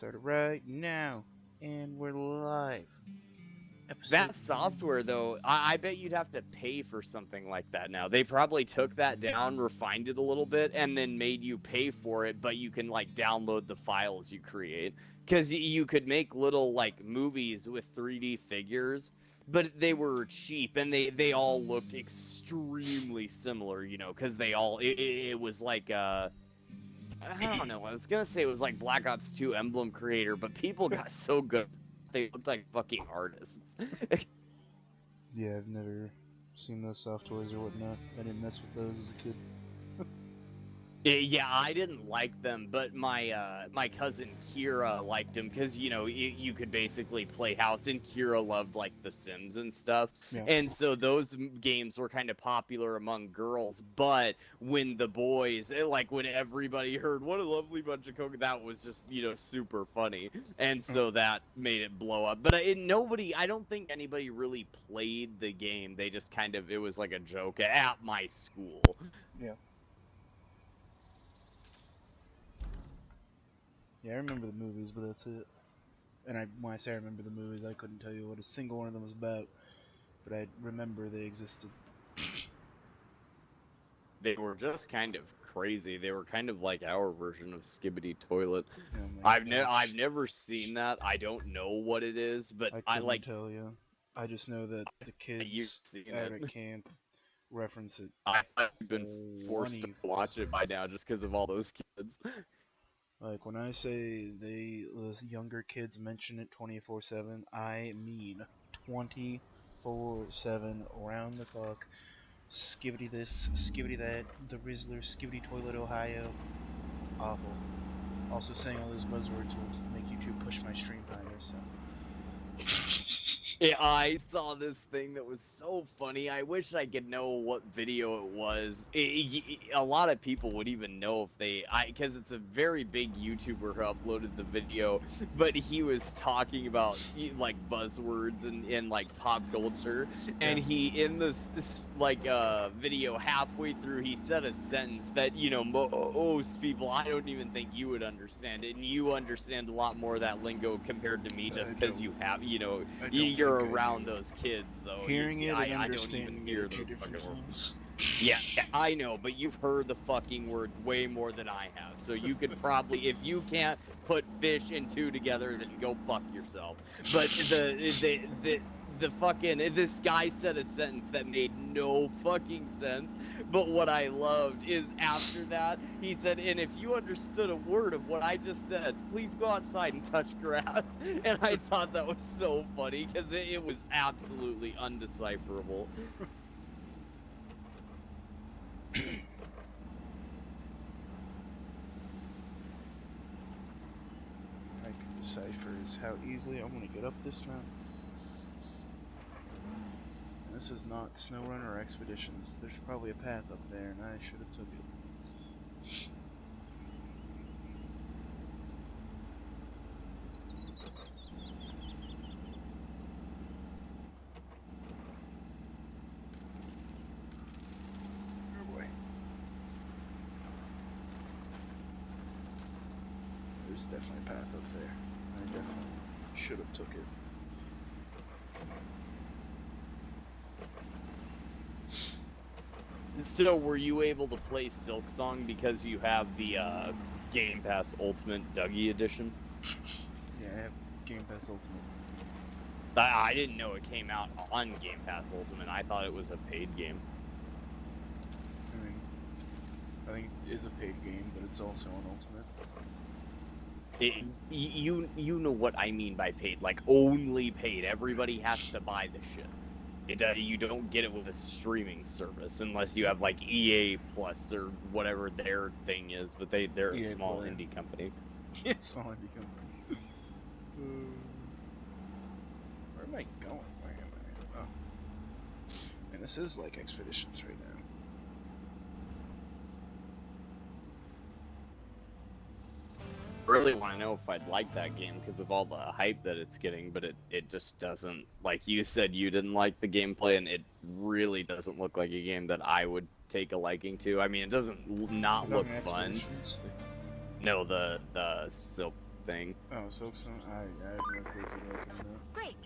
started right now, and we're live. Episode That software, though, I bet you'd have to pay for something like that now. They probably took that down, refined it a little bit, and then made you pay for it, but you can, like, download the files you create. Because you could make little, like, movies with 3D figures, but they were cheap, and they all looked extremely similar, you know, because it was like, I don't know, I was gonna say it was like Black Ops 2 Emblem Creator, but people got so good, they looked like fucking artists. Yeah, I've never seen those soft toys or whatnot. I didn't mess with those as a kid. Yeah, I didn't like them, but my cousin Kira liked them because you could basically play house, and Kira loved like The Sims and stuff, Yeah. and so those games were kind of popular among girls. But when the boys, like when everybody heard "What a lovely bunch of coke," that was just super funny, and so that made it blow up. But I don't think anybody really played the game. They just it was like a joke at my school. Yeah. Yeah, I remember the movies, but that's it. And when I say I remember the movies, I couldn't tell you what a single one of them was about, but I remember they existed. They were just kind of crazy. They were kind of like our version of Skibbity Toilet. Oh my I've never seen that. I don't know what it is, but I I couldn't like tell you. I just know that the you've kids seen out it. at camp reference it. I've been forced to watch it by now just because of all those kids. Like, when I say the younger kids mention it 24/7, I mean 24/7, around the clock. Skibbity this, skibbity that, the Rizzler, skibbity toilet, Ohio. It's awful. Also, saying all those buzzwords will make YouTube push my stream higher, so. Yeah, I saw this thing that was so funny. I wish I could know what video it was. A lot of people would even know if because it's a very big YouTuber who uploaded the video, but he was talking about like buzzwords and like pop culture, and he in this video halfway through he said a sentence that most people, I don't even think you would understand it, and you understand a lot more of that lingo compared to me just because you have you're around those kids, though. Hearing it and I don't understanding even hear it are two those fucking different words. things. Yeah, I know, but you've heard the fucking words way more than I have. So you could probably, if you can't put fish and two together, then go fuck yourself. But the fucking, this guy said a sentence that made no fucking sense. But what I loved is after that, he said, and if you understood a word of what I just said, please go outside and touch grass. And I thought that was so funny because it was absolutely undecipherable. I can decipher is how easily I want to get up this mountain. And this is not SnowRunner or Expeditions. There's probably a path up there, and I should have took it. Oh boy. There's definitely a path up there. I definitely should have took it. So were you able to play Silk Song because you have the Game Pass Ultimate Dougie Edition? Yeah, I have Game Pass Ultimate. I didn't know it came out on Game Pass Ultimate. I thought it was a paid game. I think it is a paid game, but it's also on Ultimate. You know what I mean by paid, like only paid. Everybody has to buy the shit. You don't get it with a streaming service unless you have like EA Plus or whatever their thing is, but they're a small indie company. Yeah, small indie company. Where am I going? Where am I? Oh. And this is like Expeditions right now. Really want to know if I'd like that game because of all the hype that it's getting, but it just doesn't. Like you said, you didn't like the gameplay, and it really doesn't look like a game that I would take a liking to. I mean, it doesn't not look fun. No, the thing. Oh, Silkstone? I have no clue if you like it or not. Great.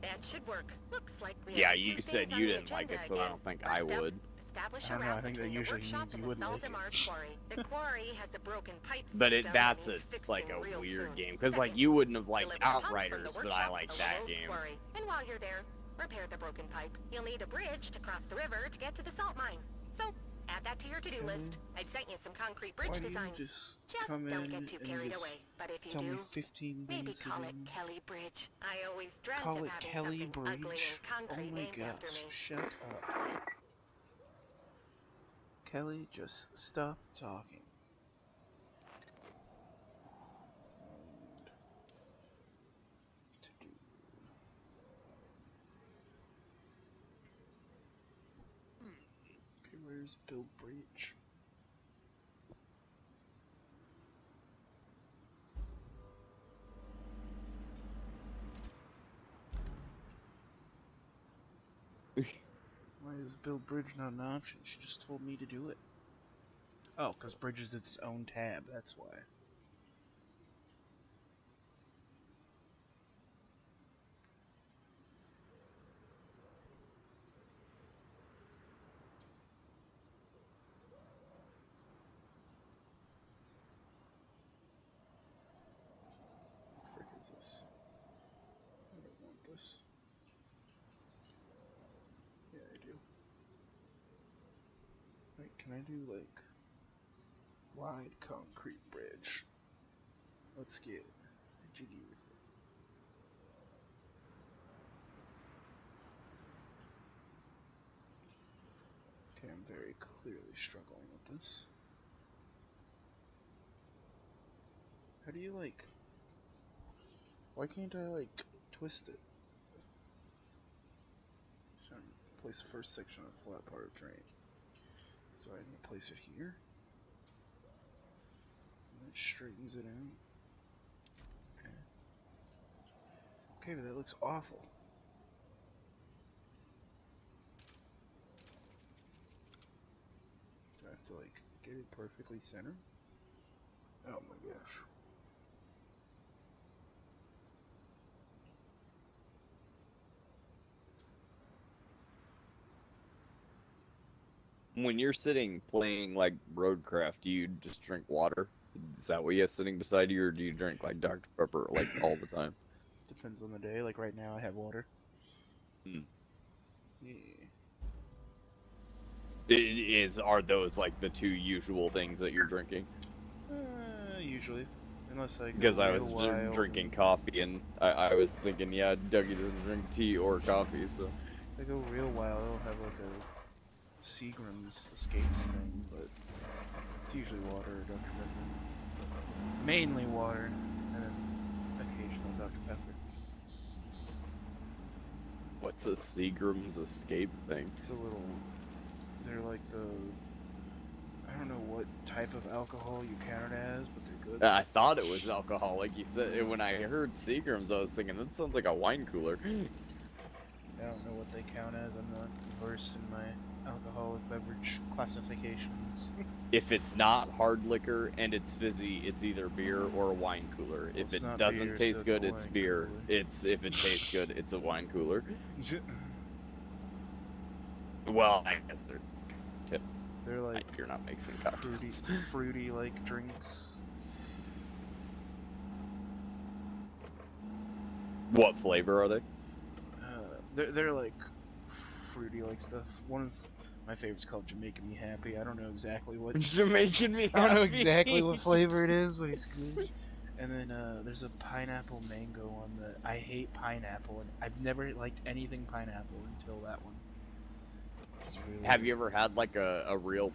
That should work. Looks like we Yeah, have a you few said things on you the didn't like agenda it, so I again. don't think First I up, would. establish I a don't know, I route think that between the usually workshop means and you the wouldn't Salt like and it. Mars quarry. The quarry has a broken pipe But system that's that a needs like fixing a real weird soon. game, because like Second, you wouldn't have liked deliver the pump from the Outriders, but I workshop like to that Lowe's game. quarry. And while you're there, repair the broken pipe. You'll need a bridge to cross the river to get to the salt mine. So, add that to your to-do Kelly, list. I've sent you some concrete bridge why do you designs. just Just come don't in get too and carried just away. But if you tell me do, 15 maybe things to call do? it Kelly Bridge. I always dreamt Call of it having Kelly something ugly and Bridge? Oh concrete my named after gosh, me. shut up. Kelly, just stop talking. And to do. Okay, where's Bill Breach? Why is Build Bridge not an option? She just told me to do it. Oh, because Bridge is its own tab, that's why. What the frick is this? I don't want this. Yeah, I do. Wait, can I do, like, wide concrete bridge? Let's get jiggy with it. Okay, I'm very clearly struggling with this. How do you, like... Why can't I, like, twist it? So I place the first section on a flat part of terrain. So I need to place it here. And that straightens it out. Okay, but that looks awful. Do I have to, like, get it perfectly centered? Oh my gosh. When you're sitting playing like ROADCRAFT, do you just drink water? Is that what you have sitting beside you, or do you drink like Dr. Pepper like all the time? Depends on the day. Like right now, I have water. Hmm. Yeah. Are those like the two usual things that you're drinking? Usually. Unless I go Because I real was wild drinking and... coffee, and I was thinking, yeah, Dougie doesn't drink tea or coffee, so. If I go real wild, I'll have like a Seagram's escapes thing, but it's usually water or Dr. Pepper. Mainly water, and then occasional Dr. Pepper. What's a Seagram's escape thing? It's a little... They're like the... I don't know what type of alcohol you count it as, but they're good. I thought it was alcohol, like you said. When I heard Seagram's, I was thinking, that sounds like a wine cooler. I don't know what they count as. I'm not versed in my alcoholic beverage classifications. If it's not hard liquor and it's fizzy, it's either beer or a wine cooler. If it doesn't taste good, it's beer. If it tastes good, it's a wine cooler. Well, I guess They're like you're not mixing cocktails. fruity like drinks. What flavor are they? They're like fruity like stuff. One's my favorite's called Jamaican Me Happy. I don't know exactly what Jamaican Me Happy. I don't know exactly what flavor it is, but it's good. And then there's a pineapple mango one that I hate pineapple, and I've never liked anything pineapple until that one. Really Have you ever had like a real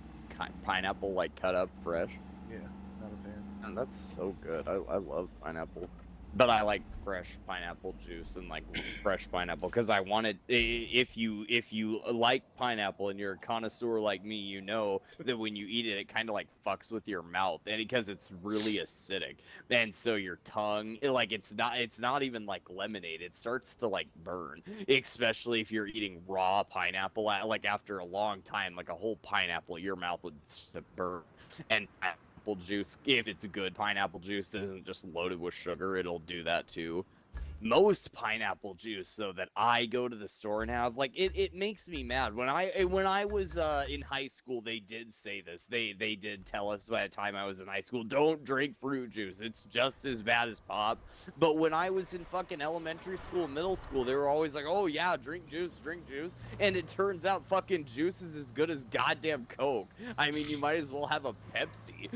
pineapple like cut up fresh? Yeah, not a fan. And that's so good. I love pineapple. But I like fresh pineapple juice and like fresh pineapple because I want it. If you like pineapple and you're a connoisseur like me, you know that when you eat it, it kind of like fucks with your mouth, and because it's really acidic, and so your tongue, it's not even like lemonade. It starts to like burn, especially if you're eating raw pineapple. Like after a long time, like a whole pineapple, your mouth would burn, and pineapple juice, if it's good pineapple juice, isn't just loaded with sugar, it'll do that too. Most pineapple juice so that I go to the store and have like it makes me mad. When I was in high school, they did say this. They did tell us by the time I was in high school, don't drink fruit juice. It's just as bad as pop. But when I was in fucking elementary school, middle school, they were always like, "Oh yeah, drink juice, drink juice." And it turns out fucking juice is as good as goddamn Coke. I mean, you might as well have a Pepsi.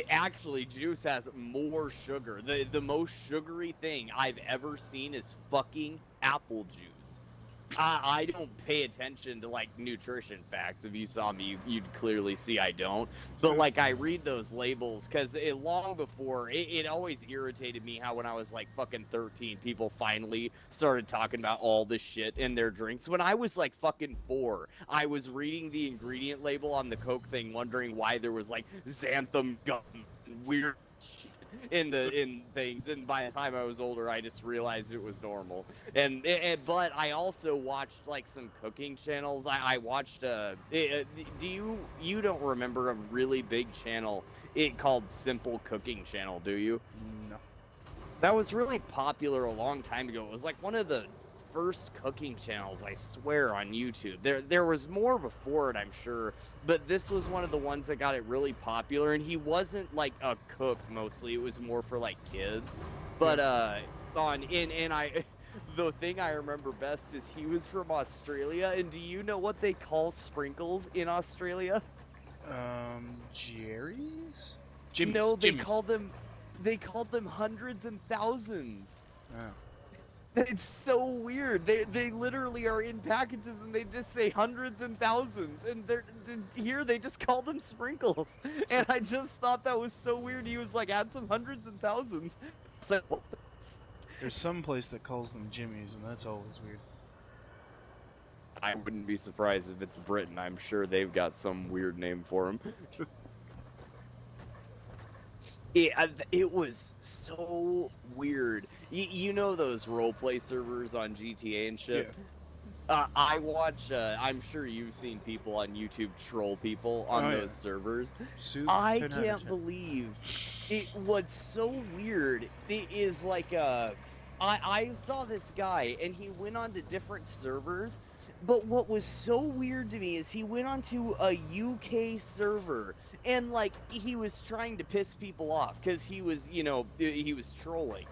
Actually, juice has more sugar. The most sugary thing I've ever seen is fucking apple juice. I don't pay attention to like nutrition facts. If you saw me, you'd clearly see I don't. But like I read those labels because long before it always irritated me how when I was like fucking 13, people finally started talking about all this shit in their drinks. When I was like fucking 4, I was reading the ingredient label on the Coke thing, wondering why there was like xanthan gum and weird shit in things, and by the time I was older I just realized it was normal. But I also watched like some cooking channels. I watched do you don't remember a really big channel called Simple Cooking Channel, do you? No. That was really popular a long time ago. It was like one of the first cooking channels, I swear, on YouTube. There was more before it, I'm sure, but this was one of the ones that got it really popular. And he wasn't like a cook mostly; it was more for like kids. But the thing I remember best is he was from Australia. And do you know what they call sprinkles in Australia? Jerry's? Jimmy's. No, Jimmy's. they called them hundreds and thousands. Oh. It's so weird. They literally are in packages and they just say hundreds and thousands, and here they just call them sprinkles. And I just thought that was so weird. He was like, add some hundreds and thousands. So There's some place that calls them Jimmy's, and that's always weird. I wouldn't be surprised if it's Britain. I'm sure they've got some weird name for him. It was so weird. You know those roleplay servers on GTA and shit? Yeah. I watch, I'm sure you've seen people on YouTube troll people on those servers. I can't believe it. What's so weird is like, I saw this guy and he went on to different servers. But what was so weird to me is he went onto a UK server and like he was trying to piss people off because he was, he was trolling.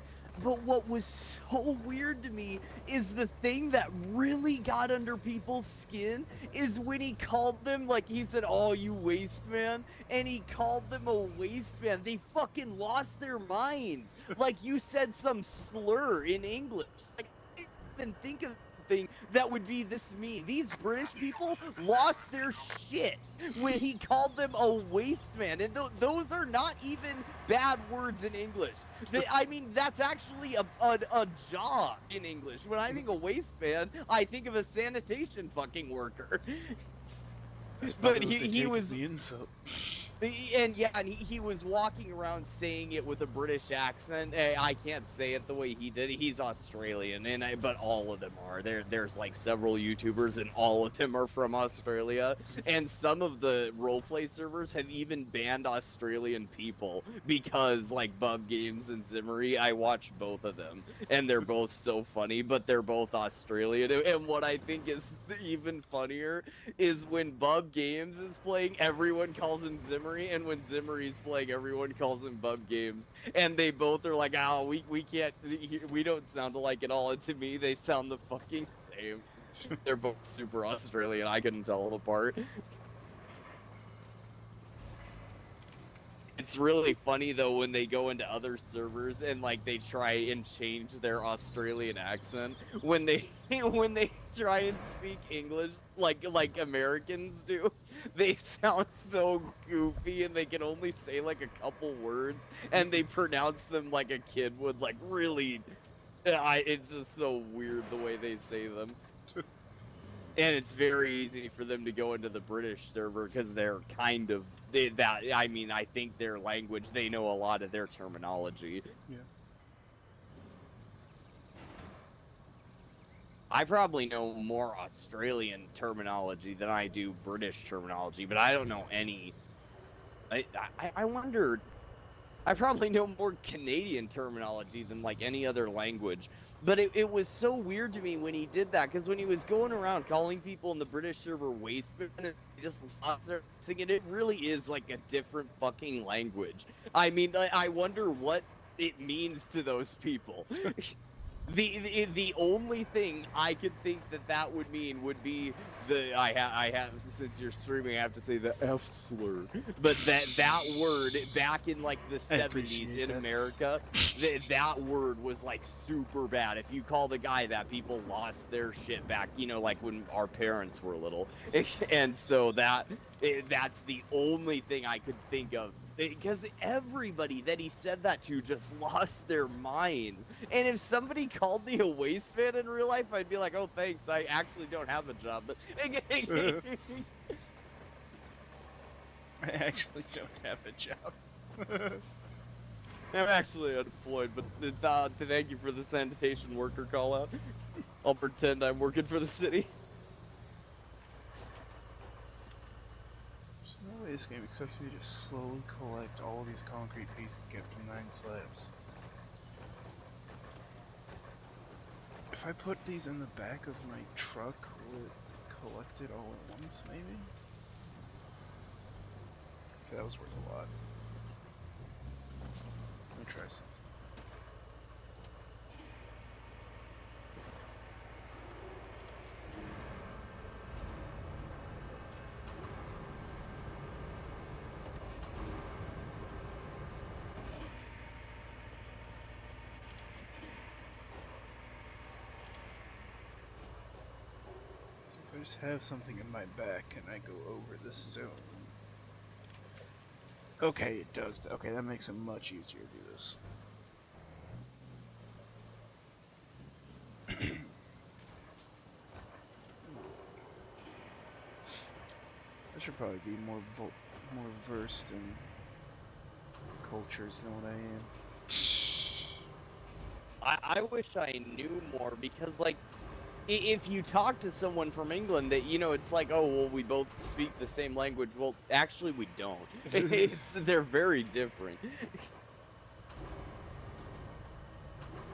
But what was so weird to me is the thing that really got under people's skin is when he called them, like he said, "Oh, you waste man," and he called them a waste man. They fucking lost their minds. Like you said some slur in English. Like I didn't even think of thing that would be this mean. These British people lost their shit when he called them a waste man, and those are not even bad words in English. I mean, that's actually a job in English. When I think of waste man, I think of a sanitation fucking worker. But he was the insult. And yeah, and he was walking around saying it with a British accent. I can't say it the way he did. He's Australian, but all of them are. There's like several YouTubers, and all of them are from Australia. And some of the roleplay servers have even banned Australian people because, like Bub Games and Zimmery, I watch both of them, and they're both so funny. But they're both Australian. And what I think is even funnier is when Bub Games is playing, everyone calls him Zimmery. And when Zimmery's playing, everyone calls him Bub Games, and they both are like, "Oh, we can't, we don't sound alike at all." And to me, they sound the fucking same. They're both super Australian. I couldn't tell it apart. It's really funny though when they go into other servers and like they try and change their Australian accent when they try and speak English like Americans do. They sound so goofy and they can only say like a couple words and they pronounce them like a kid would. Like really, it's just so weird the way they say them. And it's very easy for them to go into the British server because they're kind of I mean, I think their language, they know a lot of their terminology. Yeah. I probably know more Australian terminology than I do British terminology, but I don't know any I wonder. I probably know more Canadian terminology than like any other language. But it was so weird to me when he did that, because when he was going around calling people in the British server wastemen, and they just lost their singing, it really is like a different fucking language. I mean, I wonder what it means to those people. The only thing I could think that would mean would be I have since you're streaming, I have to say the F slur, but that word back in like the I 70s appreciate in that. America, that word was like super bad. If you called a guy that, people lost their shit back, you know, like when our parents were little. And so that's the only thing I could think of, because everybody that he said that to just lost their minds. And if somebody called me a waste man in real life, I'd be like, oh, thanks, I actually don't have a job. But I actually don't have a job. I'm actually unemployed, but thank you for the sanitation worker call out. I'll pretend I'm working for the city. There's no way this game expects me to just slowly collect all of these concrete pieces to get from 9 slabs. If I put these in the back of my truck, will it collect it all at once, maybe? Okay, that was worth a lot. Let me try something. So if I just have something in my back and I go over this zone. Okay, it does. Okay, that makes it much easier to do this. I should probably be more versed in cultures than what I am. I wish I knew more, because like, if you talk to someone from England, that, you know, it's like, oh, well, we both speak the same language. Well, actually, we don't. They're very different.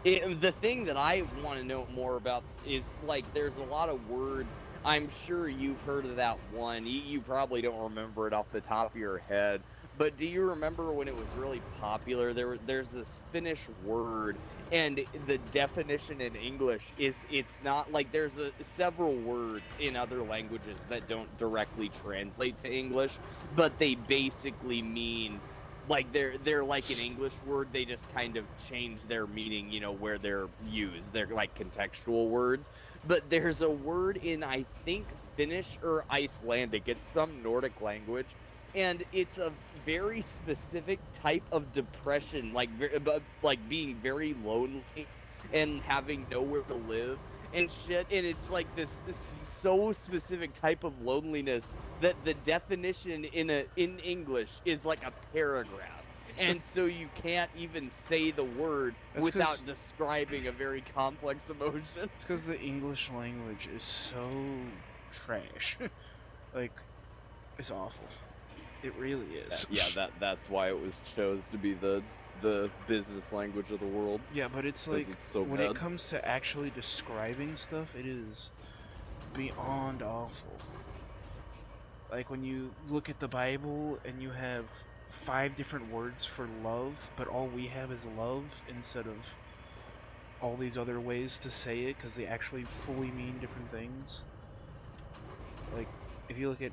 The thing that I want to know more about is, like, there's a lot of words. I'm sure you've heard of that one. You probably don't remember it off the top of your head, but do you remember when it was really popular? There's this Finnish word, and the definition in English is, it's not like, there's several words in other languages that don't directly translate to English, but they basically mean, like, they're like an English word, they just kind of change their meaning, you know, where they're used. They're like contextual words. But there's a word in, I think, Finnish or Icelandic, it's some Nordic language, and it's a very specific type of depression, like being very lonely and having nowhere to live and shit. And it's like this so specific type of loneliness that the definition in English is like a paragraph. And so you can't even say the word without describing a very complex emotion. It's because the English language is so trash. Like, it's awful. It really is. Yeah, that's why it was chose to be the business language of the world. Yeah, but it's like, it's so when bad. it comes to actually describing stuff, it is beyond awful. Like, when you look at the Bible and you have 5 different words for love, but all we have is love instead of all these other ways to say it, because they actually fully mean different things. Like, if you look at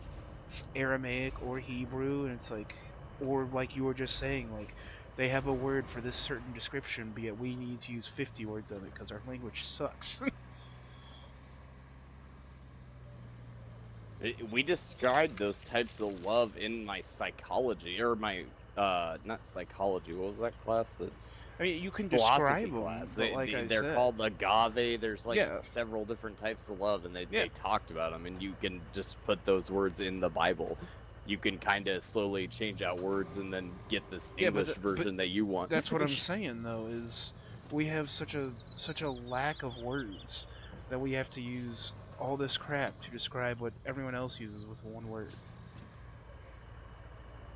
Aramaic or Hebrew, and it's like, or like you were just saying, like, they have a word for this certain description, but yet we need to use 50 words of it because our language sucks. We described those types of love in my psychology, or my not psychology, what was that class? The I mean, you can philosophy describe them, class. but like They're said, called agave. There's like yeah, several different types of love, and they yeah, talked about them, and you can just put those words in the Bible. You can kind of slowly change out words and then get this yeah, English version that you want. That's what I'm saying, though, is we have such a lack of words that we have to use all this crap to describe what everyone else uses with one word.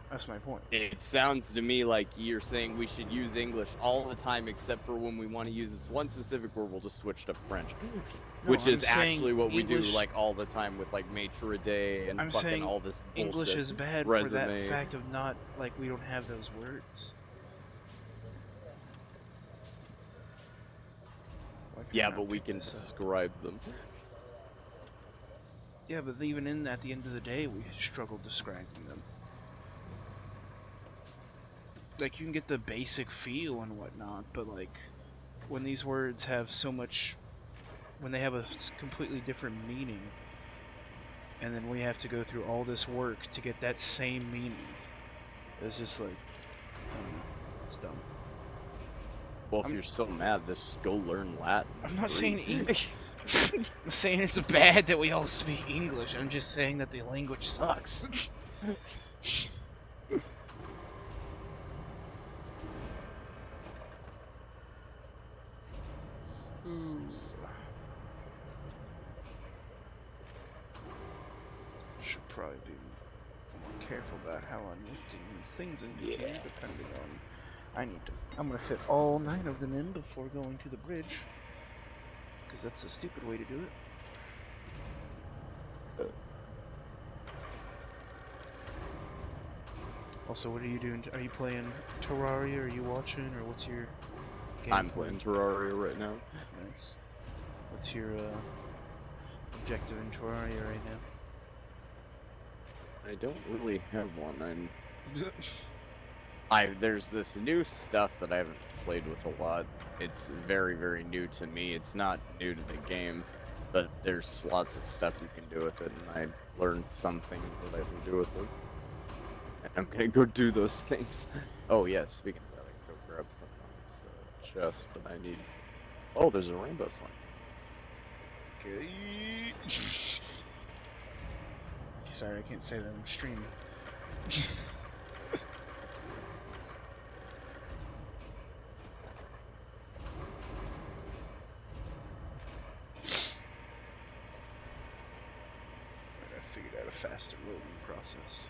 That's my point. It sounds to me like you're saying we should use English all the time, except for when we want to use this one specific word, we'll just switch to French. No, Which I'm is saying actually what we do, English. like, all the time with, like, maitre d' and I'm fucking saying all this English bullshit. is bad for that Resume. fact of not, like, we don't have those words. Why can I Yeah, not but we pick can this up? describe them. Yeah, but even in at the end of the day, we struggle describing them. Like, you can get the basic feel and whatnot, but, like, when these words have so much, when they have a completely different meaning, and then we have to go through all this work to get that same meaning, it's just like, I don't know, it's dumb. Well, if you're so mad, just go learn Latin. I'm not Free. saying English. I'm saying it's bad that we all speak English. I'm just saying that the language sucks. Should probably be more careful about how I'm lifting these things in here, depending on. I'm gonna fit all 9 of them in before going to the bridge, because that's a stupid way to do it. Also, what are you doing? Are you playing Terraria? Are you watching, or what's your game I'm plan? playing Terraria right now. Nice. What's your objective in Terraria right now? I don't really have one. There's this new stuff that I haven't played with a lot. It's very, very new to me. It's not new to the game, but there's lots of stuff you can do with it, and I learned some things that I can do with it. And I'm gonna go do those things. Oh yeah, speaking of that, I can go grab something on this chest, but I need... Oh, there's a rainbow slime. Okay. Sorry, I can't say that I'm streaming. I figured out a faster loading process.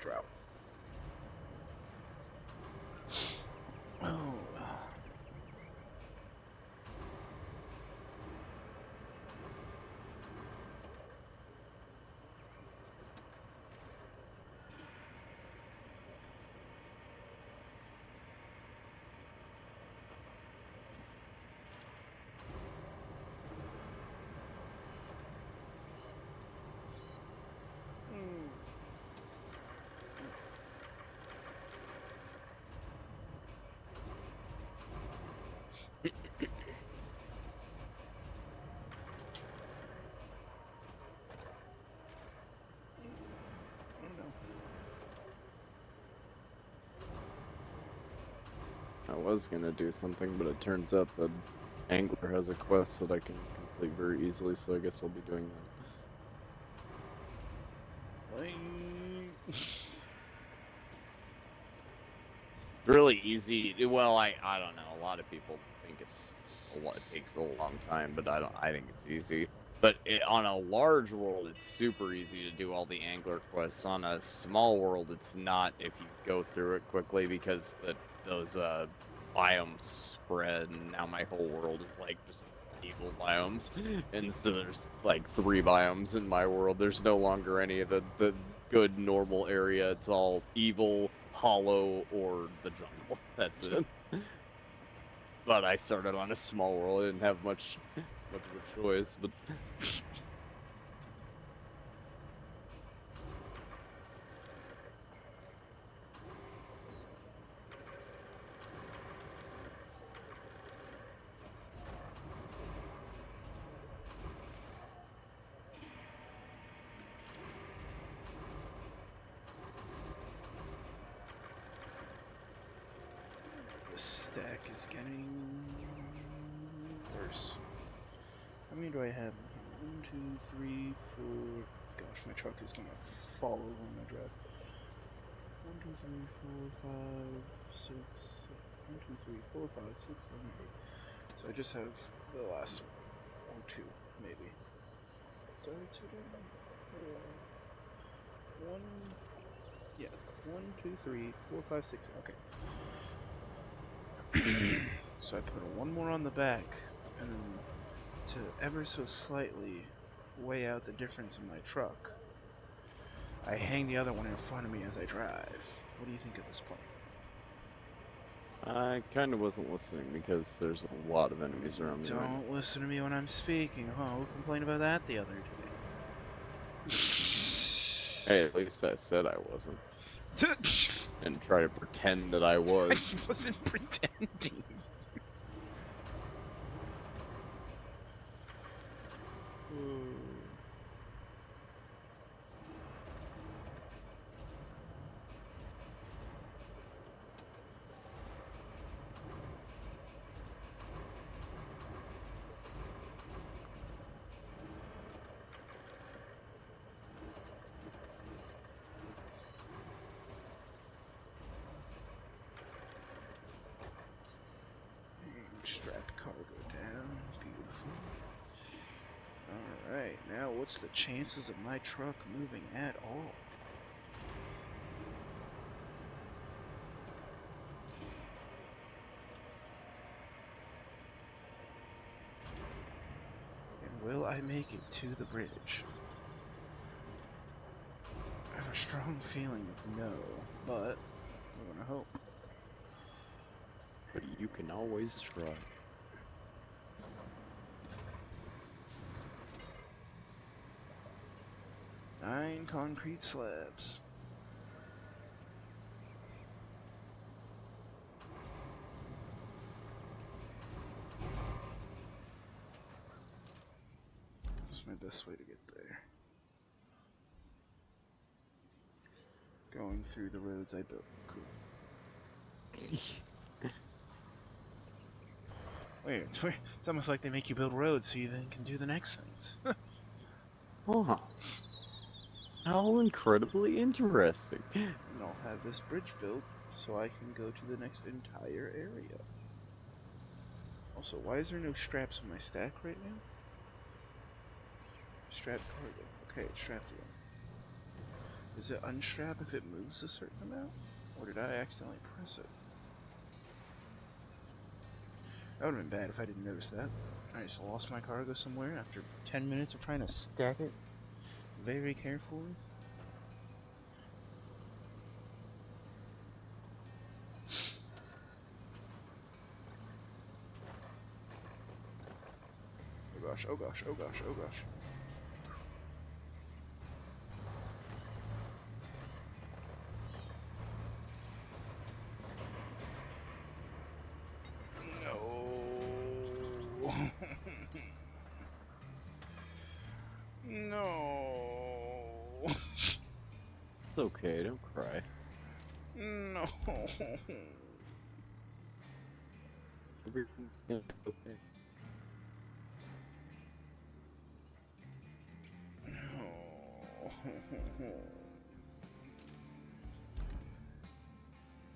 Drought. Oh. I was gonna do something, but it turns out the angler has a quest that I can complete very easily, so I guess I'll be doing that. Really easy. Well, I don't know. A lot of people think it takes a long time, but I think it's easy. But on a large world, it's super easy to do all the angler quests. On a small world, it's not if you go through it quickly, because those biomes spread, and now my whole world is like just evil biomes. And so there's like 3 biomes in my world. There's no longer any of the good normal area. It's all evil, hollow, or the jungle. That's it. But I started on a small world. I didn't have much of a choice, but This stack is getting worse. How many do I have in here? 1, 2, 3, 4. Gosh, my truck is gonna fall over when I drive. 1, 2, 3, 4, 5, 6. 1, 2, 3, 4, 5, 6, 7, 8. So I just have the last one or two, maybe. Did I take it? One. Yeah. 1, 2, 3, 4, 5, 6. Okay. So I put one more on the back, and then to ever so slightly weigh out the difference in my truck, I hang the other one in front of me as I drive. What do you think of this plan? I kind of wasn't listening because there's a lot of enemies around me right now. Don't listen to me when I'm speaking, huh? Who complained about that the other day? Hey, at least I said I wasn't. And try to pretend that I was. I wasn't pretending. Strap cargo down, beautiful. Alright, now what's the chances of my truck moving at all? And will I make it to the bridge? I have a strong feeling of no, but I'm gonna hope. But you can always try. Nine concrete slabs. That's my best way to get there. Going through the roads I built. Cool. Wait, it's almost like they make you build roads so you then can do the next things. Huh. How incredibly interesting. And I'll have this bridge built so I can go to the next entire area. Also, why is there no straps on my stack right now? Strap cargo. Okay, it's strapped again. Does it unstrap if it moves a certain amount? Or did I accidentally press it? That would have been bad if I didn't notice that. Alright, so I lost my cargo somewhere after 10 minutes of trying to stack it very carefully. Oh gosh, oh gosh, oh gosh, oh gosh. No. It's okay, don't cry. No. Everything's gonna be okay.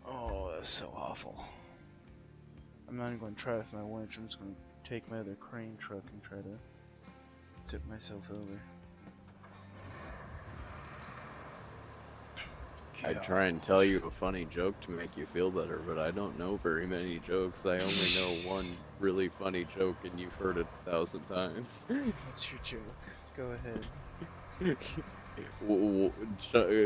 Oh, that's so awful. I'm not even going to try with my winch. I'm just going to take my other crane truck and try to tip myself over. I'd try and tell you a funny joke to make you feel better, but I don't know very many jokes. I only know one really funny joke, and you've heard it 1,000 times. What's your joke? Go ahead.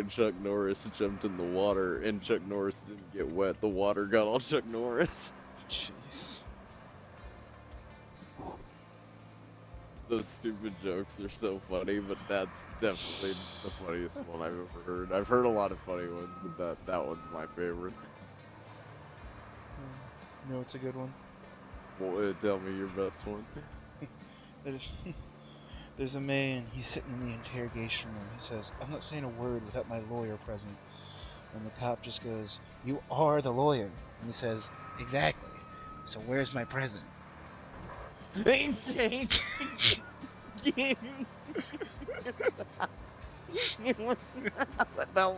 Chuck Norris jumped in the water, and Chuck Norris didn't get wet. The water got all Chuck Norris. Jeez. Those stupid jokes are so funny, but that's definitely the funniest one I've ever heard. I've heard a lot of funny ones, but that one's my favorite. You know it's a good one? Well, tell me your best one. There's a man, he's sitting in the interrogation room. He says, "I'm not saying a word without my lawyer present." And the cop just goes, "You are the lawyer." And he says, "Exactly." So where's my present? Without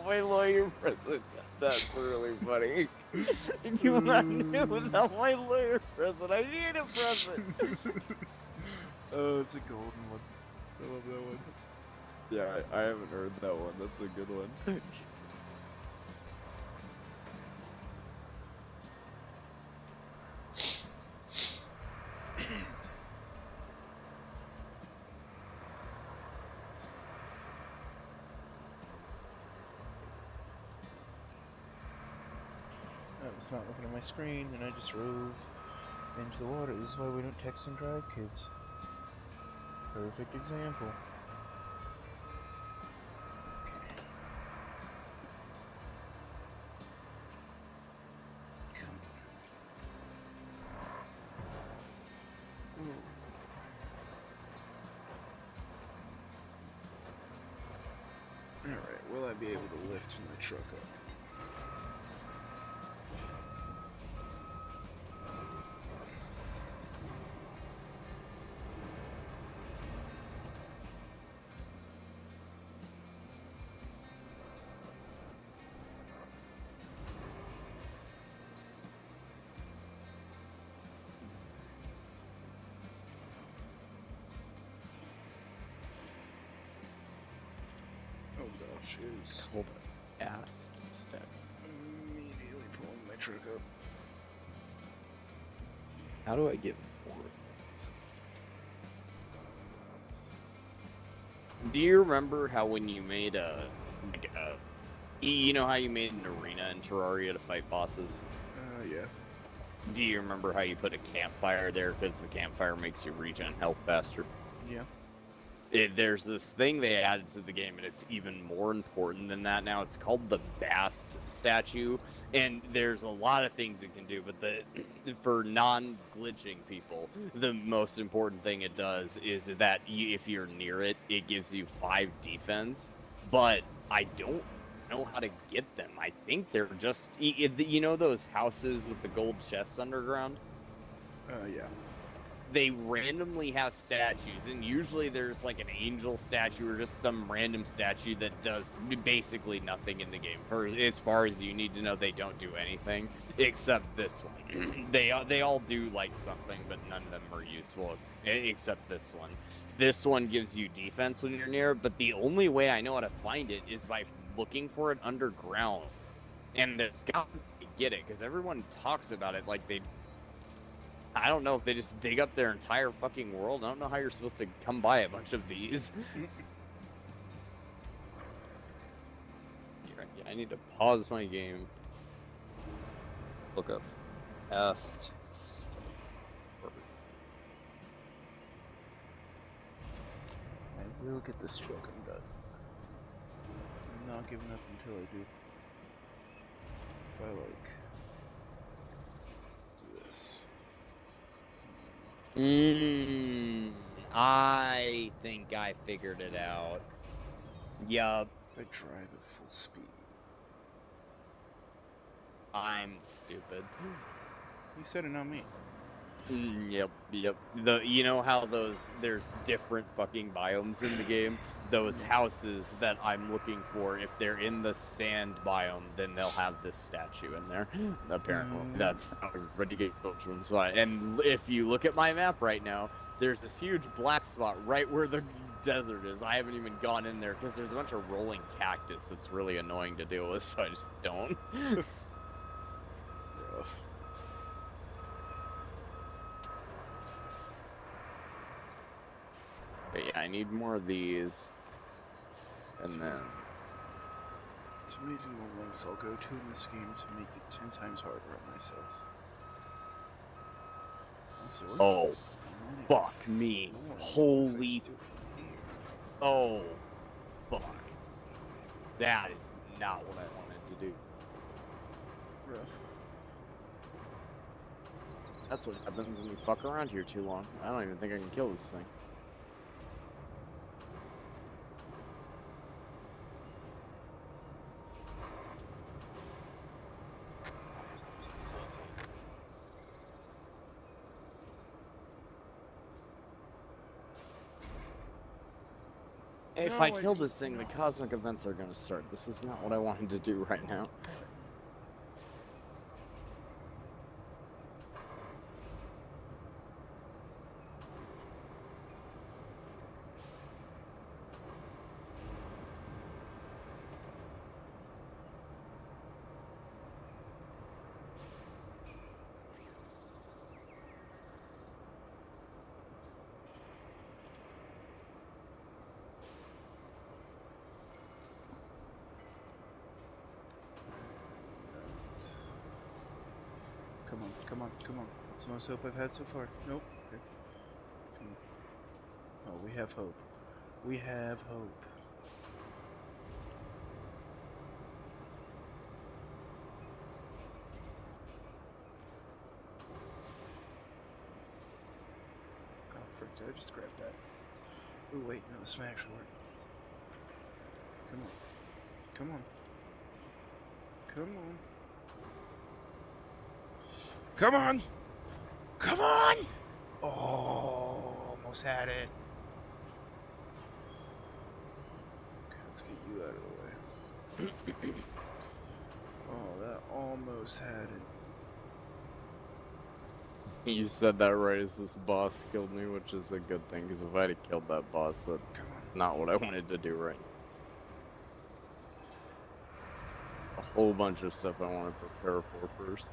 my lawyer present. That's really funny. Without my lawyer present, I need a present. Oh, it's a golden one. I love that one. Yeah, I haven't heard that one. That's a good one. I was not looking at my screen, and I just drove into the water. This is why we don't text and drive, kids. Perfect example. Okay. Come on. Ooh. Alright, will I be able to lift my truck up? Oh gosh, it is Hold on. Asked step. immediately pulling my truck up. How do I get forward? Do you remember how when you made you know how you made an arena in Terraria to fight bosses? Yeah. Do you remember how you put a campfire there because the campfire makes you regen health faster? Yeah. There's this thing they added to the game, and it's even more important than that now. It's called the Bast statue, and there's a lot of things it can do, but for non-glitching people, the most important thing it does is that if you're near it, it gives you 5 defense, but I don't know how to get them. I think they're just, you know those houses with the gold chests underground? Yeah. They randomly have statues, and usually there's like an angel statue or just some random statue that does basically nothing in the game. For as far as you need to know, they don't do anything except this one. they all do like something, but none of them are useful except this one. This one gives you defense when you're near, but the only way I know how to find it is by looking for it underground. And there's got to get it because everyone talks about it like they. I don't know if they just dig up their entire fucking world. I don't know how you're supposed to come by a bunch of these. Yeah, I need to pause my game. Look up. Est. I will get this truck undone. I'm not giving up until I do. If I like this. I think I figured it out. Yup. If I drive at full speed. I'm stupid. You said it, not me. Yep. You know how there's different fucking biomes in the game? Those houses that I'm looking for, if they're in the sand biome, then they'll have this statue in there. Apparently. That's how everybody gets from side. And if you look at my map right now, there's this huge black spot right where the desert is. I haven't even gone in there because there's a bunch of rolling cactus that's really annoying to deal with, so I just don't. Rough. But yeah, I need more of these. And then... It's amazing the lengths I'll go to in this game to make it 10 times harder on myself. Also, oh, fuck me. Holy... Oh, fuck. That is not what I wanted to do. Rough. That's what happens when you fuck around here too long. I don't even think I can kill this thing. If No, I I kill didn't- this thing, the no. cosmic events are gonna start. This is not what I wanted to do right now. Button. Come on, come on, come on. That's the most hope I've had so far. Nope. Okay. Come on. Oh, we have hope. We have hope. Oh, frick, did I just grab that? Oh, wait, no, the smack short. Come on. Come on. Come on. Come on! Come on! Oh, almost had it. Okay, let's get you out of the way. Oh, that almost had it. You said that right as this boss killed me, which is a good thing, because if I'd have killed that boss, that's Come on. not what I wanted to do right now. A whole bunch of stuff I want to prepare for first.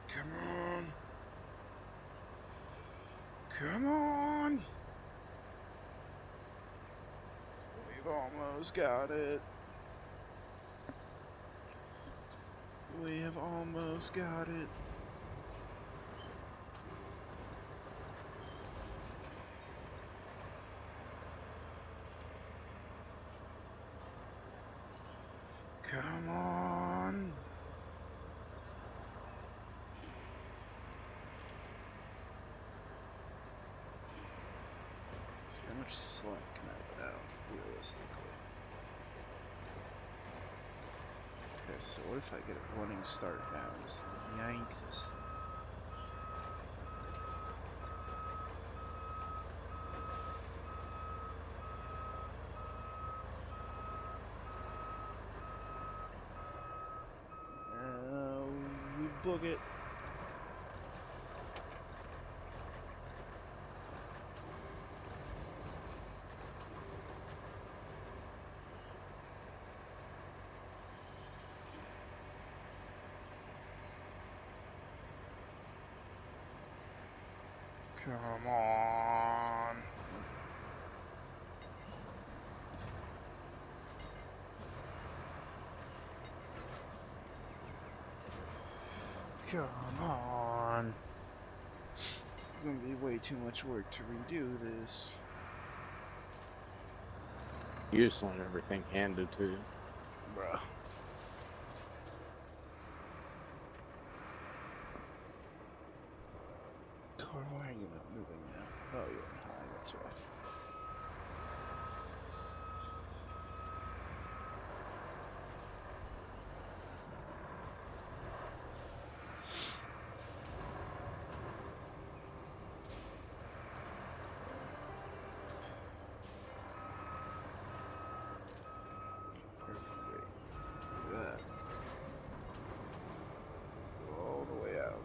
Come on. Come on. We've almost got it. We have almost got it. Come on. How much slack can I let out, realistically? Okay, so what if I get a running start now and just yank this thing? We book it. Come on. Come on. It's gonna be way too much work to redo this. You just want everything handed to you. Bruh. Car, why are you not moving now? Oh, you're in high, that's why. Perfect, wait. Look at that. Go all the way out.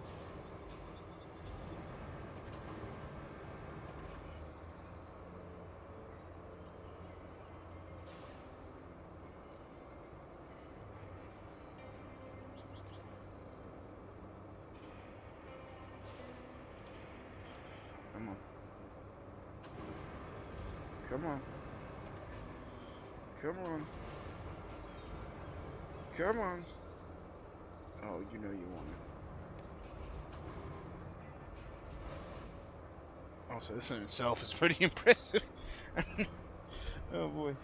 Come on. Come on. Come on. Come on. Oh, you know you want it. Also, this in itself is pretty impressive. Oh boy.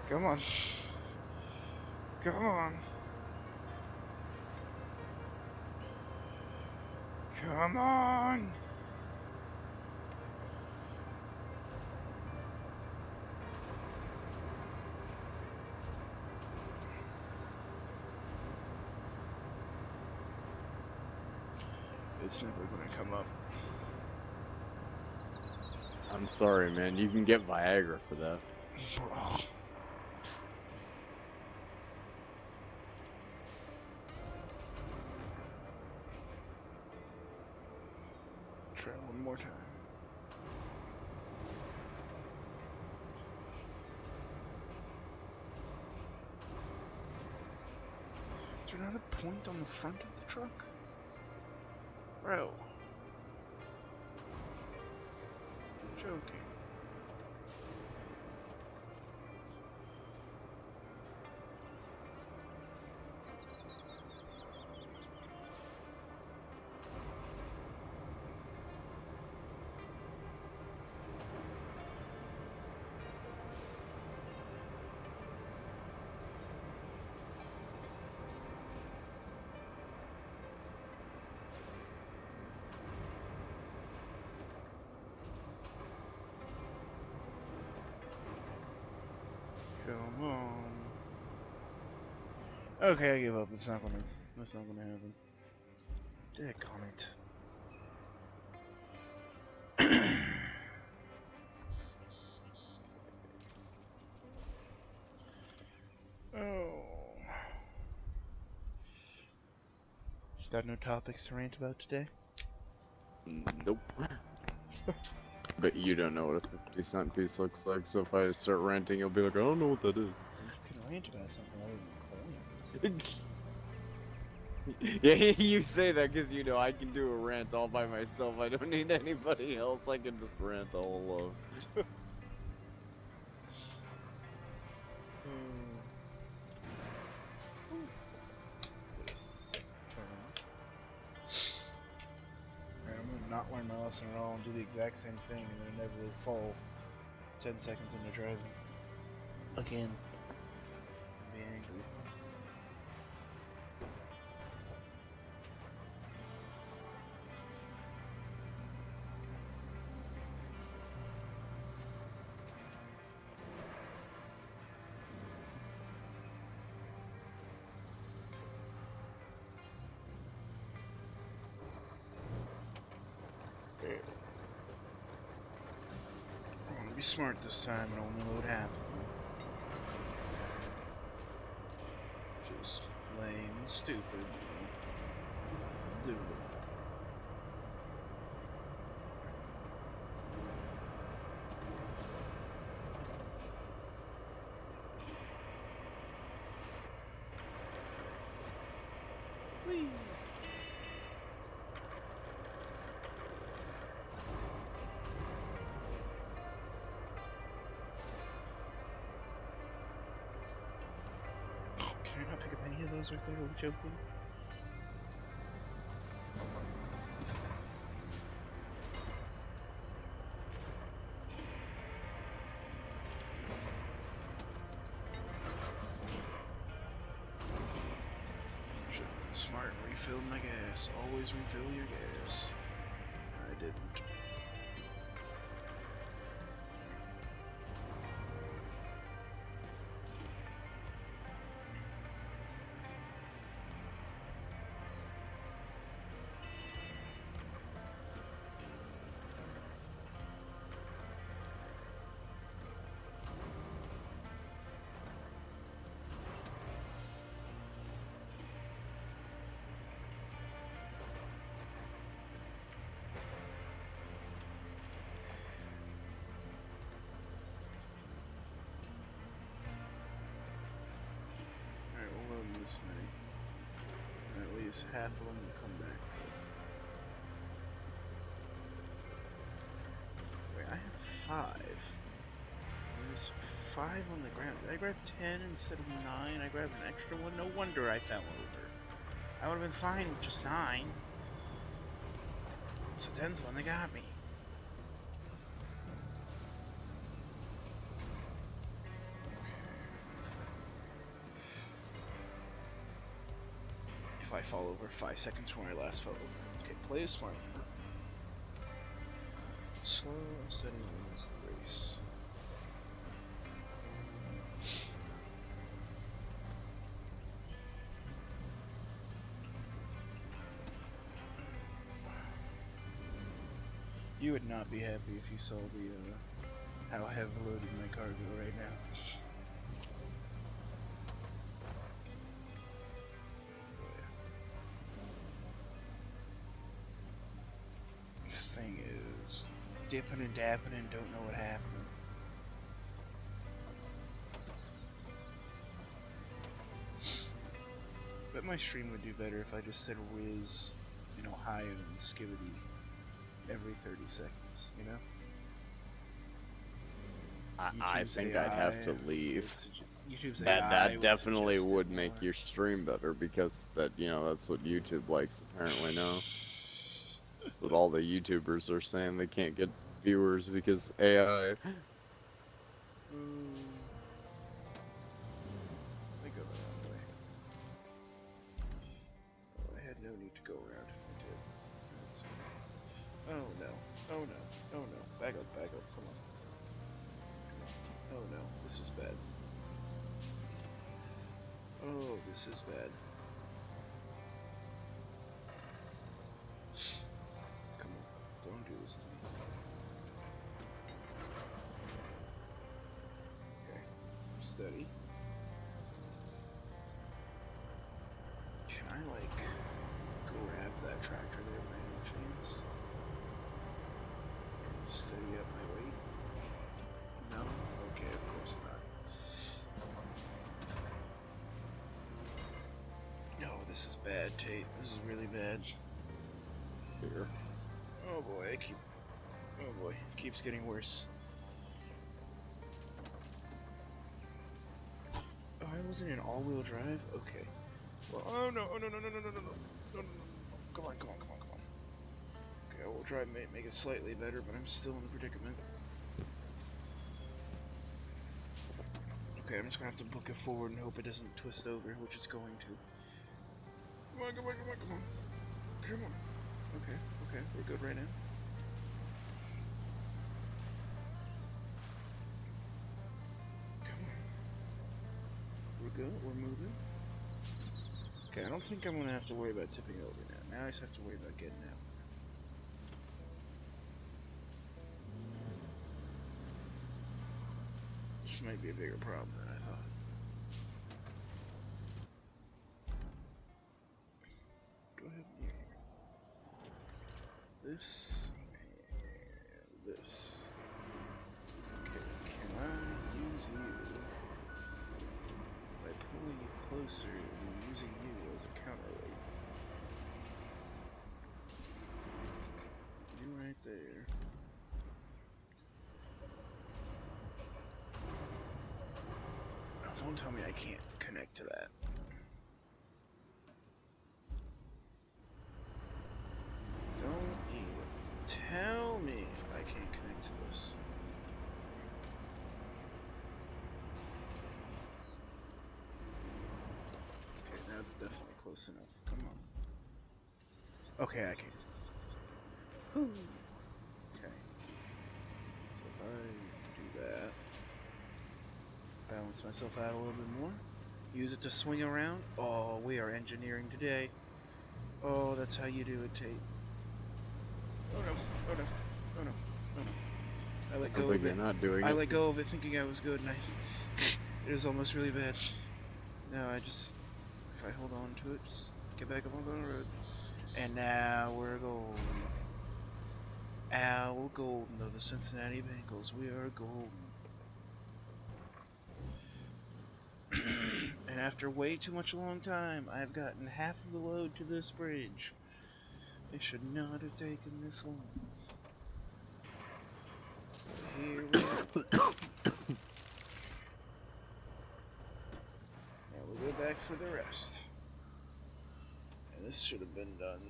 Come on. Come on. Come on. It's never gonna come up. I'm sorry, man. You can get Viagra for that. Bro. Try one more time. Is there not a point on the front of the truck? Bro. You're joking. Come on. Okay, I give up. It's not gonna happen. Dick on it. Oh. Got no topics to rant about today? Nope. But you don't know what a 50-cent piece looks like, so if I start ranting, you'll be like, I don't know what that is. You can rant about something other than coins. Yeah, you say that because you know I can do a rant all by myself. I don't need anybody else. I can just rant all alone. Did a sick turn. Alright, I'm gonna not learn my lesson at all and do the exact same thing and then inevitably fall 10 seconds into driving. Again. And be angry. I'm gonna be smart this time and only load half of them. Just lame and stupid. Dude. Whee! Can I not pick up any of those right there? Are we joking? Should have been smart and refilled my gas. Always refill your gas. I didn't. This many. And at least half of them will come back full. Wait, I have 5. There's 5 on the ground. Did I grab 10 instead of 9? I grabbed an extra one? No wonder I fell over. I would have been fine with just 9. It's the 10th one that got me. If I fall over 5 seconds from where I last fell over. Okay, play it smart. Slow and steady wins the race. You would not be happy if you saw the how I have loaded my cargo right now. This thing is dipping and dapping and don't know what happened. Bet my stream would do better if I just said whiz, you know, higher than skivity every 30 seconds, you know? I think I'd have to leave. YouTube's That AI definitely suggest it would make more. your stream better because that's what YouTube likes apparently now. But all the YouTubers are saying they can't get viewers because AI. Let me go the wrong way. Oh, I had no need to go around. I did. That's okay. Oh no. Oh no. Oh no. Back up, back up. Come on. Come on. Oh no. This is bad. Oh, this is bad. Come on. Don't do this to me. Okay. Steady. Can I, like, grab that tractor there by any chance? And steady up my weight? No? Okay, of course not. No, this is bad, Tate. This is really bad. Here. Oh boy, oh boy, it keeps getting worse. Oh, I wasn't in all-wheel drive? Okay. Well, oh no, oh no, no, no, no, no, no, no, no, no, no, no. Come on, come on, come on, come on. Okay, I will try and make it slightly better, but I'm still in the predicament. Okay, I'm just gonna have to book it forward and hope it doesn't twist over, which it's going to. Come on, come on, come on, come on. Come on. Okay, okay, we're good right now. Come on. We're good, we're moving. Okay, I don't think I'm gonna have to worry about tipping over now. Now I just have to worry about getting out. This might be a bigger problem than I thought. What do I have near here? This and this. Okay, can I use you by pulling you closer and using you as a counterweight? You right there. Oh, don't tell me I can't connect to that. Don't even tell me I can't connect to this. Okay, that's definitely close enough. Come on. Okay, I can. Whew. Okay. So if I do that, balance myself out a little bit more, use it to swing around. Oh, we are engineering today. Oh, that's how you do it, Tate. Oh no, oh no, oh no, oh no. I let go Sounds like of you're it. not doing I it. let go of it thinking I was good, and it was almost really bad. Now I just, if I hold on to it, just get back up on the road. And now we're golden. We're golden, though the Cincinnati Bengals. We are golden. And after way too much a long time, I've gotten half of the load to this bridge. It should not have taken this long. Here we go. Now we'll go back for the rest. And this should have been done.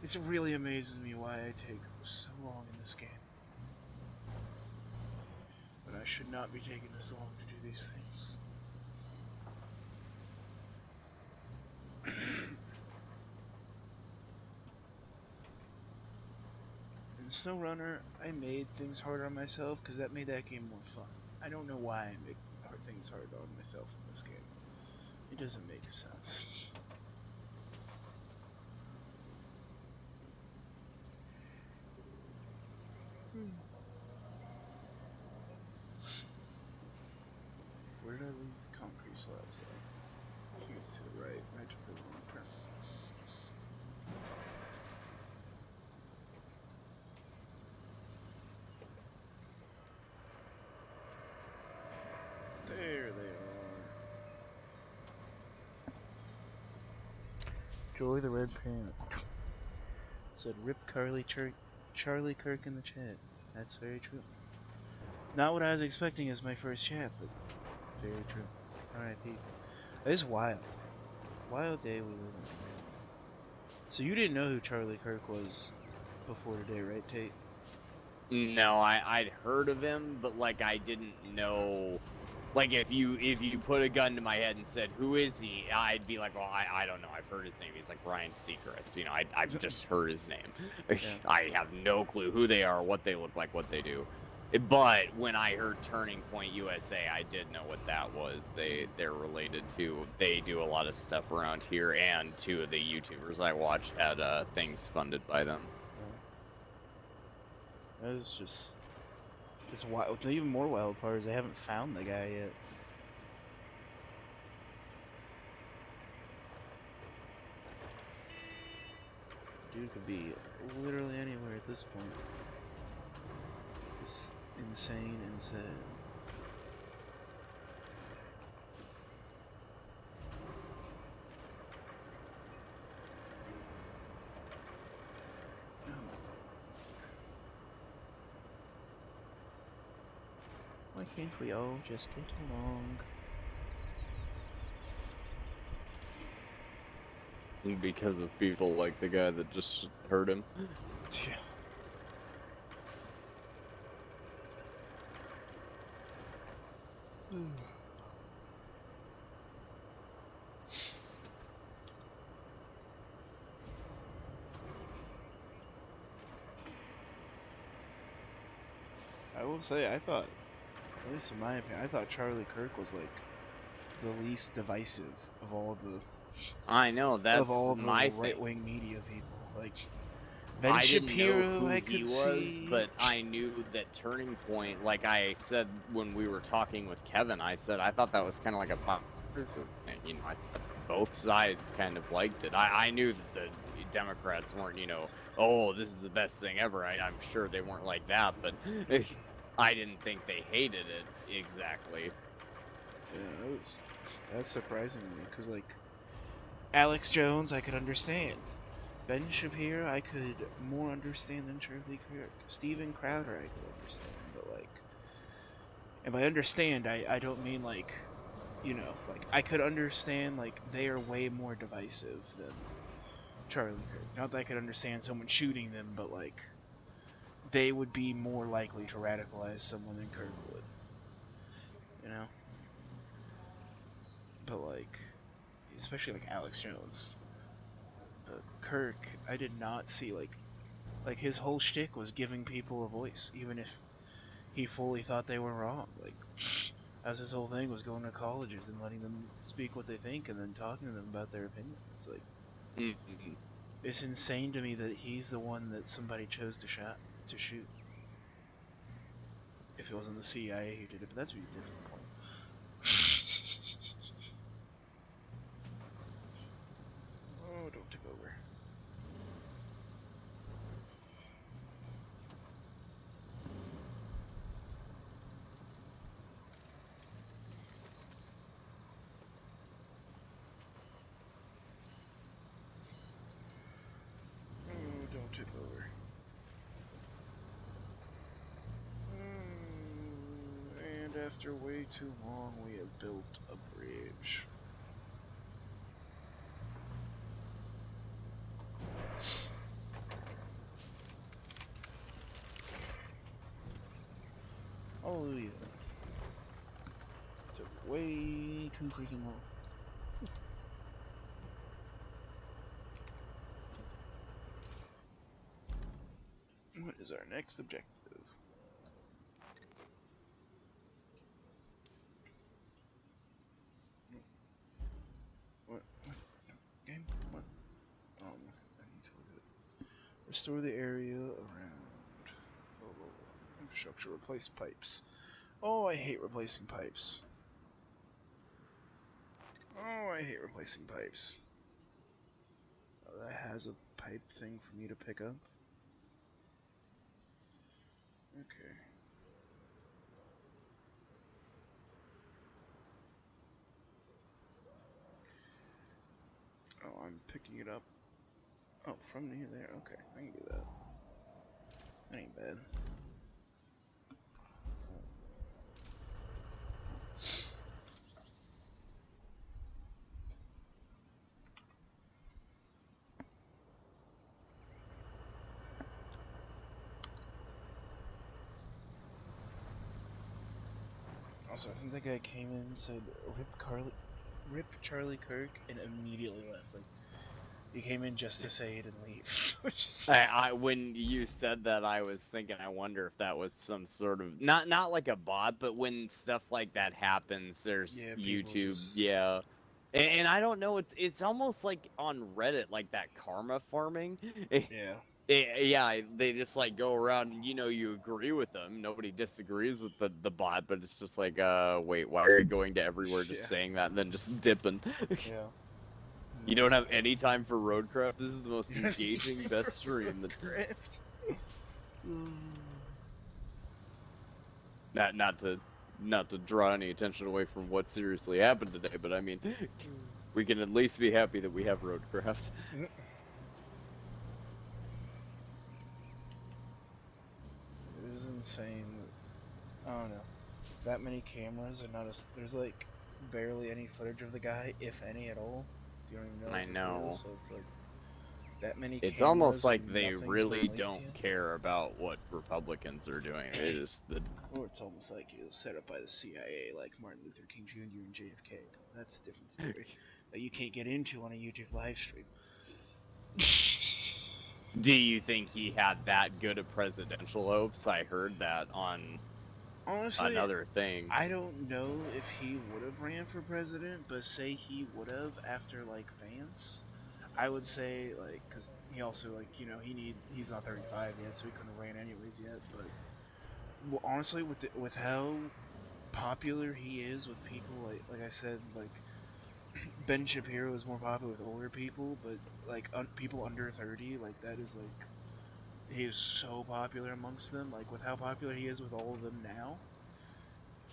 It really amazes me why I take so long in this game. But I should not be taking this long to do these things. In SnowRunner, I made things harder on myself because that made that game more fun. I don't know why I make things hard on myself in this game. It doesn't make sense. Joy the Red Pant. Said rip Charlie Kirk in the chat. That's very true. Not what I was expecting as my first chat, but very true. R.I.P. It's wild. Wild day we live in. So you didn't know who Charlie Kirk was before today, right, Tate? No, I'd heard of him, but like I didn't know. Like if you put a gun to my head and said who is he, I'd be like, well, I don't know. I've heard his name. He's like Ryan Seacrest. You know, I've just heard his name. Yeah. I have no clue who they are, what they look like, what they do. But when I heard Turning Point USA, I did know what that was. They're related to. They do a lot of stuff around here, and two of the YouTubers I watched had things funded by them. That is just. It's wild. The even more wild part is they haven't found the guy yet. Dude could be literally anywhere at this point. Just insane and sad. Why can't we all just get along? Because of people like the guy that just hurt him. Yeah. I will say, I thought, at least in my opinion, I thought Charlie Kirk was like the least divisive of all the I know, that's of all the my right-wing media people. Like Ben I Shapiro, didn't know who I he could was, see. but I knew that Turning Point, like I said when we were talking with Kevin, I said I thought that was kind of like a bipartisan thing. You know, I thought both sides kind of liked it. I knew that the Democrats weren't, you know, oh, this is the best thing ever. I'm sure they weren't like that, but I didn't think they hated it exactly. Yeah, that's surprising to me, because like Alex Jones I could understand. Ben Shapiro I could more understand than Charlie Kirk. Steven Crowder I could understand, but like, and by understand I don't mean like, you know, like I could understand like they are way more divisive than Charlie Kirk. Not that I could understand someone shooting them, but like they would be more likely to radicalize someone than Kirk would. You know? But like, especially like Alex Jones. But Kirk, I did not see like his whole shtick was giving people a voice, even if he fully thought they were wrong. Like, as his whole thing was going to colleges and letting them speak what they think and then talking to them about their opinions. Like, it's insane to me that he's the one that somebody chose to shoot. If it wasn't the CIA who did it, but that's a different point. Oh, don't tip over. Oh, don't tip over. And after way too long, we have built a bridge. Hallelujah. Took way too freaking long. What is our next objective? What? Game? What? I need to look at it. Restore the area around. Infrastructure. Replace pipes. Oh, I hate replacing pipes. Oh, I hate replacing pipes. Oh, that has a pipe thing for me to pick up. Okay. Oh, I'm picking it up. Oh, from near there. Okay, I can do that. That ain't bad. Also, I think that guy came in and said, Rip Charlie Kirk, and immediately left. Like, he came in just to say it and leave. Which is... when you said that, I was thinking, I wonder if that was some sort of not like a bot, but when stuff like that happens, there's Yeah, people YouTube, just... yeah. And I don't know, it's almost like on Reddit, like that karma farming. Yeah. Yeah, they just like go around and you agree with them. Nobody disagrees with the bot, but it's just like, wait, why are you going to everywhere just Yeah. saying that and then just dipping? Yeah. You don't have any time for ROADCRAFT? This is the most engaging, best stream. ROADCRAFT. Not to draw any attention away from what seriously happened today, but I mean, we can at least be happy that we have ROADCRAFT. It is insane. I don't know. That many cameras and there's like barely any footage of the guy, if any at all. So you don't even know. I know. Real, so it's like that many. It's cameras almost like and they nothing's really been leaked don't yet. care about what Republicans are doing. It is Or it's almost like it was set up by the CIA, like Martin Luther King Jr. and JFK. But that's a different story that you can't get into on a YouTube live stream. Do you think he had that good of presidential hopes? I heard that on Honestly, another thing. I don't know if he would have ran for president, but say he would have after like Vance, I would say like, cause he also like he's not 35 yet, so he couldn't have ran anyways yet. But well, honestly, with how popular he is with people, like I said, like Ben Shapiro is more popular with older people, but like people under 30, like that is like he is so popular amongst them. Like with how popular he is with all of them now,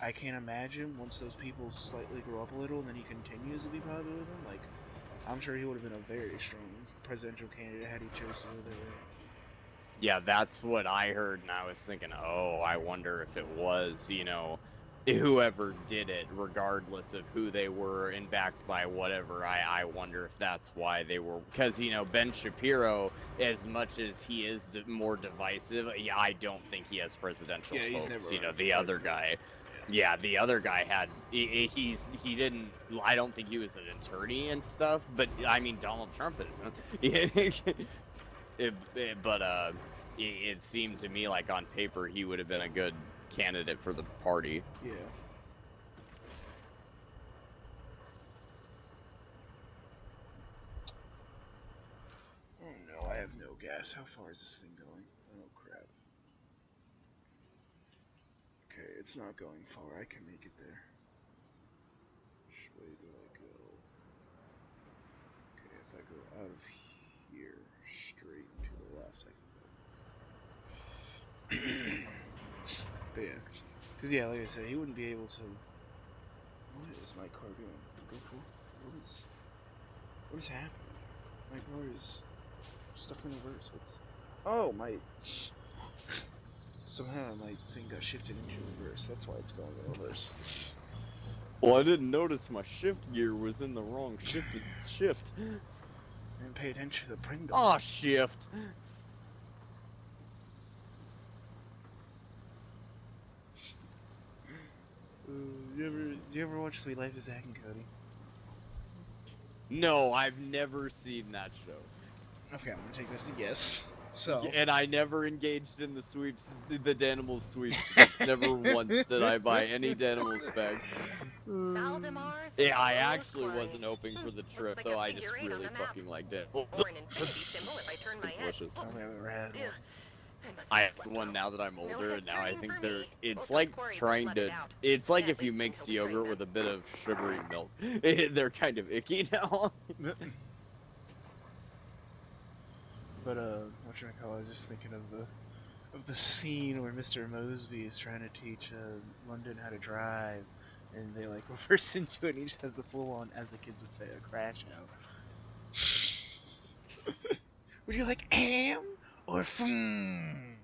I can't imagine once those people slightly grow up a little and then he continues to be popular with them. Like I'm sure he would have been a very strong presidential candidate had he chosen to go their way. Yeah, that's what I heard, and I was thinking, oh, I wonder if it was, whoever did it, regardless of who they were and backed by whatever. I wonder if that's why they were, because Ben Shapiro, as much as he is more divisive, yeah, I don't think he has presidential he's hopes. never The other guy. Yeah, the other guy had, he didn't, I don't think he was an attorney and stuff, but I mean, Donald Trump isn't. It seemed to me like on paper he would have been a good candidate for the party. Yeah. Oh no, I have no gas. How far is this thing going? Oh crap. Okay, it's not going far. I can make it there. Which way do I go? Okay, if I go out of here, straight and to the left, I can go. But yeah, because yeah, like I said, he wouldn't be able to... What is my car doing? Go for... What is happening? My car is stuck in reverse. What's... Oh, my... Somehow my thing got shifted into reverse. That's why it's going in reverse. Well, I didn't notice my shift gear was in the wrong shift. I didn't pay attention to the Pringle. Oh, shift. You ever watch Sweet Life of Zack and Cody? No, I've never seen that show. Okay, I'm gonna take that as a yes. So. And I never engaged in the Danimal sweeps. Never once did I buy any Danimal specs. Yeah, I actually wasn't hoping for the trip, though. I just really fucking liked it. Delicious. I have one now that I'm older, and now I think it's like it's like if you mix yogurt with a bit of sugary milk. They're kind of icky now. But what should I call it? I was just thinking of the scene where Mr. Mosby is trying to teach London how to drive, and they like reverse into it, and he just has the full on, as the kids would say, a crash out. Would you like am or fum?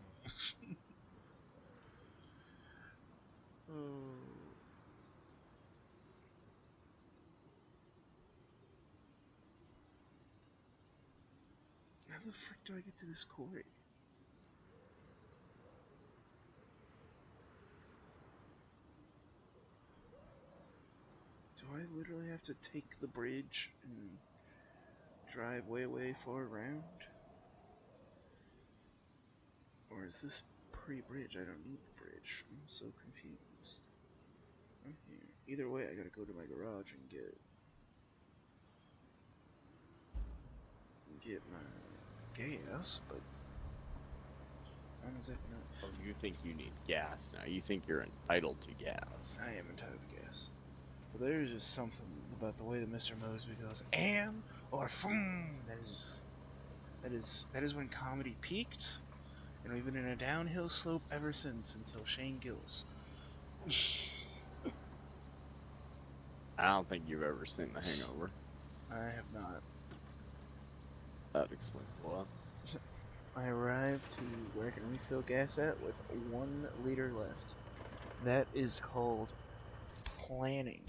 Oh. How the frick do I get to this quarry? Do I literally have to take the bridge and drive way far around? Or is this pre-bridge? I don't need the bridge. I'm so confused. I'm here. Either way, I gotta go to my garage and get my gas, but I'm exactly not. Oh, you think you need gas now? You think you're entitled to gas? I am entitled to gas. But there's just something about the way that Mr. Mosby goes, am or fum. That is when comedy peaked, and we've been in a downhill slope ever since until Shane Gillis. I don't think you've ever seen The Hangover. I have not. That explains a lot. I arrived to where I can refill gas at with 1 liter left. That is called planning.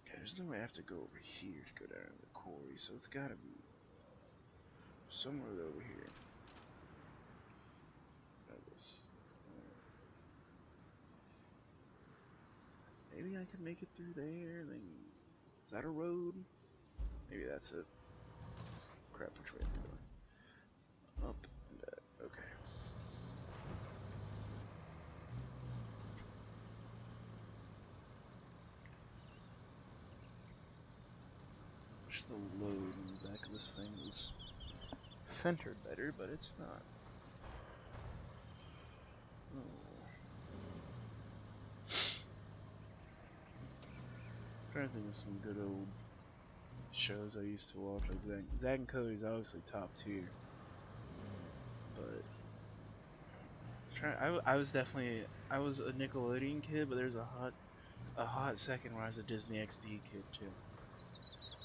Okay, there's no way I have to go over here to go down to the quarry, so it's gotta be somewhere over here. Maybe I could make it through there. Then is that a road? Maybe that's it. Crap, which way am I going? Up and okay. Wish the load in the back of this thing was centered better, but it's not. Oh. I'm trying to think of some good old shows I used to watch, like Zack and Cody's obviously top tier, but I was definitely a Nickelodeon kid, but there's a hot second where I was a Disney XD kid too,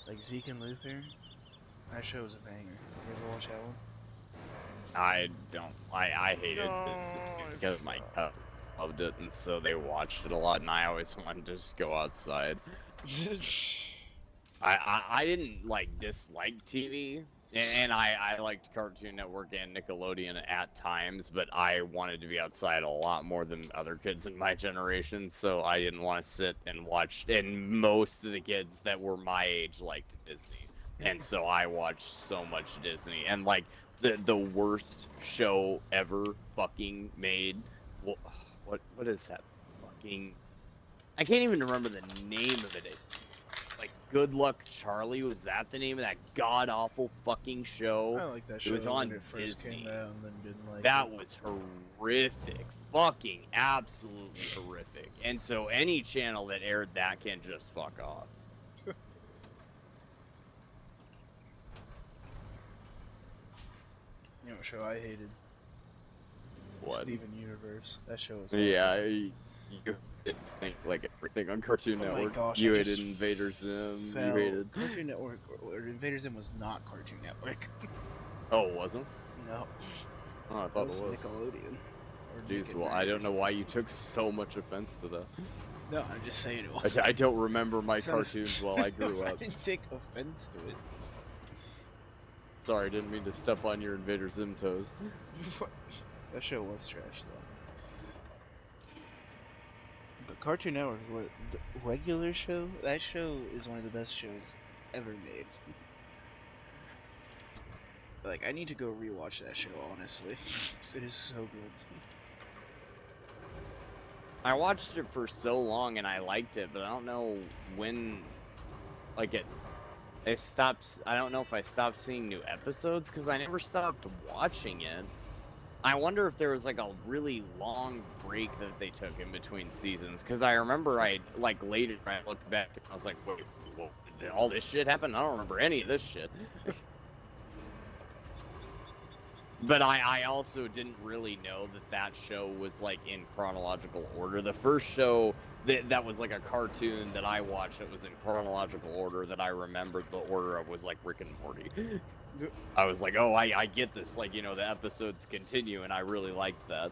like Zeke and Luther. That show was a banger. You ever watch that one? I don't. I hated it because my cousins loved it, and so they watched it a lot, and I always wanted to just go outside. I didn't like dislike TV, and I liked Cartoon Network and Nickelodeon at times, but I wanted to be outside a lot more than other kids in my generation, so I didn't want to sit and watch. And most of the kids that were my age liked Disney, and so I watched so much Disney, and like the worst show ever fucking made. What is that fucking? I can't even remember the name of it. Like Good Luck Charlie, was that the name of that god awful fucking show? I like that show. It was on when it first Disney. came out and then didn't like that it. was horrific, fucking absolutely horrific. And so any channel that aired that can just fuck off. You know what show I hated? What? Steven Universe. That show was Yeah, you didn't think like everything on Cartoon Oh my Network. gosh, You I hated just Invader Zim. fell. You hated. Cartoon Network, or Invader Zim was not Cartoon Network. Oh, it wasn't? No, Oh, I that thought was it was. Nickelodeon. Or Jeez, Nick well, I don't Adventures. know why you took so much offense to that. No, I'm just saying it was. I don't remember my It's not a- cartoons while I grew I up. didn't take offense to it. Sorry, didn't mean to step on your Invader Zim toes. That show was trash, though. But Cartoon Network is the regular show. That show is one of the best shows ever made. Like, I need to go rewatch that show, honestly. It is so good. I watched it for so long and I liked it, but I don't know when, like I don't know if I stopped seeing new episodes because I never stopped watching it. I wonder if there was like a really long break that they took in between seasons, because I remember later I looked back and I was like, wait, did all this shit happen? I don't remember any of this shit. But I also didn't really know that show was like in chronological order. The first show that was like a cartoon that I watched that was in chronological order that I remembered the order of was like Rick and Morty. I was like, oh, I get this. Like, you know, the episodes continue, and I really liked that.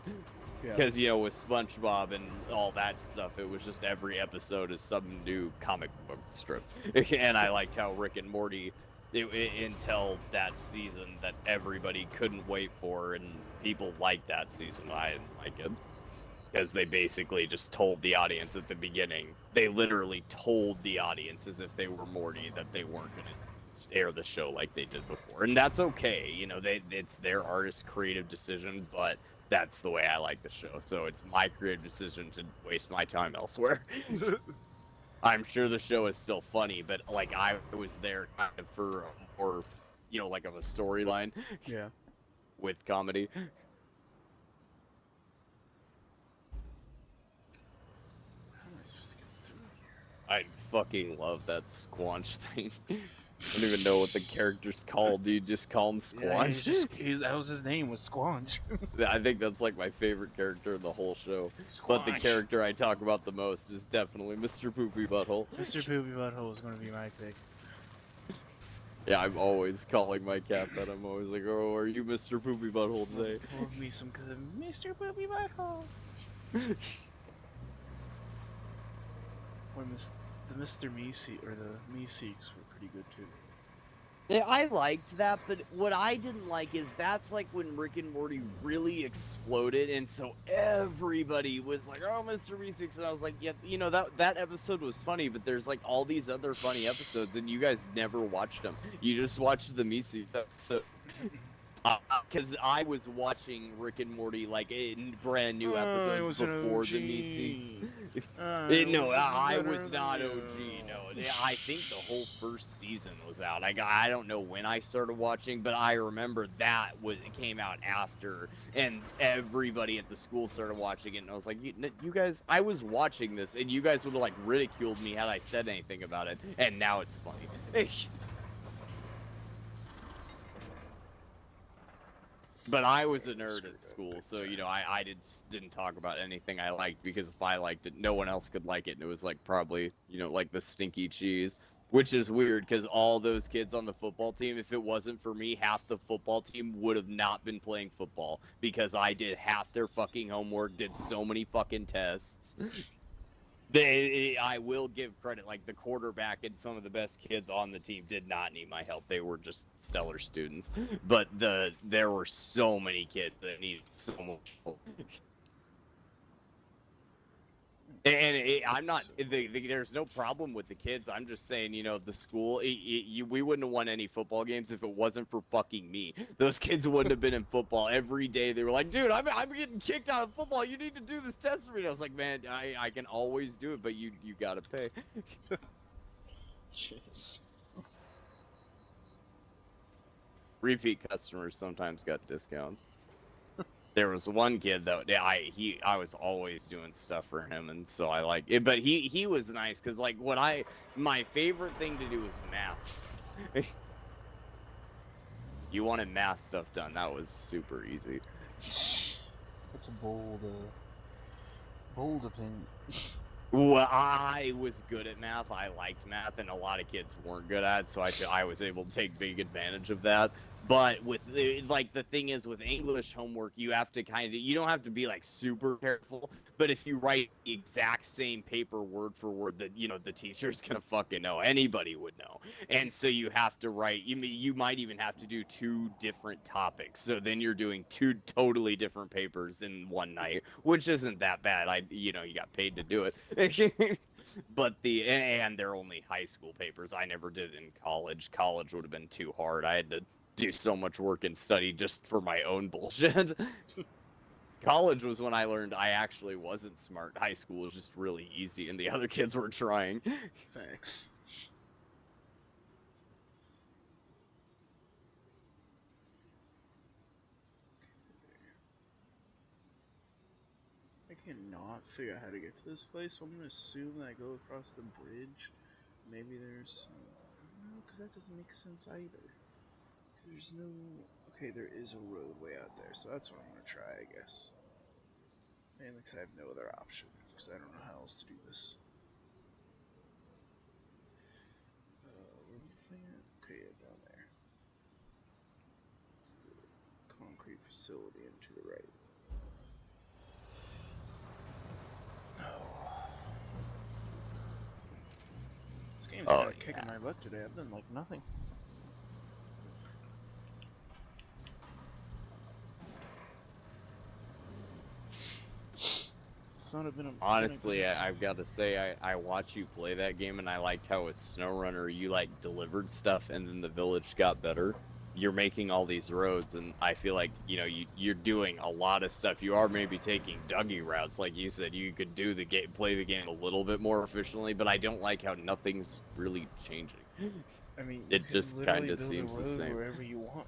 Yeah. Because, you know, with SpongeBob and all that stuff, it was just every episode is some new comic book strip. And I liked how Rick and Morty, until that season that everybody couldn't wait for, and people liked that season. I didn't like it. Because they basically just told the audience at the beginning. They literally told the audience as if they were Morty that they weren't going to air the show like they did before. And that's okay. You know, it's their artist's creative decision, but that's the way I like the show. So it's my creative decision to waste my time elsewhere. I'm sure the show is still funny, but like I was there kind of for a more, you know, like of a storyline. Yeah. With comedy. How am I supposed to get through here? I fucking love that Squanch thing. I don't even know what the character's called. Do you just call him Squanch? Yeah, that was his name, was Squanch. I think that's like my favorite character in the whole show. Squanch. But the character I talk about the most is definitely Mr. Poopy Butthole. Mr. Poopy Butthole is going to be my pick. Yeah, I'm always calling my cat that. I'm always like, oh, are you Mr. Poopy Butthole today? Love me some good Mr. Poopy Butthole. Or the Mr. Meeseek, or the Meeseeks were pretty good too. Yeah, I liked that, but what I didn't like is that's like when Rick and Morty really exploded, and so everybody was like, "Oh, Mr. Meeseeks," and I was like, "Yeah, you know that episode was funny, but there's like all these other funny episodes, and you guys never watched them. You just watched the Meeseeks episode." Because I was watching Rick and Morty like in brand new episodes before the Meeseeks. No, I was not OG. No, I think the whole first season was out. I don't know when I started watching, but I remember that it came out after, and everybody at the school started watching it, and I was like, you guys, I was watching this, and you guys would have like ridiculed me had I said anything about it, and now it's funny. But I was a nerd at school, so, you know, I didn't talk about anything I liked, because if I liked it, no one else could like it, and it was, like, probably, you know, like the stinky cheese, which is weird, because all those kids on the football team, if it wasn't for me, half the football team would have not been playing football, because I did half their fucking homework, did so many fucking tests. I will give credit, like the quarterback and some of the best kids on the team did not need my help. They were just stellar students. But there were so many kids that needed so much help. And I'm not, there's no problem with the kids. I'm just saying, you know, the school, we wouldn't have won any football games if it wasn't for fucking me. Those kids wouldn't have been in football every day. They were like, dude, I'm getting kicked out of football. You need to do this test for me. And I was like, man, I can always do it, but you gotta pay. Jeez. Repeat customers sometimes got discounts. There was one kid though, I was always doing stuff for him, and so I like it. But he was nice, because like my favorite thing to do was math. You wanted math stuff done, that was super easy. That's a bold opinion. Well, I was good at math. I liked math, and a lot of kids weren't good at it, so I was able to take big advantage of that. But with like the thing is with English homework, you have to you don't have to be like super careful, but if you write the exact same paper word for word, that, you know, the teacher's gonna fucking know. Anybody would know. And so you have to write, you might even have to do 2 different topics. So then you're doing 2 totally different papers in one night, which isn't that bad. You know, you got paid to do it. But and they're only high school papers. I never did it in college. College would have been too hard. I had to do so much work and study just for my own bullshit. College was when I learned I actually wasn't smart. High school was just really easy, and the other kids were trying. Thanks. I cannot figure out how to get to this place, so I'm gonna assume that I go across the bridge. Maybe there's no, because that doesn't make sense either. There's no. Okay, there is a roadway out there, so that's what I'm gonna try, I guess. Mainly because I have no other option. because I don't know how else to do this. Where was the thing at? Okay, yeah, down there. Concrete facility and to the right. Oh. This game's kind of kicking my butt today. I've done like nothing. It's not been a, Honestly, I've got to say, I watch you play that game, and I liked how with SnowRunner you like delivered stuff, and then the village got better. You're making all these roads, and I feel like you're doing a lot of stuff. You are maybe taking Dougie routes, like you said. You could do the game, play the game a little bit more efficiently, but I don't like how nothing's really changing. I mean, you It could just literally kind of build a seems the road same. wherever you want.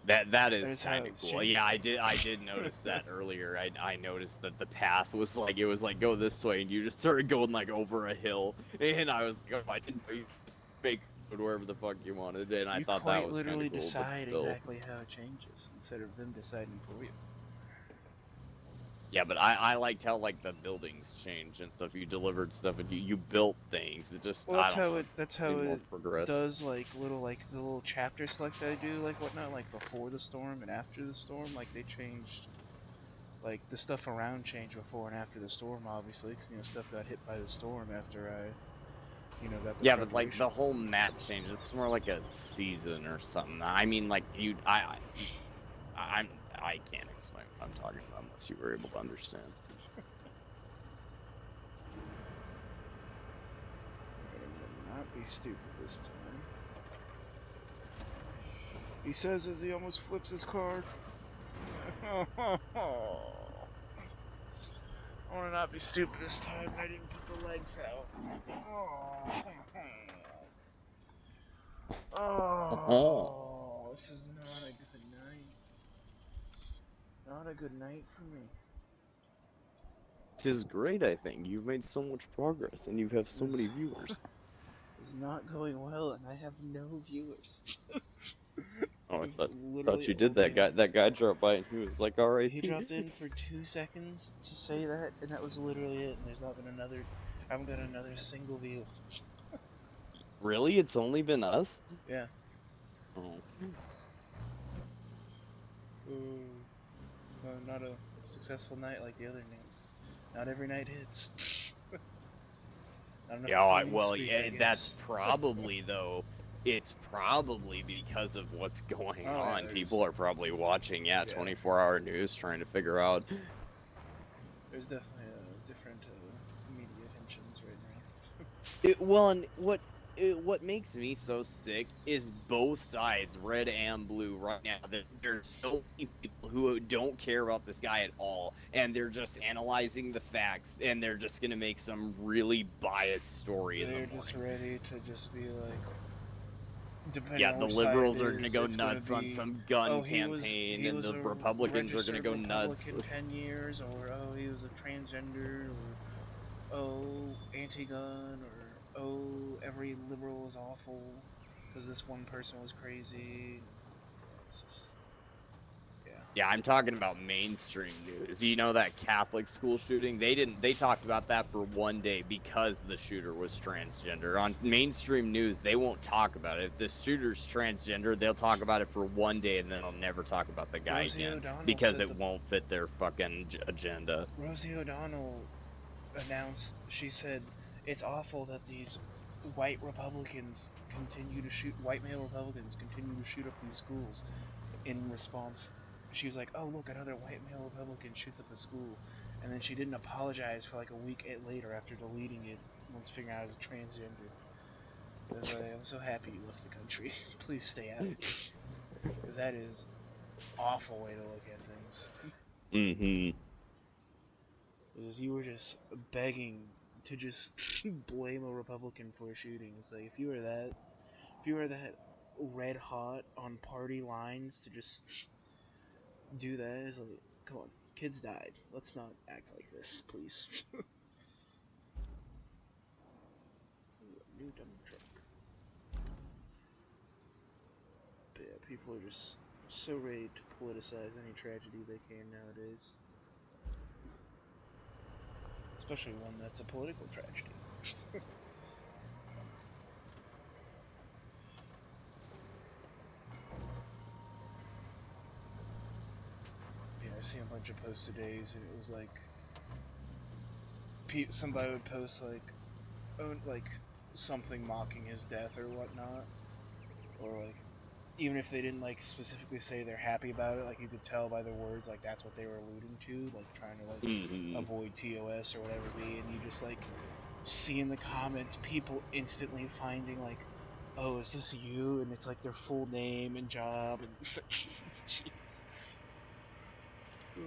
That is how kind of it's cool. changed. Yeah, I did notice that earlier. I noticed that the path was like, it was like go this way, and you just started going like over a hill, and I was like, oh, I didn't know you could just make it wherever the fuck you wanted, and I You thought that quite was kind literally of cool, but decide still. exactly how it changes instead of them deciding for you. Yeah, but I liked how like the buildings changed and stuff. You delivered stuff and you built things. It just Well, I don't know. that's how Seemed more it progress. does like the little chapter select I do like whatnot like before the storm and after the storm. Like they changed like the stuff around changed before and after the storm, obviously, because stuff got hit by the storm after I got the Yeah, but like the preparations whole done. map change. It's more like a season or something. I mean, like I can't explain what I'm talking about unless you were able to understand. I'm gonna not be stupid this time. He says as he almost flips his card. I want to not be stupid this time. I didn't put the legs out. Oh, this is not a good night. Not a good night for me. This is great, I think. You've made so much progress and you have so many viewers. It's not going well, and I have no viewers. Oh, Literally thought you did. only That guy dropped by and he was like, "All he dropped in for 2 seconds to say that, and that was literally it. And there's not been another. I haven't got another single view. Really? It's only been us?" Yeah. Oh. Not a successful night like the other nights. Not every night hits. Not enough Yeah, Korean well, speak, I yeah, that's guess. probably though. It's probably because of what's going Oh yeah, on. there's People are probably watching, 24-hour news, trying to figure out. there's definitely different media tensions right now. Well, and what makes me so sick is both sides, red and blue, right now. There's so many people who don't care about this guy at all, and they're just analyzing the facts, and they're just gonna make some really biased story in the They're morning. just ready to just be like, depending Yeah, on the which side it liberals are gonna is, go it's gonna nuts on be, some gun oh, campaign, he and was the a Republicans are gonna registered go nuts. Republican 10 years, or oh, he was a transgender, or oh, anti-gun, or oh, every liberal is awful because this one person was crazy. It's just, yeah. Yeah, I'm talking about mainstream news. You know that Catholic school shooting? They talked about that for one day because the shooter was transgender. On mainstream news, they won't talk about it. If the shooter's transgender, they'll talk about it for one day and then they'll never talk about the guy Rosie again O'Donnell because said it won't fit their fucking agenda. Rosie O'Donnell announced, she said, it's awful that these white Republicans continue to shoot, white male Republicans continue to shoot up these schools. In response, she was like, oh, look, another white male Republican shoots up a school. And then she didn't apologize for like a week later after deleting it once figuring out I was a transgender. I was like, I'm so happy you left the country. Please stay out. Because that is awful way to look at things. Mm-hmm. Because you were just begging to just blame a Republican for a shooting. It's like if you were that red hot on party lines to just do that, it's like, come on, kids died. Let's not act like this, please. New dump truck. But yeah, people are just so ready to politicize any tragedy they can nowadays. especially one that's a political tragedy. Yeah, I seen a bunch of posts today, and it was like somebody would post like something mocking his death or whatnot, or like even if they didn't like specifically say they're happy about it, like you could tell by their words, like that's what they were alluding to, like trying to like avoid TOS or whatever it be, and you just like see in the comments people instantly finding like, oh, is this you? And it's like their full name and job, and it's like, jeez. Ooh.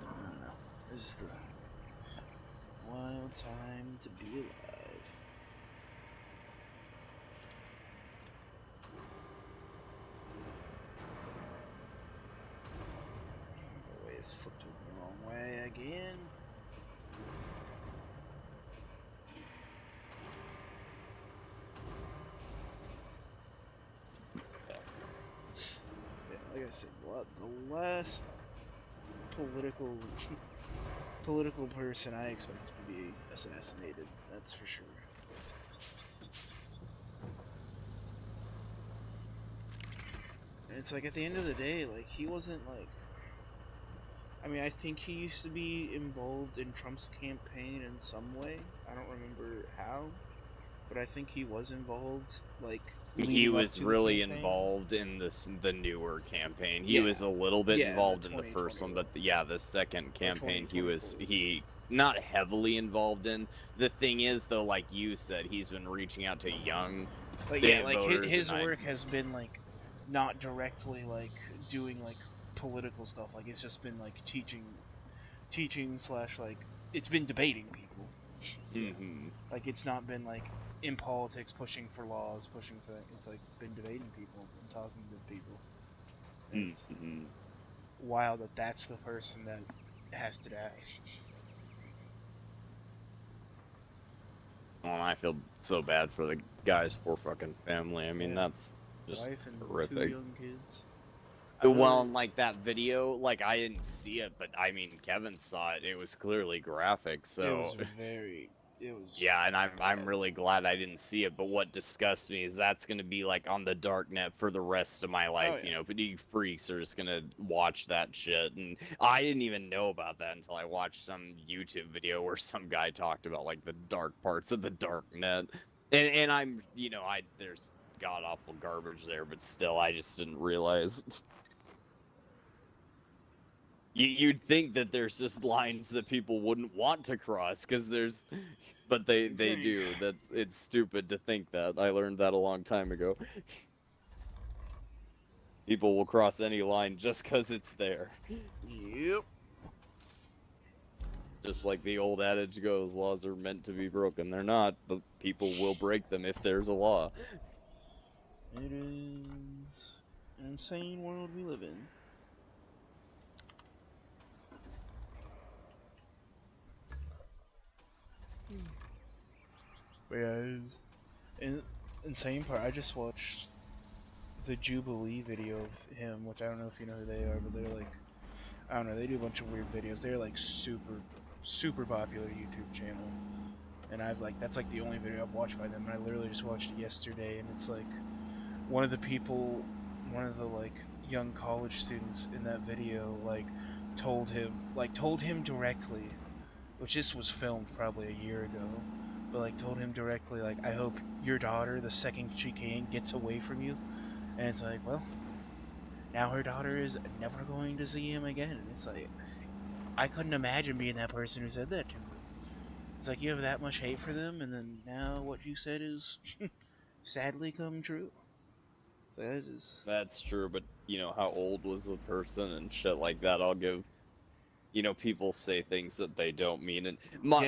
I don't know. It's just a wild time to be alive. The way is flipped the wrong way again. Yeah, like I said, the last political political person I expect to be assassinated. That's for sure. And it's like at the end of the day, like he wasn't like. I mean, I think he used to be involved in Trump's campaign in some way. I don't remember how, but I think he was involved, like He leading up was to the really campaign. involved in the newer campaign. He Yeah. was a little bit Yeah, involved in the first one, but yeah, the second campaign he not heavily involved in. The thing is though, like you said, he's been reaching out to young like yeah, like voters. his work has been like not directly like doing like political stuff. Like it's just been like teaching slash like it's been debating people. Yeah. Like it's not been like in politics pushing for laws, pushing for it's like been debating people and talking to people. And it's wild that that's the person that has to die. Well, I feel so bad for the guy's poor fucking family. I mean, Yeah. that's just Wife and horrific. 2 young kids. Well, and like that video, like I didn't see it, but I mean, Kevin saw it. It was clearly graphic, so it was very. It was. yeah, and I'm really glad I didn't see it. But what disgusts me is that's gonna be like on the dark net for the rest of my life. Yeah. You know, but you freaks are just gonna watch that shit, and I didn't even know about that until I watched some YouTube video where some guy talked about like the dark parts of the dark net, and I'm there's god awful garbage there, but still I just didn't realize. You'd think that there's just lines that people wouldn't want to cross because but they do. It's stupid to think that. I learned that a long time ago. People will cross any line just because it's there. Yep. Just like the old adage goes, laws are meant to be broken. They're not, but people will break them if there's a law. It is an insane world we live in. But yeah, an insane part. I just watched the Jubilee video of him, which I don't know if you know who they are, but they're like, I don't know, they do a bunch of weird videos. They're like super popular YouTube channel, and I've like that's like the only video I've watched by them, and I literally just watched it yesterday, and it's like one of the like young college students in that video like told him directly, which this was filmed probably a year ago, but like told him directly like, I hope your daughter the second she can gets away from you. And it's like, well, now her daughter is never going to see him again. And it's like, I couldn't imagine being that person who said that to me. It's like you have that much hate for them, and then now what you said is sadly come true. So That's true, but how old was the person and shit like that? I'll give people say things that they don't mean, and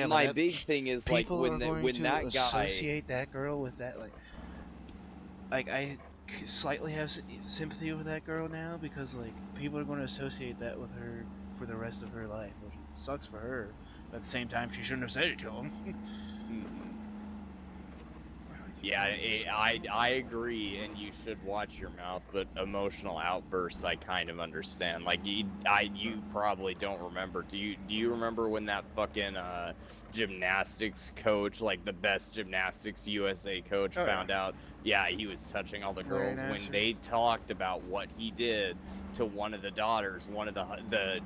my big thing is like when that guy associate that girl with that like I slightly have sympathy with that girl now, because like people are going to associate that with her for the rest of her life, which sucks for her, but at the same time she shouldn't have said it to him. Yeah, I agree, and you should watch your mouth. But emotional outbursts, I kind of understand. Like you probably don't remember. Do you remember when that fucking gymnastics coach, like the best gymnastics USA coach, Oh, yeah. found out? Yeah, he was touching all the Right girls. When answer. they talked about what he did to one of the daughters, one of the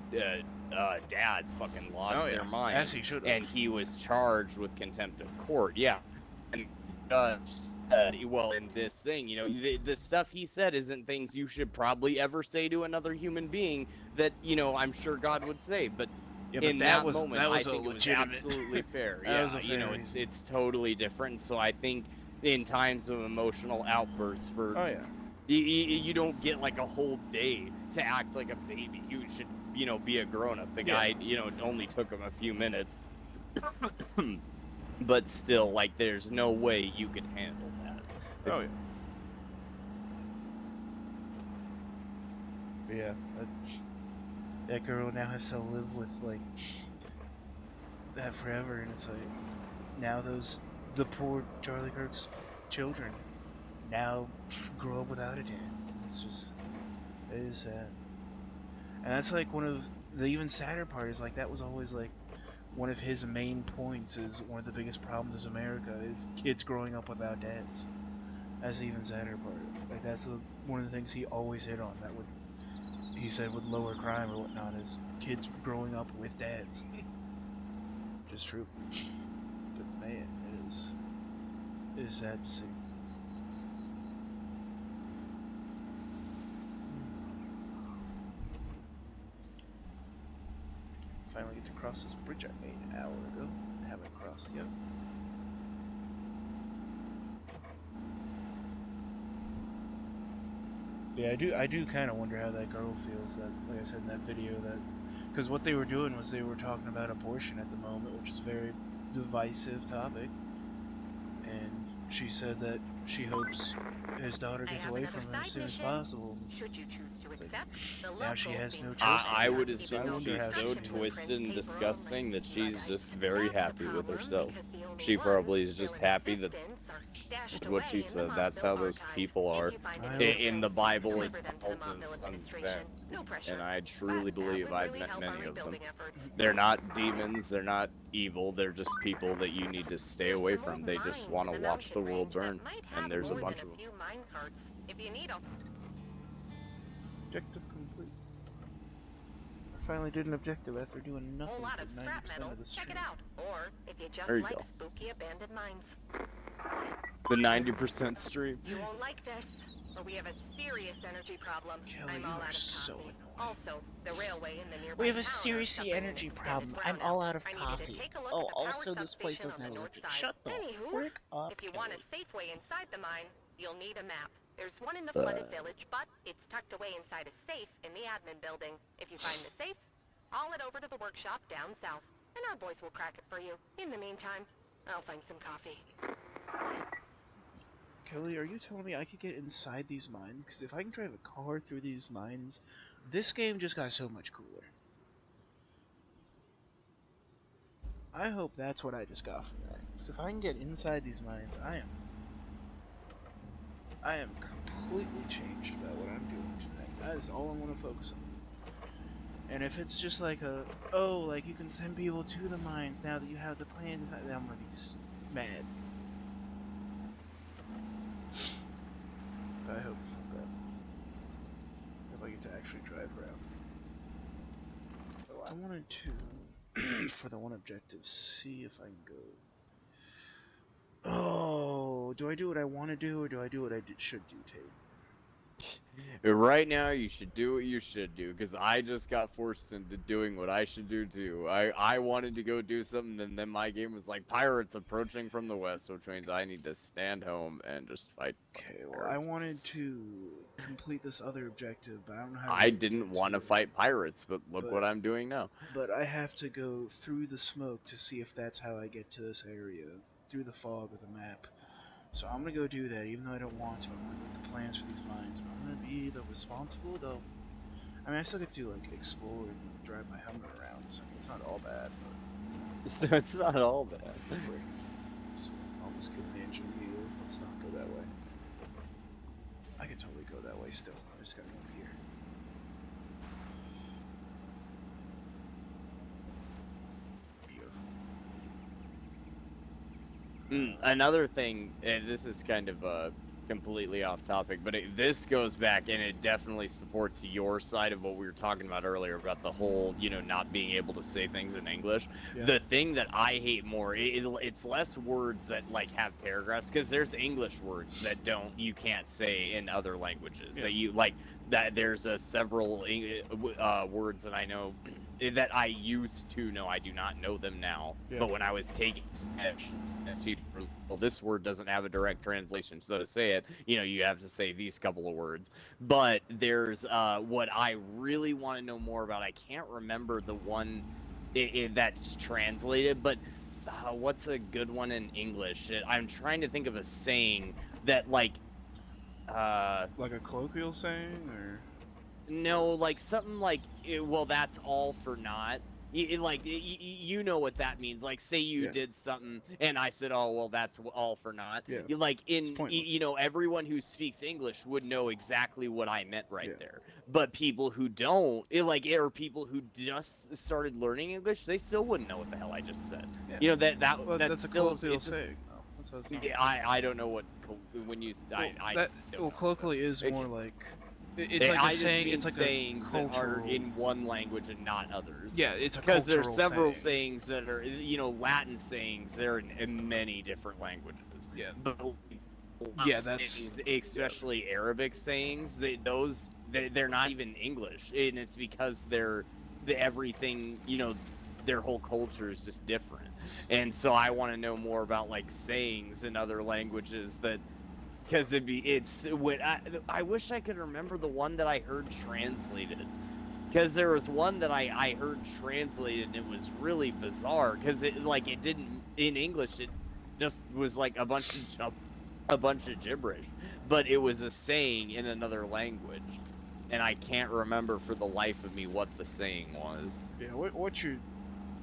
dads fucking lost their mind, As he should have. and he was charged with contempt of court. Yeah, and judge said, well, in this thing, you know, the stuff he said isn't things you should probably ever say to another human being that, you know, I'm sure God would say. But Yeah, but in that that was moment, that I was a think it was legitimate. absolutely fair. That Yeah, was a you know, fair it's reason. it's totally different. So I think in times of emotional outbursts, for Oh yeah. you don't get like a whole day to act like a baby. You should, you know, be a grown up. The guy, you know, it only took him a few minutes. But still, like, there's no way you could handle that. Oh yeah. But yeah, that girl now has to live with like that forever, and it's like now the poor Charlie Kirk's children now grow up without a dad. It's just, it is sad. And that's like one of the even sadder part is like that was always like one of his main points is one of the biggest problems is America is kids growing up without dads. That's the even sadder part. Like that's one of the things he always hit on. That would, he said, would lower crime or whatnot is kids growing up with dads. Just true. But man, it is sad to see. Finally get to cross this bridge I made an hour ago. I haven't crossed yet. Yeah, I do kind of wonder how that girl feels. That, like I said in that video, that because what they were doing was they were talking about abortion at the moment, which is a very divisive topic. And she said that she hopes his daughter gets away from him as soon as possible. Should you choose to It's like, accept, now she has no choice. I would So I assume wonder she's how so she feels. twisted and disgusting that she's just very happy with herself. She probably is just happy that what she said. That's how those people are. In the Bible, it calls them sons of men. And I truly believe I've met many of them. They're not demons, they're not evil, they're just people that you need to stay away from. They just want to watch the world burn. And there's a bunch of them. Objective complete. I finally did an objective after doing nothing for 90% of the stream. Check it out. Or if you just There you like go. spooky abandoned mines. The 90% stream. You won't like this, but we have a serious energy problem. Kelly, I'm you all are out of so coffee. annoying. Also, the railway in the nearby We have a town are serious suffering an energy extended problem. I'm brownout. all out of I needed to coffee. take a look Oh, at the power also this place substation doesn't on have the north electric. side. Shut the Anywho, frick up, if you want a Kelly. safe way inside the mine, you'll need a map. There's one in the flooded village, but it's tucked away inside a safe in the admin building. If you find the safe, haul it over to the workshop down south, and our boys will crack it for you. In the meantime, I'll find some coffee. Kelly, are you telling me I could get inside these mines? Because if I can drive a car through these mines, this game just got so much cooler. I hope that's what I just got from that. Because if I can get inside these mines, I am completely changed about what I'm doing tonight. That is all I want to focus on. And if it's just like like you can send people to the mines now that you have the plans inside, then I'm gonna be mad. But I hope it's not that. If I get to actually drive around. I wanted to, for the one objective, see if I can go. Oh, do I do what I want to do, or do I do what I should do, Tate? Right now, you should do what you should do, because I just got forced into doing what I should do too. I wanted to go do something, and then my game was like, pirates approaching from the west, which means I need to stand home and just fight. Okay, well, I wanted to complete this other objective, but I don't know how I didn't want to it. fight pirates, but look what I'm doing now. But I have to go through the smoke to see if that's how I get to this area, through the fog of the map. So I'm gonna go do that, even though I don't want to. I'm gonna make the plans for these mines, but I'm gonna be the responsible adult. I mean, I still get to like explore and drive my Hummer around, so it's not all bad. But So it's not all bad. frick. So almost killed the engine wheel. Let's not. go that way. I could totally go that way still. I just gotta go up here. Beautiful. Another thing, and this is kind of completely off topic, but this goes back and it definitely supports your side of what we were talking about earlier about the whole, not being able to say things in English. Yeah. The thing that I hate more, it's less words that like have paragraphs, because there's English words that you can't say in other languages. Yeah. That you like that there's several words that I know that I used to know. I do not know them now. Yeah. But when I was taking Spanish, well, this word doesn't have a direct translation. So to say it, you have to say these couple of words. But there's what I really want to know more about. I can't remember the one that's translated, but what's a good one in English? I'm trying to think of a saying that like a colloquial saying, or no, like something like, well, that's all for naught. You know what that means. Like, say you did something, and I said, "Oh, well, that's all for naught." Yeah. Everyone who speaks English would know exactly what I meant right there. But people who don't, or people who just started learning English, they still wouldn't know what the hell I just said. Yeah. That's a colloquial saying. That's what it's yeah, I don't know what when you colloquially is more like. It's like a saying. It's like sayings a cultural... that are in one language and not others. Yeah, it's a because cultural there's several saying. sayings that are, Latin sayings. They're in many different languages. Yeah. But sayings, especially Arabic sayings. They're not even English, and it's because everything. Their whole culture is just different, and so I want to know more about like sayings in other languages that. Because I wish I could remember the one that I heard translated. Because there was one that I heard translated and it was really bizarre. Because it didn't in English. It just was like a bunch of gibberish. But it was a saying in another language, and I can't remember for the life of me what the saying was. Yeah, what you're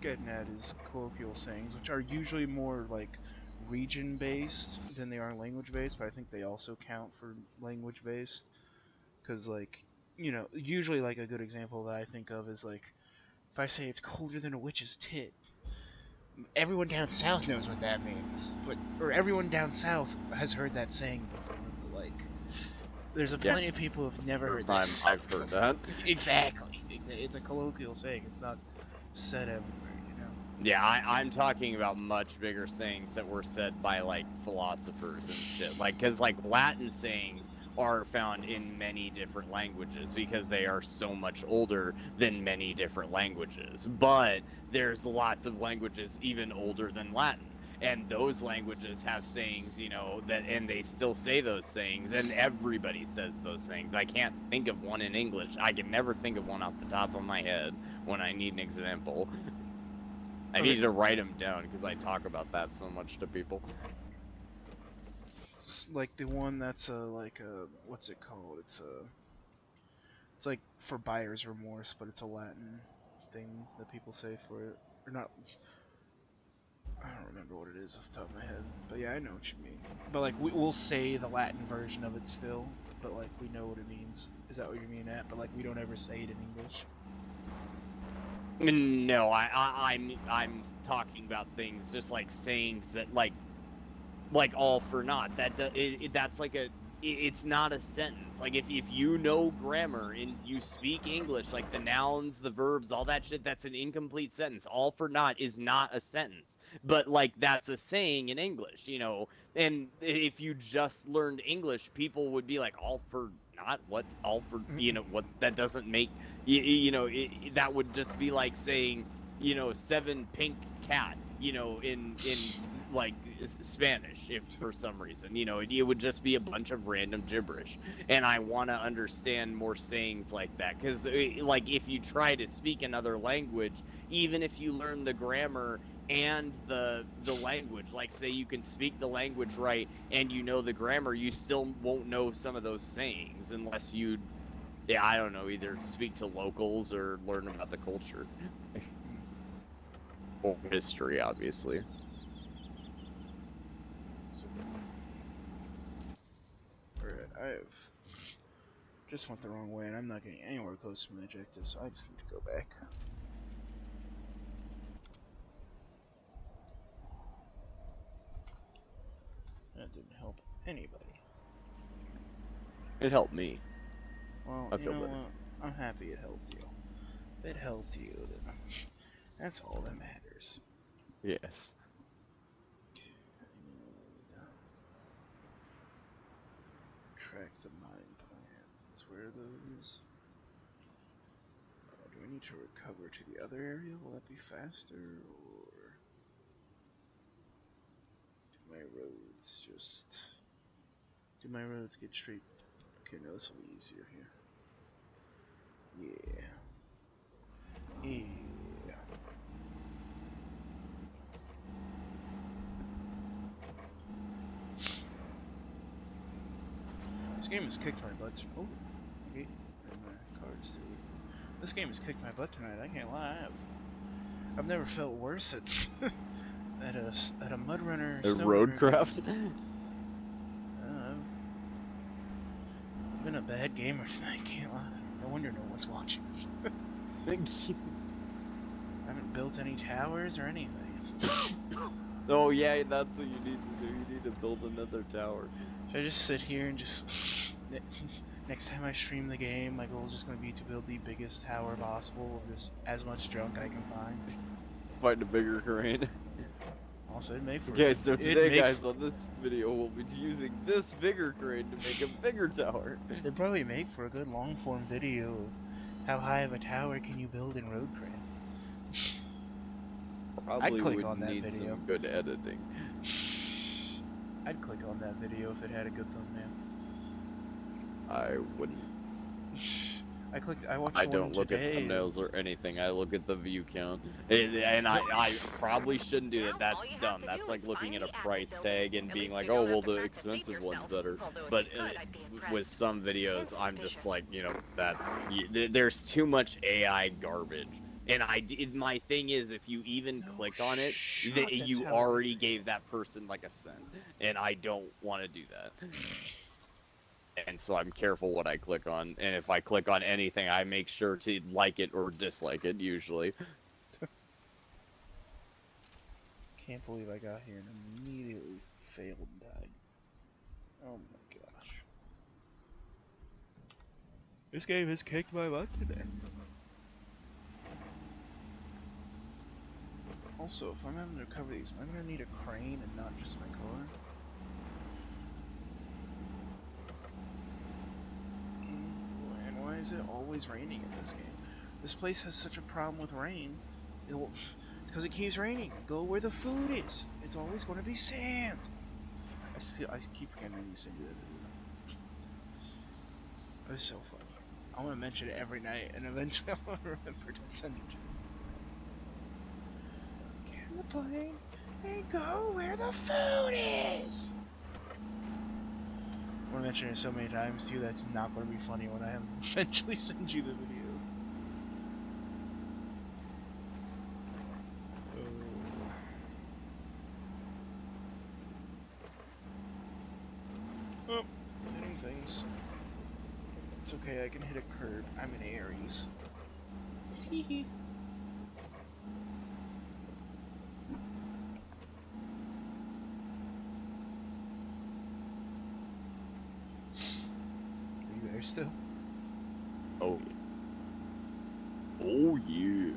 getting at is colloquial sayings, which are usually more like region-based than they are language-based, but I think they also count for language-based, because usually like a good example that I think of is like if I say it's colder than a witch's tit, everyone down south knows what that means, or everyone down south has heard that saying before, but like there's plenty of people who've never heard that. I've heard that. Exactly. It's a colloquial saying. It's not said everywhere. Yeah, I'm talking about much bigger sayings that were said by, like, philosophers and shit. Like, because, like, Latin sayings are found in many different languages because they are so much older than many different languages. But there's lots of languages even older than Latin. And those languages have sayings, and they still say those sayings, and everybody says those things. I can't think of one in English. I can never think of one off the top of my head when I need an example. I need to write them down because I talk about that so much to people. Like the one that's what's it called? It's like for buyer's remorse, but it's a Latin thing that people say for it, or not. I don't remember what it is off the top of my head, but yeah, I know what you mean. But like we'll say the Latin version of it still, but like we know what it means. Is that what you mean at? But like we don't ever say it in English. No, I'm talking about things just like sayings that like all for naught. That's like it's not a sentence. Like if you know grammar and you speak English, like the nouns, the verbs, all that shit, that's an incomplete sentence. All for naught is not a sentence, but like that's a saying in English, And if you just learned English, people would be like, all for naught? What? All for what? That doesn't make that would just be like saying 7 pink cat in like Spanish, if for some reason it would just be a bunch of random gibberish. And I want to understand more sayings like that, because like if you try to speak another language, even if you learn the grammar and the language, like say you can speak the language right and the grammar, you still won't know some of those sayings unless you I don't know, either speak to locals or learn about the culture. Or history, obviously. I've just went the wrong way, and I'm not getting anywhere close to my objective, so I just need to go back. That didn't help anybody. It helped me. Well, I you feel know better. what? I'm happy it helped you. If it helped you, then that's all that matters. Yes. Track the mine plans. Where are those? Do I need to recover to the other area? Will that be faster, or do my roads just... Do my roads get straight? Okay, no, this will be easier here. Yeah. Yeah. This game has kicked my butt. Oh, okay. And my cards too. This game has kicked my butt tonight. I can't lie. I've never felt worse at at a mud runner. A snow ROADCRAFT. I've been a bad gamer tonight. Can't lie. No wonder no one's watching. Thank you. I haven't built any towers or anything. Oh yeah, that's what you need to do. You need to build another tower. Should I just sit here and just... Next time I stream the game, my goal is just going to be to build the biggest tower possible, just as much junk I can find. Find a bigger crane. Also, it'd make for... Okay, so today, guys, on this video, we'll be using this bigger crane to make a bigger tower. It'd probably make for a good long-form video of how high of a tower can you build in ROADCRAFT. Probably I'd click would on that need video. some good editing. I'd click on that video if it had a good thumbnail. I wouldn't. I watched I one don't look at today. thumbnails or anything. I look at the view count. And I probably shouldn't do that. That's dumb. That's like looking at a price tag and being like, oh, well, the expensive one's better. But with some videos, I'm just like, you know, there's too much AI garbage. And my thing is, if you even click on it, you already gave that person like a cent. And I don't want to do that. And so I'm careful what I click on, and if I click on anything, I make sure to like it or dislike it, usually. Can't believe I got here and immediately failed and died. Oh my gosh. This game has kicked my butt today. Also, if I'm having to recover these, am I going to need a crane and not just my car? Why is it always raining in this game? This place has such a problem with rain. It's because it keeps raining. Go where the food is. It's always going to be sand. I keep forgetting I need to send you that video. It's so funny. I want to mention it every night, and eventually I want to remember to send it to you. Get in the plane and go where the food is. I want to mention it so many times too that's not going to be funny when I eventually send you the video. Oh, hitting things. It's okay, I can hit a curb. I'm an Aries. Hee there still? Oh yeah. Oh yeah.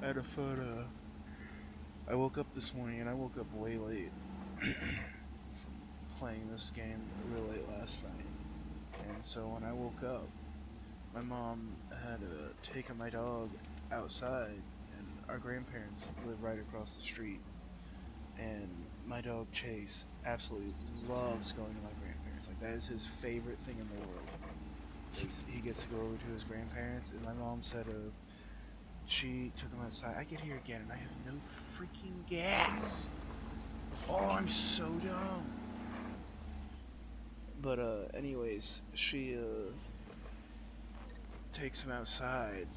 I had a photo. I woke up this morning and I woke up way late from playing this game real late last night. And so when I woke up, my mom had taken my dog outside, and our grandparents live right across the street. And my dog Chase absolutely loves going to my grandparents. Like, that is his favorite thing in the world. He gets to go over to his grandparents, and my mom said she took him outside. I get here again and I have no freaking gas. Oh, I'm so dumb. But anyways, she takes him outside,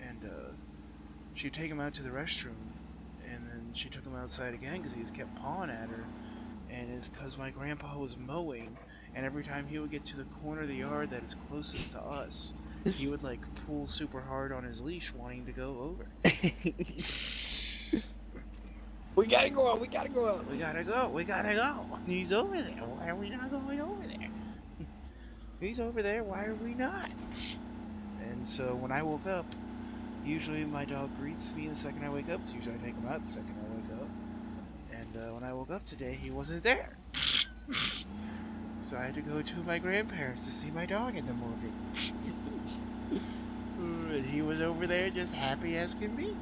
and she'd take him out to the restroom, and then she took him outside again because he just kept pawing at her. and it's because my grandpa was mowing, and every time he would get to the corner of the yard that is closest to us, he would like pull super hard on his leash, wanting to go over. We gotta go out. We gotta go out. We gotta go. We gotta go. He's over there. Why are we not going over there? He's over there. Why are we not? And so when I woke up, usually my dog greets me the second I wake up. So usually I take him out the second I wake up. And when I woke up today, he wasn't there. So I had to go to my grandparents to see my dog in the morning. And he was over there just happy as can be.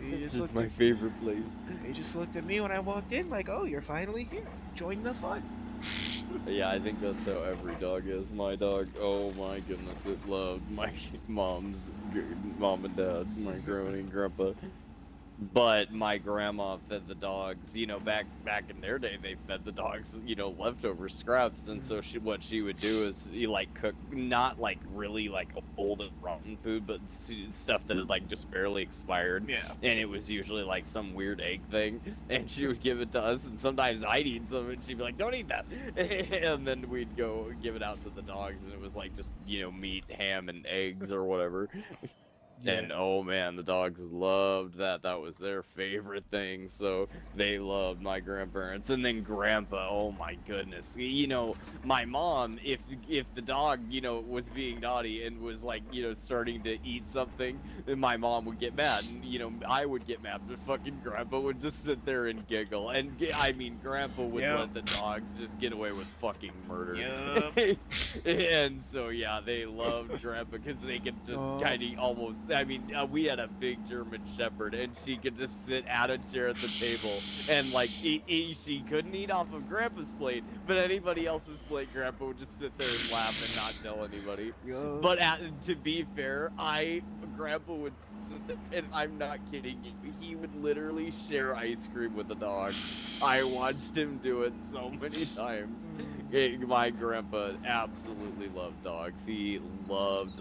This is my favorite place. He just looked at me when I walked in like, oh, you're finally here. Join the fun. Yeah, I think that's how every dog is. My dog, oh my goodness, it loved my mom and dad, my grandma and grandpa. But my grandma fed the dogs, you know, back in their day, they fed the dogs, you know, leftover scraps. And so what she would do is like cook, not like really like old and rotten food, but stuff that had like just barely expired. Yeah. And it was usually like some weird egg thing. And she would give it to us. And sometimes I'd eat some and she'd be like, don't eat that. And then we'd go give it out to the dogs. And it was like just, you know, meat, ham, and eggs or whatever. Yeah. And oh man, the dogs loved that. That was their favorite thing. So they loved my grandparents. And then grandpa, oh my goodness. You know, my mom, if the dog, you know, was being naughty and was like, you know, starting to eat something, then my mom would get mad. And, you know, I would get mad. But fucking grandpa would just sit there and giggle. And I mean, grandpa would let the dogs just get away with fucking murder. Yep. And so, yeah, they loved grandpa because they could just kind of almost, I mean, we had a big German Shepherd, and she could just sit at a chair at the table, and like she couldn't eat off of Grandpa's plate, but anybody else's plate, Grandpa would just sit there and laugh and not tell anybody. Yep. But to be fair, Grandpa would sit there, and I'm not kidding you, he would literally share ice cream with the dog. I watched him do it so many times. My grandpa absolutely loved dogs. He loved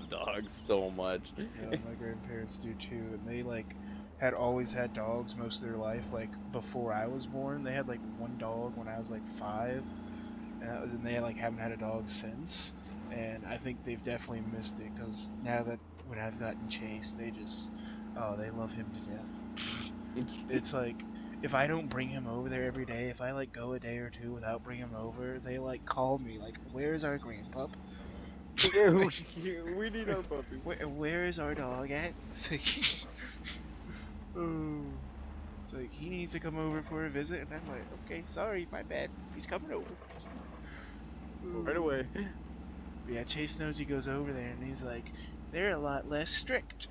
dogs so much. Yeah, my grandparents do too, and they like had always had dogs most of their life. Like before I was born, they had like one dog when I was like 5, and they like haven't had a dog since. And I think they've definitely missed it because now that when I've gotten Chase, they just they love him to death. It's like if I don't bring him over there every day, if I like go a day or two without bringing him over, they like call me like, "Where's our grandpup? We need our puppy. Where is our dog at?" It's like, it's like he needs to come over for a visit, and I'm like, okay, sorry, my bad. He's coming over. Right away. Yeah, Chase knows he goes over there, and he's like, they're a lot less strict.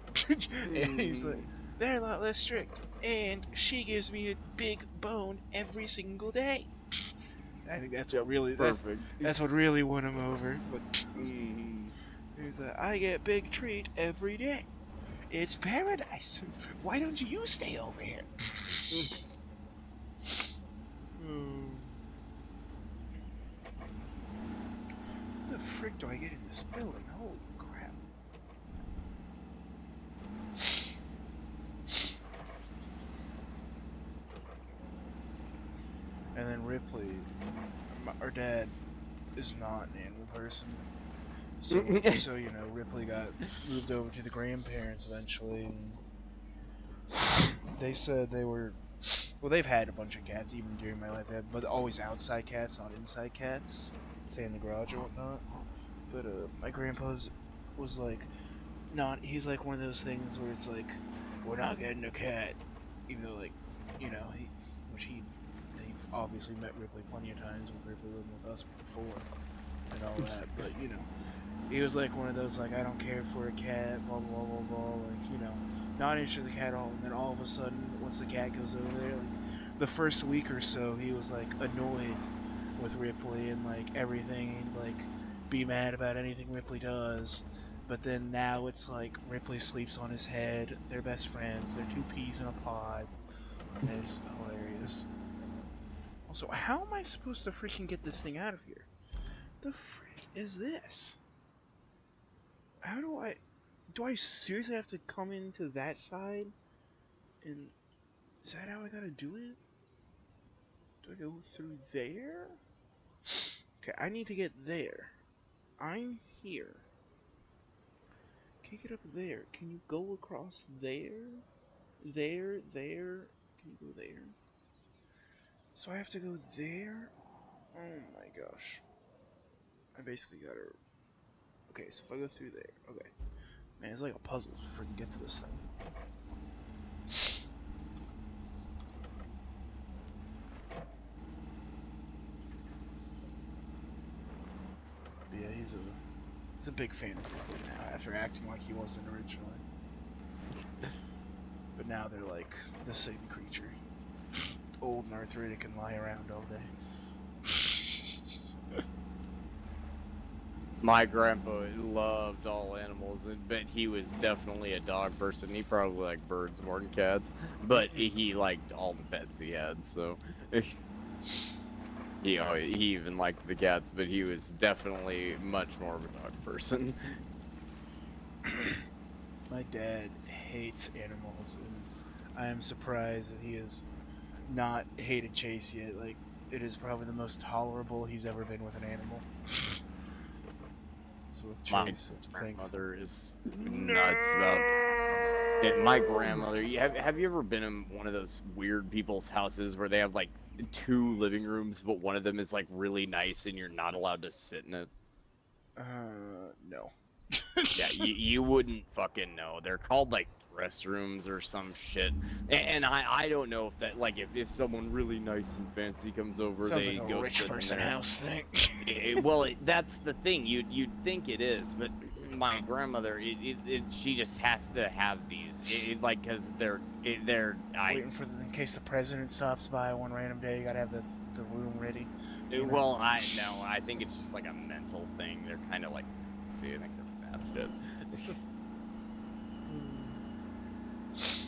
And he's like, they're a lot less strict, and she gives me a big bone every single day. I think that's what really that's what really won him over. But he's like, I get big treat every day. It's paradise. Why don't you stay over here? What the frick do I get in this building? Holy crap. And then Ripley, our dad, is not an animal person. So, so you know, Ripley got moved over to the grandparents eventually, and they said they were, well, they've had a bunch of cats even during my life, but always outside cats, not inside cats, stay in the garage or whatnot. But my grandpa's was like, not, he's like one of those things where it's like, we're not getting a cat, even though like, you know, they've obviously met Ripley plenty of times with Ripley living with us before and all that, but you know, he was like one of those like, I don't care for a cat, blah blah blah blah, like, you know, not interested in the cat at all. And then all of a sudden, once the cat goes over there, like the first week or so, he was like annoyed with Ripley and like everything, he'd like be mad about anything Ripley does. But then now it's like Ripley sleeps on his head, they're best friends, they're two peas in a pod, and it's hilarious. Also, how am I supposed to freaking get this thing out of here? The frick is this? How do I seriously have to come into that side? And is that how I gotta do it? Do I go through there? Okay, I need to get there. I'm here. Can you get up there? Can you go across there? There? Can you go there? So I have to go there? Oh my gosh. I basically gotta... Okay, so if I go through there, okay. Man, it's like a puzzle to freaking get to this thing. But yeah, he's a big fan of Ripley now, after acting like he wasn't originally. But now they're like the same creature. Old and arthritic and lie around all day. My grandpa loved all animals, but he was definitely a dog person. He probably liked birds more than cats, but he liked all the pets he had, so... he even liked the cats, but he was definitely much more of a dog person. My dad hates animals, and I am surprised that he has not hated Chase yet. Like, it is probably the most tolerable he's ever been with an animal. So with Chase, My grandmother is nuts about it. My grandmother, have you ever been in one of those weird people's houses where they have like 2 living rooms, but one of them is like really nice and you're not allowed to sit in it? No. Yeah, you wouldn't fucking know. They're called like restrooms or some shit. And I don't know if that, like, if someone really nice and fancy comes over, Sounds they like a go rich sit person in there. house thing. Well, that's the thing. You'd think it is, but my grandmother, she just has to have these, like, cause they're Waiting for in case the president stops by one random day. You gotta have the room ready. You know? Well, I think it's just like a mental thing. They're kind of like, see, I think they're bad shit.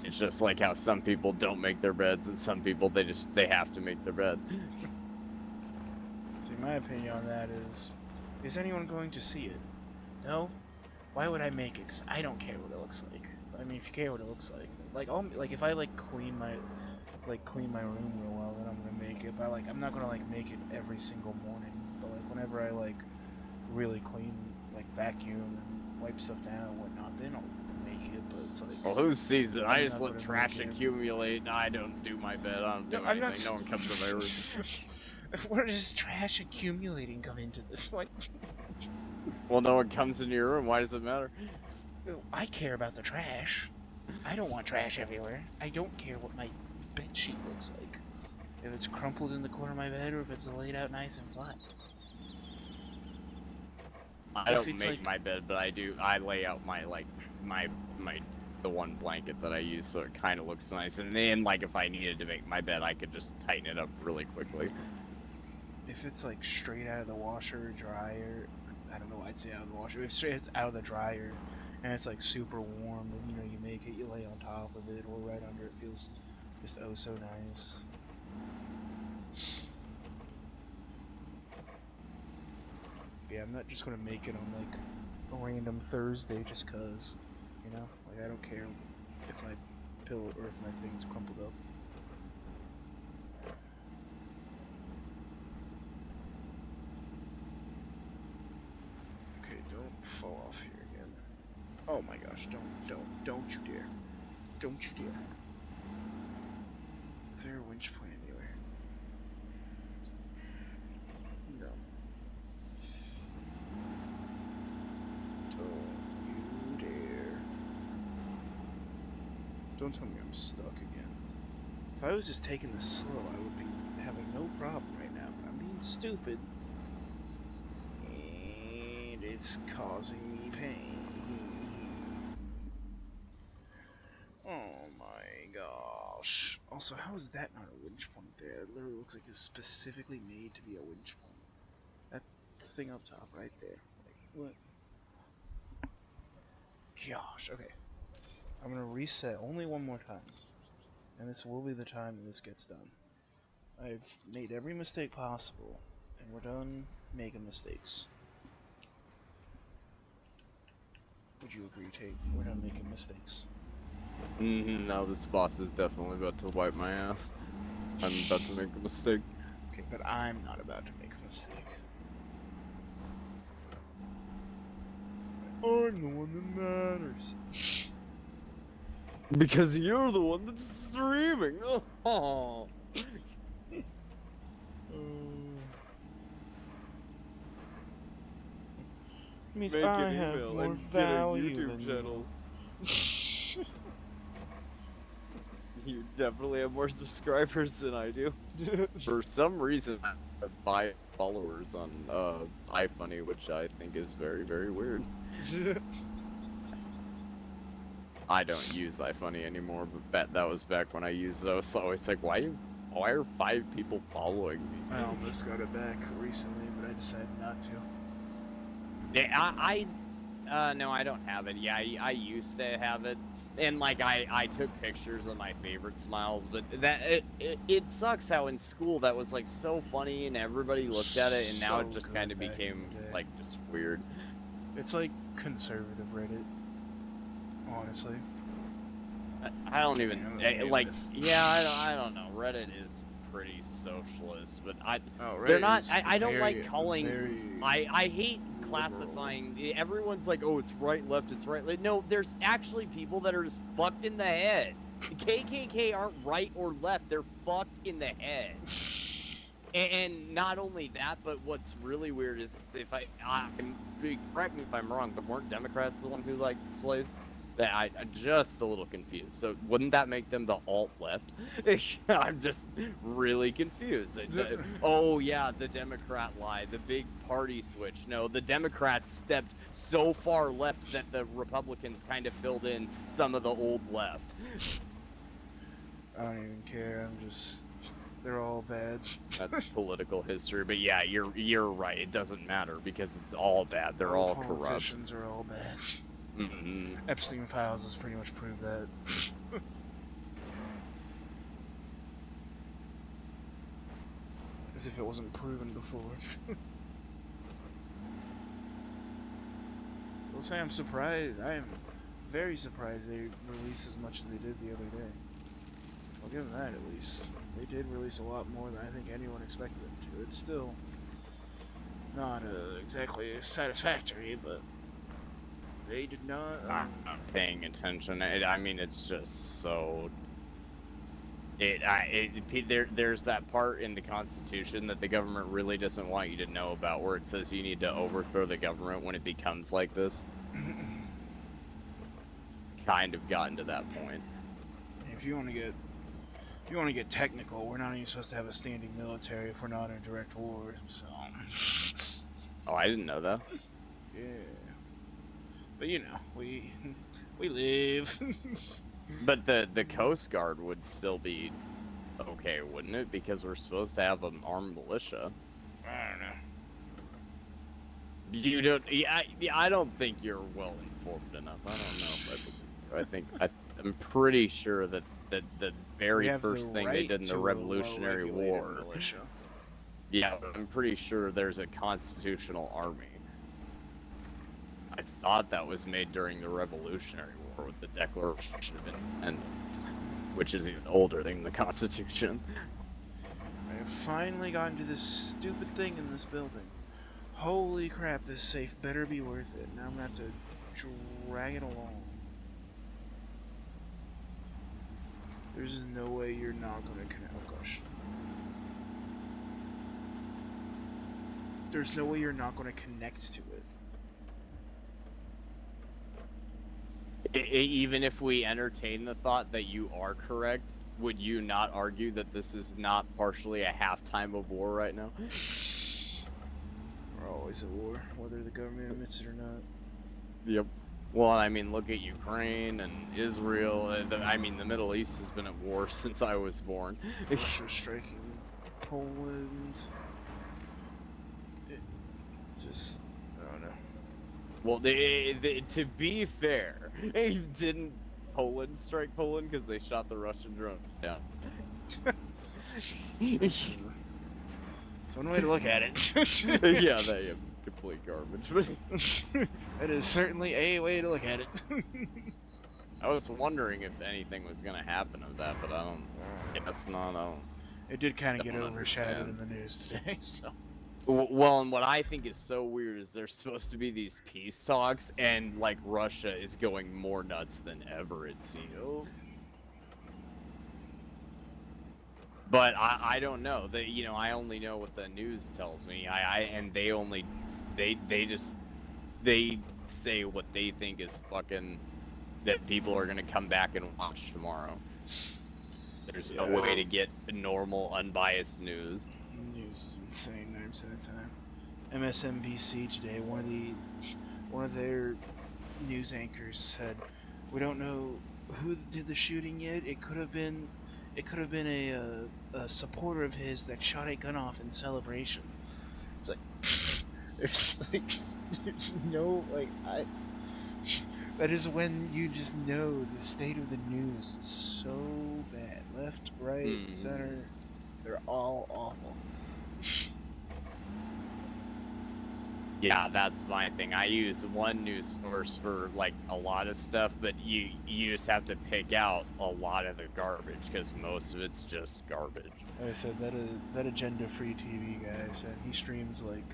It's just like how some people don't make their beds, and some people they have to make their bed. See, my opinion on that is anyone going to see it? No. Why would I make it? Because I don't care what it looks like. I mean, if you care what it looks like if I clean my room real well, then I'm gonna make it. But I'm not gonna make it every single morning. But whenever I really clean, vacuum and wipe stuff down and whatnot, then I'll make it. But it's like, well, who sees it? I just not let gonna trash make it. accumulate. I don't do my bed. I don't do anything. No one comes to my room. Where does trash accumulating come into this one? Well, no one comes into your room. Why does it matter? I care about the trash. I don't want trash everywhere. I don't care what my bed sheet looks like. If it's crumpled in the corner of my bed or if it's laid out nice and flat. I don't make my bed, but I lay out my the one blanket that I use, so it kind of looks nice. And then if I needed to make my bed, I could just tighten it up really quickly. If it's straight out of the washer or dryer, I don't know why I'd say out of the washer. If it's straight out of the dryer and it's super warm, then you make it, you lay on top of it or right under it. Feels just oh so nice. Yeah, I'm not just gonna make it on a random Thursday just cause, I don't care if my pillow or if my thing's crumpled up. Okay, don't fall off here again. Oh my gosh, don't you dare. Don't you dare. Is there a winch point anywhere? No. Don't you dare. Don't tell me I'm stuck again. If I was just taking this slow, I would be having no problem right now, but I'm being stupid. And it's causing me pain. Oh my gosh. Also, how is that not a winch point there? It literally looks like it's specifically made to be a winch point. That thing up top right there. What? Gosh, okay. I'm gonna reset only one more time. And this will be the time that this gets done. I've made every mistake possible, and we're done making mistakes. Would you agree, Tate? We're done making mistakes. No, this boss is definitely about to wipe my ass. I'm about to make a mistake. But I'm not about to make a mistake. I'm the one that matters. Because you're the one that's streaming. Oh. Means Make I an have email more and value get a YouTube than channel. you. You definitely have more subscribers than I do. For some reason, I have 5 followers on iFunny, which I think is very, very weird. I don't use iFunny anymore, but that was back when I used it. I was always like, why are 5 people following me? I almost got it back recently, but I decided not to. Yeah, no, I don't have it. Yeah, I used to have it, and like I took pictures of my favorite smiles, but it sucks how in school that was like so funny and everybody looked at it, and now So it just good kind of back in became the day. like just weird. It's like conservative Reddit, honestly. I don't even Yeah, like. with- Yeah, I don't know. Reddit is pretty socialist, but Oh, they're Reddit not. is I don't very, like calling. very I hate liberal. classifying. Everyone's like, oh, it's right, left, it's right. No, there's actually people that are just fucked in the head. The KKK aren't right or left. They're fucked in the head. And not only that, but what's really weird is if correct me if I'm wrong, but weren't Democrats the one who liked slaves? That I'm just a little confused. So wouldn't that make them the alt left? I'm just really confused. Oh yeah, the Democrat lie, the big party switch. No, the Democrats stepped so far left that the Republicans kind of filled in some of the old left. I don't even care. I'm just. They're all bad. That's political history, but yeah, you're right. It doesn't matter because it's all bad. They're all corrupt. Politicians are all bad. Mm-hmm. Epstein Files has pretty much proved that. As if it wasn't proven before. I'll say I'm surprised. I am very surprised they released as much as they did the other day. I'll give them that at least. They did release a lot more than I think anyone expected them to. It's still not exactly satisfactory, but they did not. I'm not paying attention. I mean, it's just so. There's that part in the Constitution that the government really doesn't want you to know about, where it says you need to overthrow the government when it becomes like this. It's kind of gotten to that point. If you want to get technical, we're not even supposed to have a standing military if we're not in a direct war. So. Oh, I didn't know that. Yeah. But you know, we live. But the Coast Guard would still be okay, wouldn't it? Because we're supposed to have an armed militia. I don't know. You don't. Yeah, I don't think you're well informed enough. I don't know. I'm pretty sure that the very first thing they did in the Revolutionary War. Militia. Yeah, I'm pretty sure there's a constitutional army. I thought that was made during the Revolutionary War with the Declaration of Independence, which is even older than the Constitution. I have finally gotten to this stupid thing in this building. Holy crap, this safe better be worth it. Now I'm gonna have to drag it along. There's no way you're not gonna connect. Oh gosh. There's no way you're not gonna connect to it. Even if we entertain the thought that you are correct, would you not argue that this is not partially a halftime of war right now? We're always at war, whether the government admits it or not. Yep. Well, I mean, look at Ukraine and Israel. I mean, the Middle East has been at war since I was born. Russia striking Poland. Just, I don't know. Well, to be fair, didn't Poland strike Poland because they shot the Russian drones down? It's one way to look at it. Yeah, they have complete garbage. That is certainly a way to look at it. I was wondering if anything was gonna happen of that, but I don't. Guess not. I don't. It did kind of get Don't overshadowed in understand. the news today, so. Well, and what I think is so weird is there's supposed to be these peace talks, and like Russia is going more nuts than ever, it seems. But I don't know. I only know what the news tells me. And they only they say what they think is fucking that people are gonna come back and watch tomorrow. There's no way to get normal, unbiased news. News is insane 9% of the time. MSNBC today, one of their news anchors said, "We don't know who did the shooting yet. It could have been a supporter of his that shot a gun off in celebration." It's like there's no that is when you just know the state of the news is so bad. Left, right, center, they're all awful. Yeah, that's my thing. I use one news source for like a lot of stuff, but you just have to pick out a lot of the garbage because most of it's just garbage. Like I said, that agenda-free TV guy said he streams like,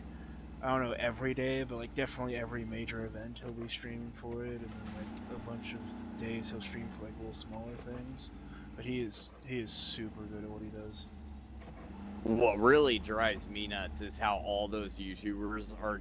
I don't know, every day, but like definitely every major event he'll be streaming for it, and then like a bunch of days he'll stream for like little smaller things. But he is super good at what he does. What really drives me nuts is how all those YouTubers are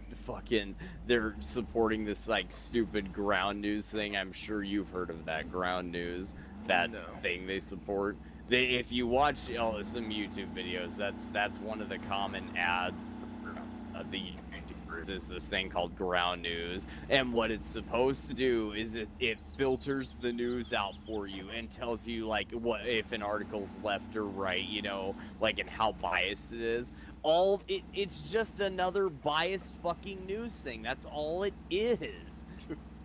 they're supporting this like stupid ground news thing. I'm sure you've heard of that ground news, that thing they support. If you watch some YouTube videos, that's one of the common ads for the YouTubers is this thing called ground news, and what it's supposed to do is it filters the news out for you and tells you like what if an article's left or right, like, and how biased it is. It's just another biased fucking news thing. That's all it is.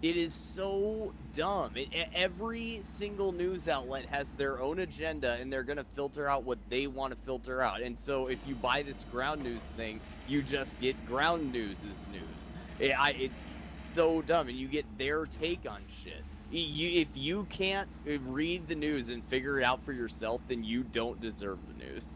It is so dumb. Every single news outlet has their own agenda, and they're going to filter out what they want to filter out. And so if you buy this ground news thing, you just get ground news as news. It's so dumb, and you get their take on shit. If you can't read the news and figure it out for yourself, then you don't deserve the news.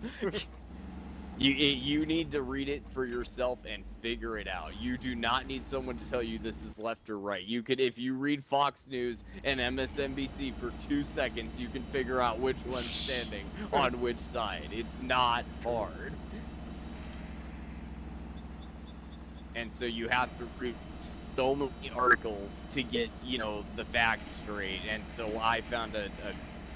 You need to read it for yourself and figure it out. You do not need someone to tell you this is left or right. If you read Fox News and MSNBC for 2 seconds, you can figure out which one's standing on which side. It's not hard. And so you have to read so many articles to get, the facts straight. And so I found a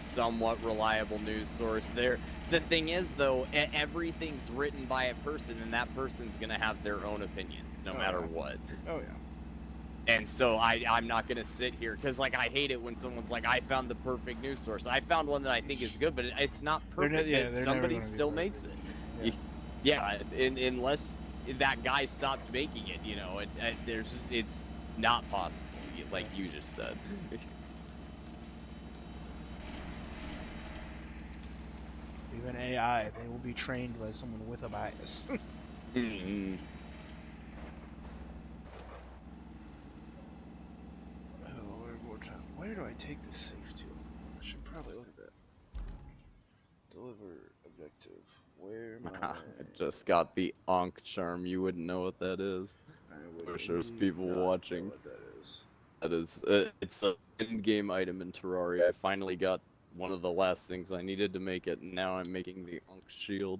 somewhat reliable news source there. The thing is, though, everything's written by a person, and that person's going to have their own opinions, no matter what. Oh, yeah. And so I'm not going to sit here, because, like, I hate it when someone's like, I found the perfect news source. I found one that I think is good, but it's not perfect. Somebody still makes it. Yeah, unless that guy stopped making it, it's not possible, like you just said. Even AI, they will be trained by someone with a bias. Mm-hmm. Where do I take this safe to? I should probably look at that. Deliver objective. Where my... I just got the Ankh charm. You wouldn't know what that is. I wish there's people watching. Know what that is. That is, it's an in-game item in Terraria. I finally got one of the last things I needed to make it, and now I'm making the Ankh shield.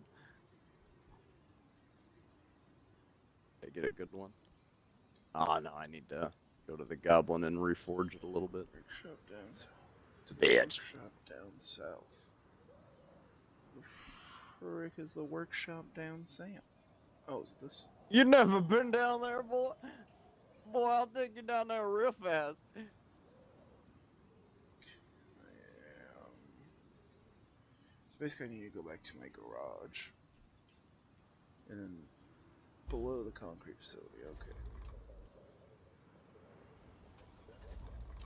Did I get a good one? Oh no, I need to go to the Goblin and reforge it a little bit. Workshop down south. To the Bitch. workshop down south. The frick is the workshop down south? Oh, is it this? You never been down there, boy? Boy, I'll take you down there real fast. So basically I need to go back to my garage. And then below the concrete facility, okay.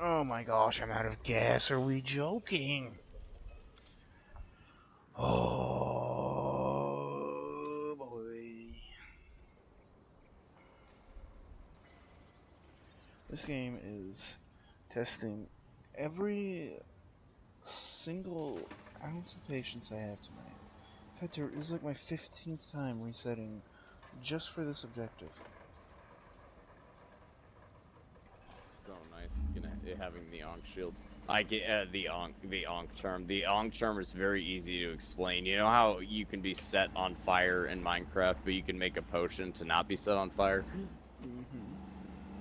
Oh my gosh, I'm out of gas. Are we joking? Oh boy. This game is testing every single ounce of patience I have tonight. had to. This is like my 15th time resetting just for this objective. So nice, having the Ankh shield. I get the Ankh charm. The Ankh charm is very easy to explain. You know how you can be set on fire in Minecraft, but you can make a potion to not be set on fire? Mm-hmm.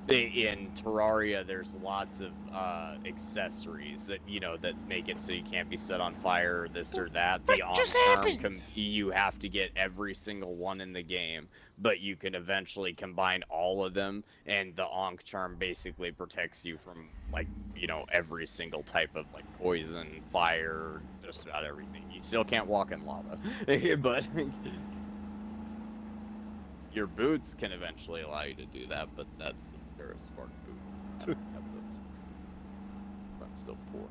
In Terraria, there's lots of accessories that that make it so you can't be set on fire, or this or that. The Ankh charm, you have to get every single one in the game, but you can eventually combine all of them, and the Ankh charm basically protects you from every single type of poison, fire, just about everything. You still can't walk in lava, but your boots can eventually allow you to do that, but that's Terra Sparks boots. I don't have those. I'm still poor.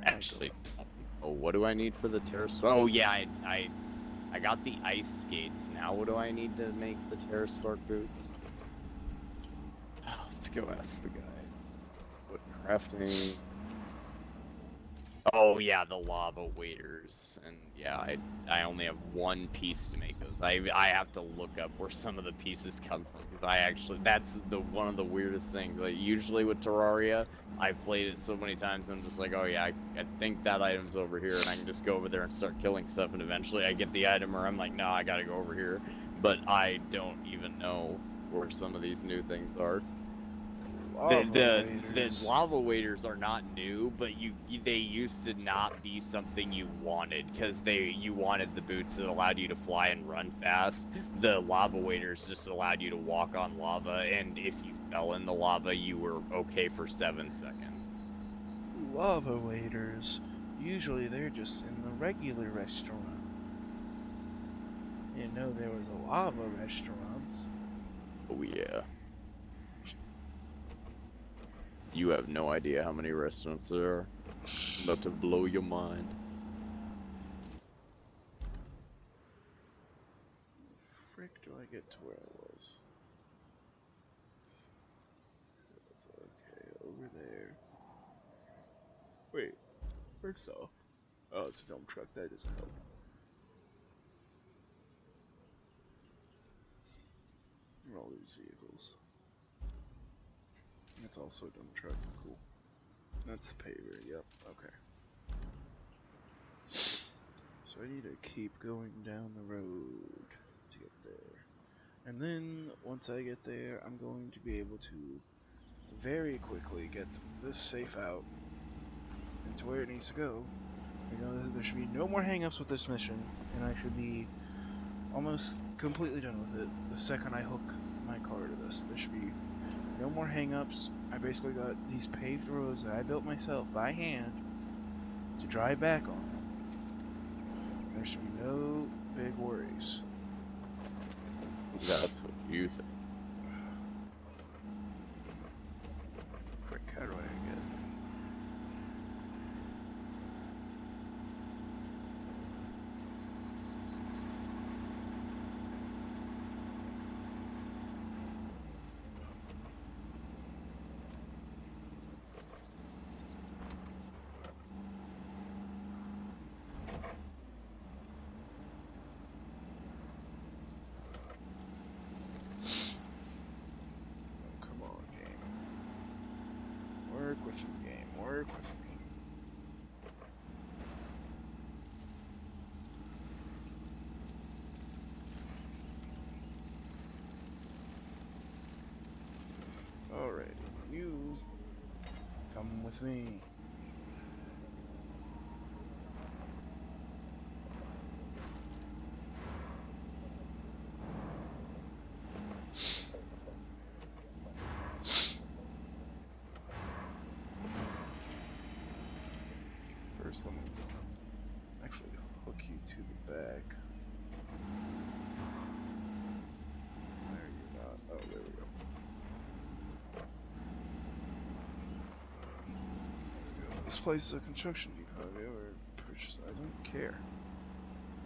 Actually, oh, what do I need for the Terra Sparks? Oh yeah, I got the ice skates. Now what do I need to make the Terra Spark boots? Oh, let's go ask the guy. What crafting? Oh yeah, the lava waders, and yeah, I only have one piece to make those. I have to look up where some of the pieces come from, because that's one of the weirdest things. Like usually with Terraria, I've played it so many times, I'm just like, oh yeah, I think that item's over here, and I can just go over there and start killing stuff, and eventually I get the item, or I'm like, no, I gotta go over here, but I don't even know where some of these new things are. The lava waders are not new, but they used to not be something you wanted, because you wanted the boots that allowed you to fly and run fast. The lava waders just allowed you to walk on lava, and if you fell in the lava, you were okay for 7 seconds. Lava waders. Usually they're just in the regular restaurant. You know there was a lava restaurants. Oh yeah. You have no idea how many restaurants there are. I'm about to blow your mind. Frick do I get to where I was? Okay, over there. Wait, first off. Oh, it's a dump truck, that doesn't help. All these vehicles. It's also a dump truck, cool. That's the paver, yep, okay. So I need to keep going down the road to get there. And then, once I get there, I'm going to be able to very quickly get this safe out and to where it needs to go. You know, there should be no more hang-ups with this mission, and I should be almost completely done with it the second I hook my car to this. There should be no more hang-ups. I basically got these paved roads that I built myself by hand to drive back on. There should be no big worries. That's what you think. Frick, how do I get? Work with me, game. Work with me. Alrighty, you come with me. First, let me actually hook you to the back. There you're not. Oh, there we go. This place is a construction depot. Have you ever purchased? I don't care.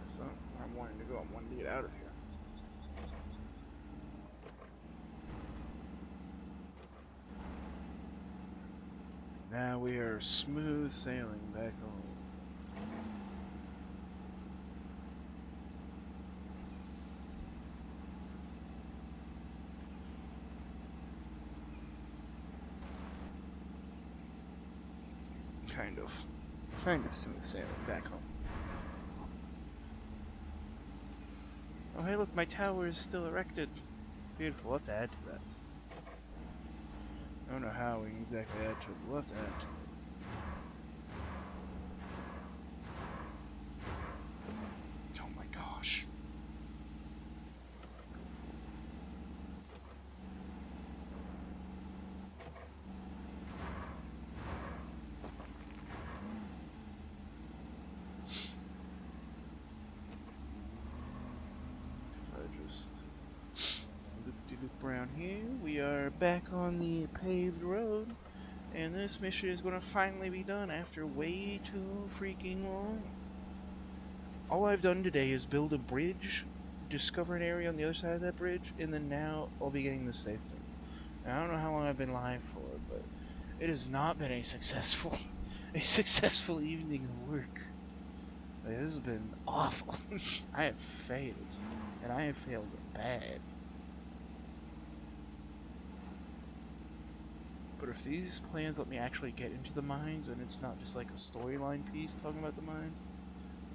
That's not where I'm wanting to go. I'm wanting to get out of here. Now we are smooth sailing back home. Kind of smooth sailing back home. Oh hey look, my tower is still erected. Beautiful, we'll have to add to that. I don't know how we can exactly add to it, but we'll have to add to it. Oh my gosh. Loop around here. We are back on the paved road, and this mission is going to finally be done after way too freaking long. All I've done today is build a bridge, discover an area on the other side of that bridge, and then now I'll be getting the safe thing. Now, I don't know how long I've been live for, but it has not been a successful evening of work. Like, this has been awful. I have failed, and I have failed bad. But if these plans let me actually get into the mines and it's not just like a storyline piece talking about the mines,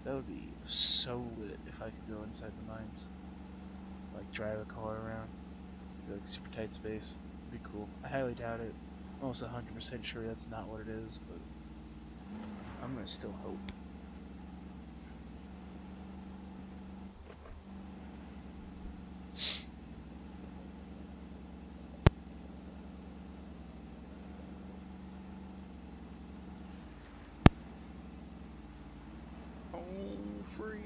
that would be so lit if I could go inside the mines. Like drive a car around. Be like super tight space. It'd be cool. I highly doubt it. I'm almost 100% sure that's not what it is, but I'm gonna still hope. Oh, free.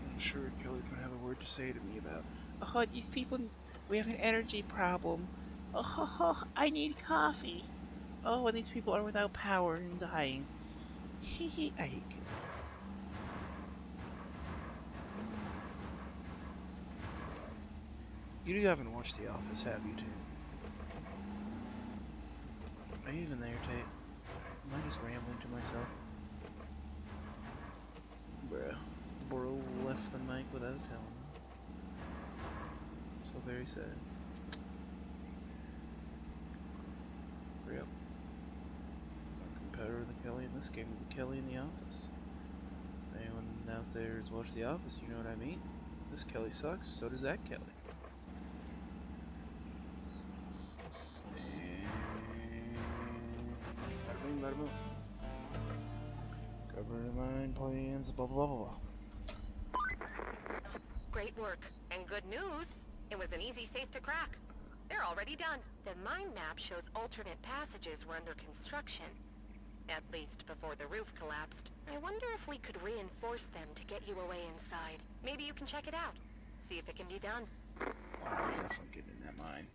I'm sure Kelly's gonna have a word to say to me about. Oh, these people, we have an energy problem. Oh, I need coffee. Oh, and these people are without power and dying. Hee I hate Kelly. You haven't watched The Office, have you, Tate? Are you even there, Tate? Am I just rambling to myself? Bruh. Bro left the mic without telling me. So very sad. Yep. I'm competitor with the Kelly in this game with the Kelly in The Office. Anyone out there who's watched The Office, you know what I mean? This Kelly sucks, so does that Kelly. Bada boom, bada boom. Cover mine plans, blah blah blah blah. Great work. And good news, it was an easy safe to crack. They're already done. The mine map shows alternate passages were under construction. At least before the roof collapsed. I wonder if we could reinforce them to get you away inside. Maybe you can check it out. See if it can be done. Oh, I'm definitely getting in that mine.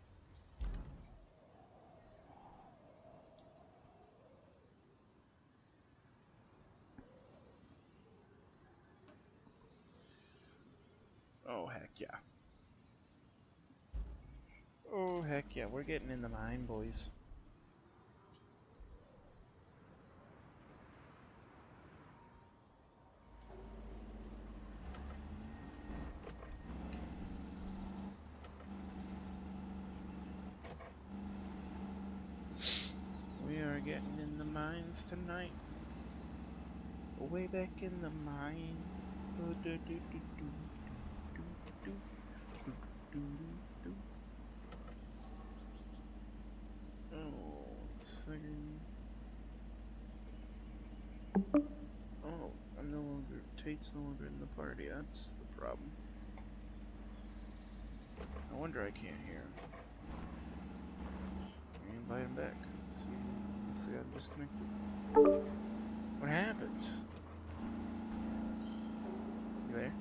Oh, heck yeah. Oh, heck yeah, we're getting in the mine, boys. We are getting in the mines tonight. Way back in the mine. Oh, 1 second. Oh, I'm no longer. Tate's no longer in the party. That's the problem. No wonder I can't hear him. Let me invite him back. See, unless I got disconnected. What happened? You there?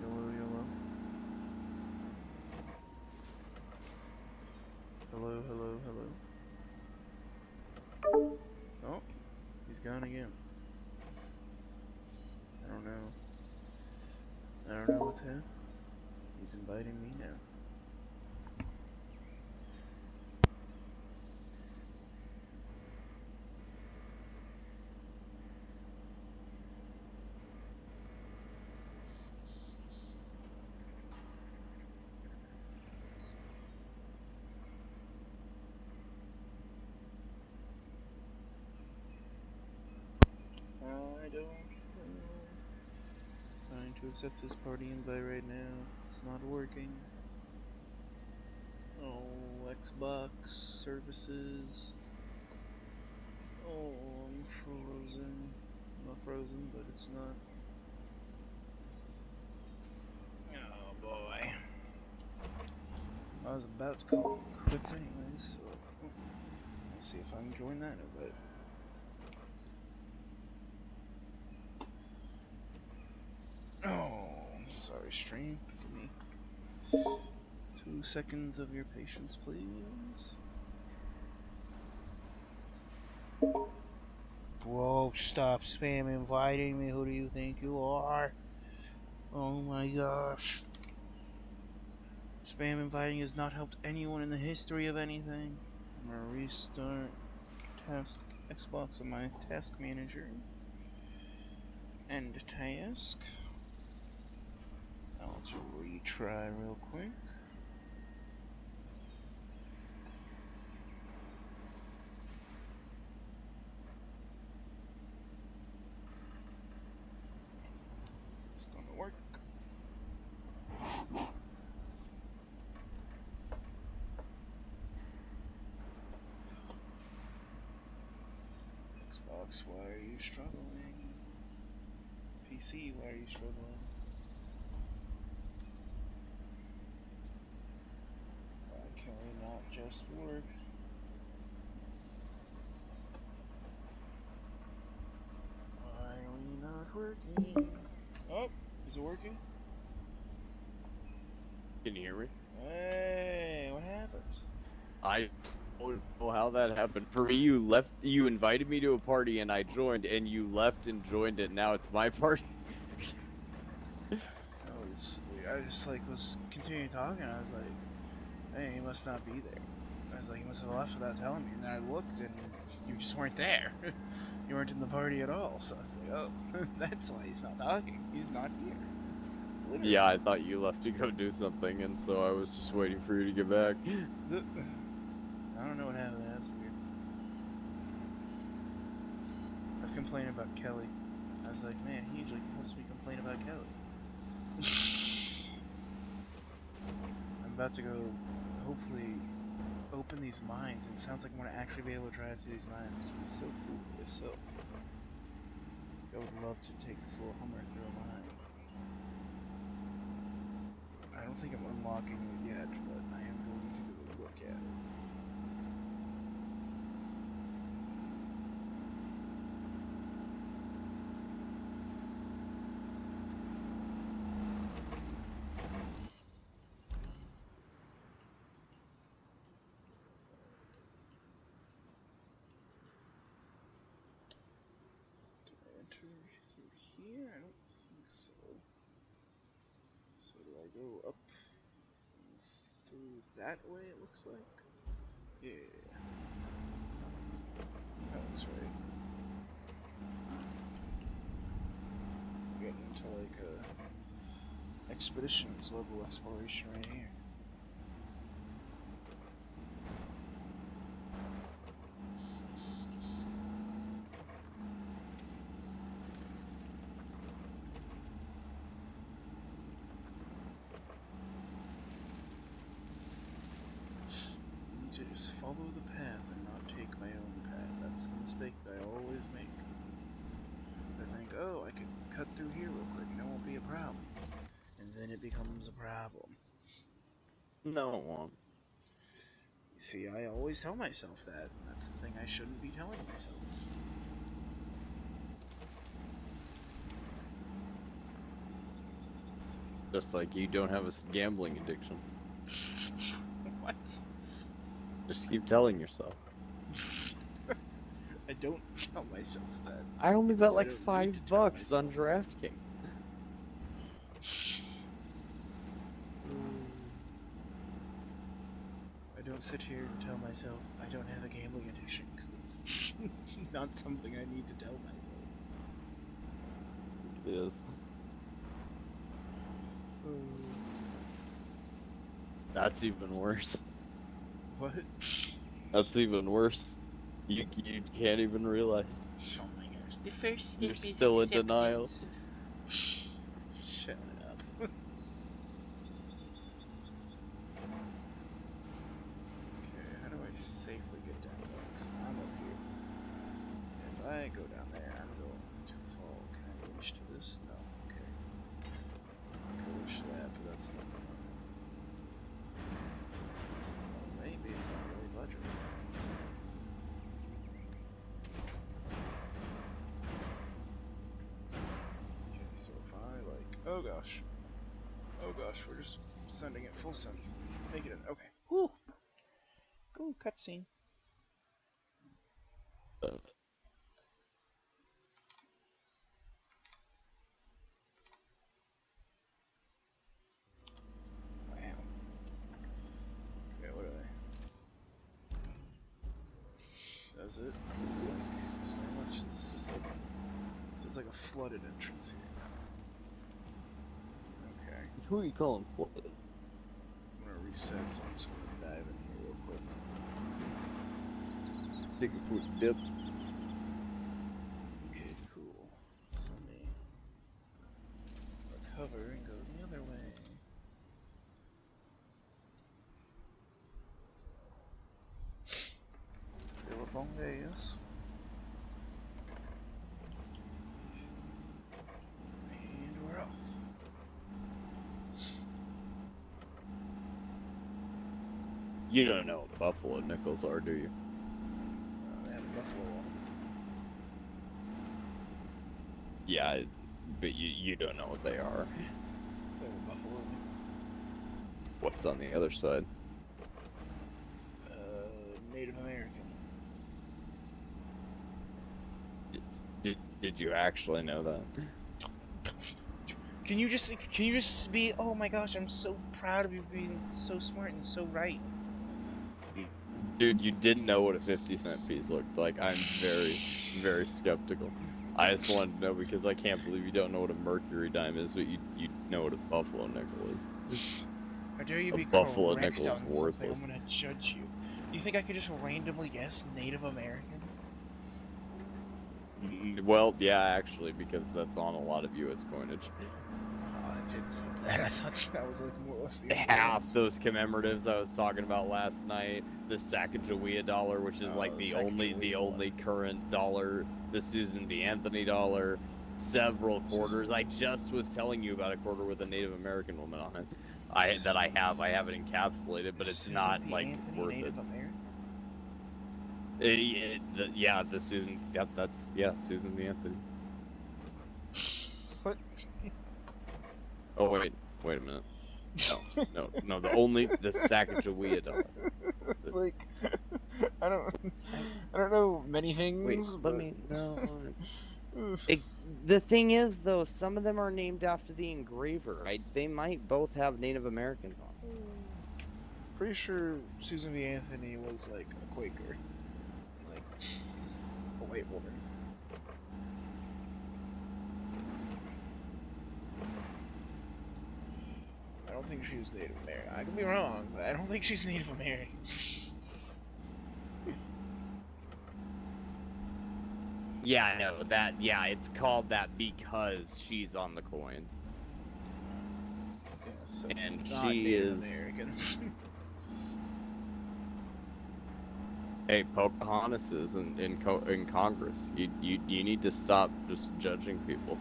Yellow, yellow. Hello, hello, hello. Oh, he's gone again. I don't know. I don't know what's happening. He's inviting me now. to accept this party invite right now. It's not working. Oh, Xbox services. Oh, I'm frozen. Not frozen, but it's not. Oh boy. I was about to call it quits anyways, so I'll see if I can join that invite. Oh, sorry, stream. Give me 2 seconds of your patience, please. Bro, stop spam inviting me. Who do you think you are? Oh my gosh. Spam inviting has not helped anyone in the history of anything. I'm gonna restart task Xbox on my task manager. End task. Now let's retry real quick. Is this gonna work? Xbox, why are you struggling? PC, why are you struggling? Why can we not just work? Why are we not working? Oh, is it working? Can you hear me? Hey, what happened? I don't know how that happened. For me, you invited me to a party and I joined, and you left and joined it. Now it's my party. I just like was continuing talking. I was like, hey, he must not be there. I was like, he must have left without telling me. And then I looked, and you just weren't there. You weren't in the party at all. So I was like, oh, that's why he's not talking. He's not here. Literally. Yeah, I thought you left to go do something, and so I was just waiting for you to get back. I don't know what happened. That's weird. I was complaining about Kelly. I was like, man, he usually helps me complain about Kelly. I'm about to go, hopefully, open these mines. It sounds like I'm going to actually be able to drive through these mines, which would be so cool if so. Because I would love to take this little Hummer through a mine. I don't think I'm unlocking it yet, but I am going to go look at it. Through here? I don't think so. So do I go up through that way, it looks like? Yeah. That looks right. Getting into like a expeditions level exploration right here. To just follow the path and not take my own path. That's the mistake that I always make. I think, oh, I could cut through here real quick and it won't be a problem. And then it becomes a problem. No, it won't. You see, I always tell myself that, and that's the thing I shouldn't be telling myself. Just like you don't have a gambling addiction. What? Just keep telling yourself. I don't tell myself that. I only bet like I don't need to tell $5 on myself DraftKings. I don't sit here and tell myself I don't have a gambling addiction, because it's not something I need to tell myself. It is. That's even worse. What? That's even worse. You can't even realize. Oh my gosh. The first step You're is still in acceptance. denial. Shut this? No. Okay. I wish that, but that's not gonna. Well, maybe it's not really budget. Okay, so if I like, oh gosh, we're just sending it full send. Make it. Okay. Whoo. Ooh, cutscene. Wow. Okay, what do I? Does it? Is it like? Is very much? It's just like. So it's like a flooded entrance here. Okay. Who are you calling? What? I'm gonna reset, so I'm just gonna dive in here real quick. Take a quick dip. Okay, cool. So let me recover and go the other way. Telephone days. And we're off. You don't know what buffalo nickels are, do you? They have a buffalo on them. Yeah, but you don't know what they are. They have a buffalo. What's on the other side? Native American. Did you actually know that? Can you just be, oh my gosh, I'm so proud of you being so smart and so right. Dude, you didn't know what a 50-cent piece looked like. I'm very, very skeptical. I just wanted to know because I can't believe you don't know what a mercury dime is, but you know what a buffalo nickel is. How dare you A be buffalo correct nickel is on something? worthless. I'm gonna judge you. You think I could just randomly guess Native American? Well, yeah, actually, because that's on a lot of U.S. coinage. Oh, I didn't put that. I thought that was like more or less the only Half one. those commemoratives I was talking about last night, the Sacagawea dollar, which is like the only current dollar, the Susan B. Anthony dollar, several quarters. I just was telling you about a quarter with a Native American woman on it. I have it encapsulated, but it's Susan not B. like Anthony, worth Native it. American? The Susan, that's Susan B. Anthony. What? Oh wait a minute. No, the Sacagawea dollar. It's like I don't know many things. Wait, but... let me no. The thing is, though, some of them are named after the engraver. They might both have Native Americans on them. Pretty sure Susan B. Anthony was like a Quaker, like a white woman. I don't think she was Native American. I could be wrong, but I don't think she's Native American. Yeah, I know that. Yeah, it's called that because she's on the coin. Yeah, so And not she Native is. American. Hey, Pocahontas is in Congress. You need to stop just judging people.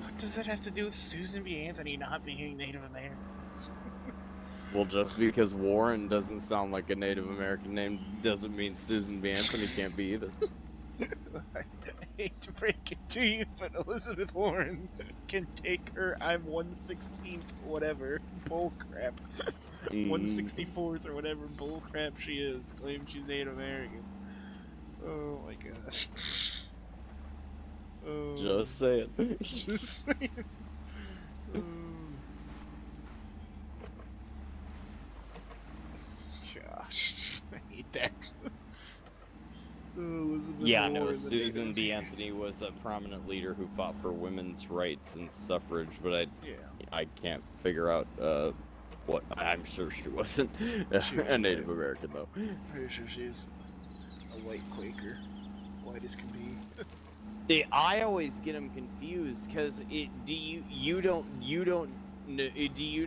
What does that have to do with Susan B. Anthony not being Native American? Well, just because Warren doesn't sound like a Native American name doesn't mean Susan B. Anthony can't be either. I hate to break it to you, but Elizabeth Warren can take her I'm 1/16th whatever bullcrap. 1/64th or whatever bullcrap she is, claim she's Native American. Oh my gosh. Oh. Just saying. Just saying. Oh. Gosh, I hate that. Elizabeth Yeah, no, Warren, Susan B. Anthony was a prominent leader who fought for women's rights and suffrage, but I can't figure out what. I'm sure she wasn't a Native American, though. Pretty sure she's a white Quaker. White as can be. I always get them confused because do you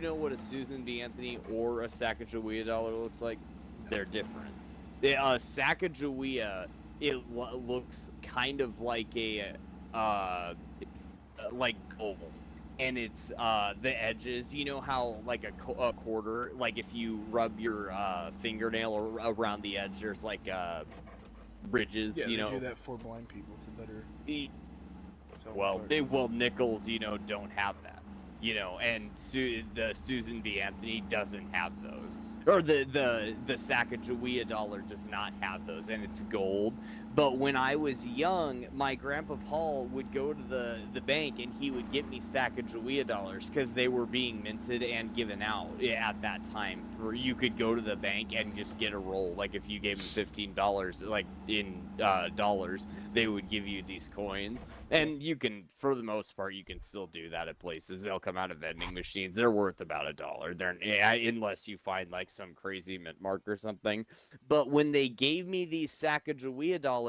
know what a Susan B. Anthony or a Sacagawea dollar looks like? They're different. Sacagawea, it looks kind of like a like gold, and it's the edges. You know how like a quarter, like if you rub your fingernail around the edge, there's like ridges. Yeah, You they do know. that for blind people to better tell them Well, apart. nickels, don't have that, and the Susan B. Anthony doesn't have those, or the Sacagawea dollar does not have those, and it's gold. But when I was young, my grandpa Paul would go to the bank and he would get me Sacagawea dollars because they were being minted and given out at that time. For you could go to the bank and just get a roll. Like if you gave them $15, like in dollars, they would give you these coins. And you can, for the most part, you can still do that at places. They'll come out of vending machines. They're worth about $1. Unless you find like some crazy mint mark or something. But when they gave me these Sacagawea dollars,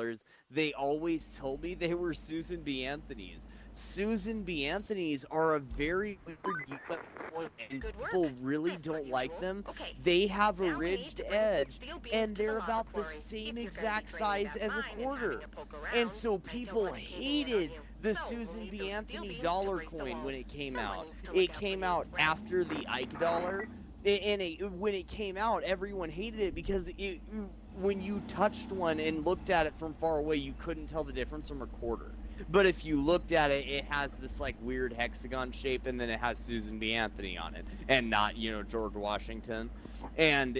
they always told me they were Susan B. Anthony's. Susan B. Anthony's are a very weird US coin, and Good work. people really As per don't like usual. them. Okay. They have a Now we need ridged to bring edge, 6 steel beams and to the they're lava about the quarry. same If you're gonna exact be draining size that as a mine and quarter. having to poke And around, so I don't people want it gaining in on hated you. the So, we'll Susan need B. those steel Anthony beams to dollar brace the coin when walls. it came Someone out. needs to look It out for came you, out right? after the Ike dollar. When it came out, everyone hated it because when you touched one and looked at it from far away, you couldn't tell the difference from a quarter. But if you looked at it, it has this like weird hexagon shape, and then it has Susan B. Anthony on it, and not George Washington, and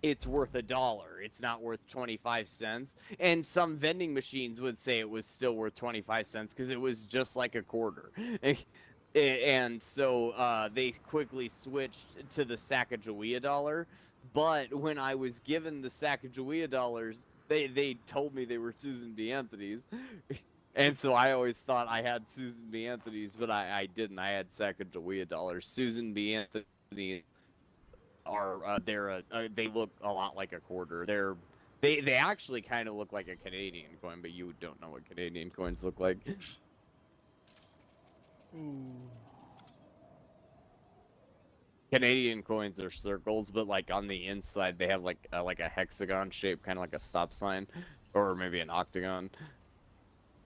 it's worth $1. It's not worth 25 cents. And some vending machines would say it was still worth 25 cents because it was just like a quarter. And so they quickly switched to the Sacagawea dollar. But when I was given the Sacagawea dollars, they told me they were Susan B. Anthony's. And so I always thought I had Susan B. Anthony's, but I didn't. I had Sacagawea dollars. Susan B. Anthony are they look a lot like a quarter. They actually kind of look like a Canadian coin, but you don't know what Canadian coins look like. Canadian coins are circles, but like on the inside they have like a hexagon shape, kind of like a stop sign, or maybe an octagon.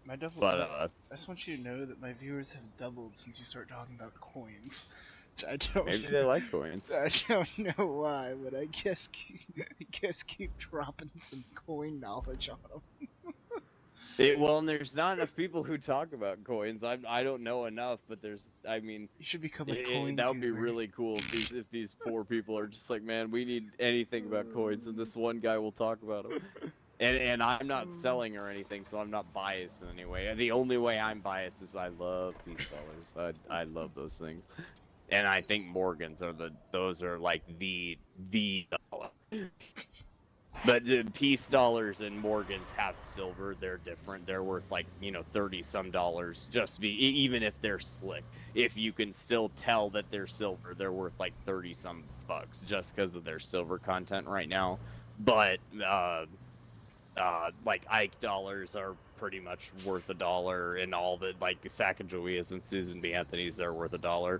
But I just want you to know that my viewers have doubled since you start talking about coins. I don't maybe they like coins. I don't know why, but I guess keep dropping some coin knowledge on them. Well, and there's not enough people who talk about coins. I don't know enough, but I mean, You should become a coin that would be tuber. really cool if these poor people are just like, man, we need anything about coins, and this one guy will talk about them. And I'm not selling or anything, so I'm not biased in any way. The only way I'm biased is I love peace dollars. I love those things, and I think Morgans those are like the dollar. But the peace dollars and Morgans have silver. They're different. They're worth like 30 some dollars. Even if they're slick, if you can still tell that they're silver, they're worth like 30 some bucks just because of their silver content right now. But like Ike dollars are pretty much worth $1, and all the like Sacagaweas and Susan B. Anthony's are worth $1.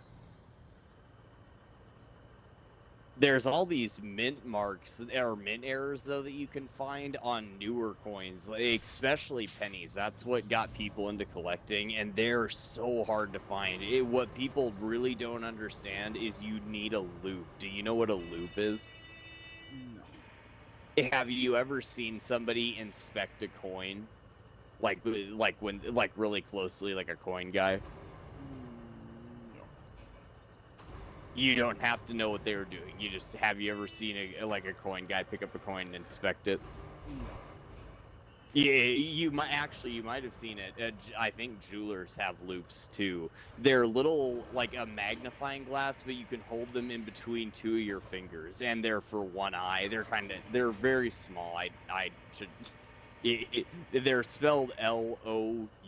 There's all these mint marks or mint errors though that you can find on newer coins, especially pennies. That's what got people into collecting, and they're so hard to find. What people really don't understand is you need a loop. Do you know what a loop is? No. Have you ever seen somebody inspect a coin, like really closely, like a coin guy? No. You don't have to know what they were doing. Have you ever seen a coin guy pick up a coin and inspect it? No. Yeah, you might have seen it. I think jewelers have loops too. They're little like a magnifying glass, but you can hold them in between two of your fingers, and they're for one eye. They're very small. I should. They're spelled LOUPE,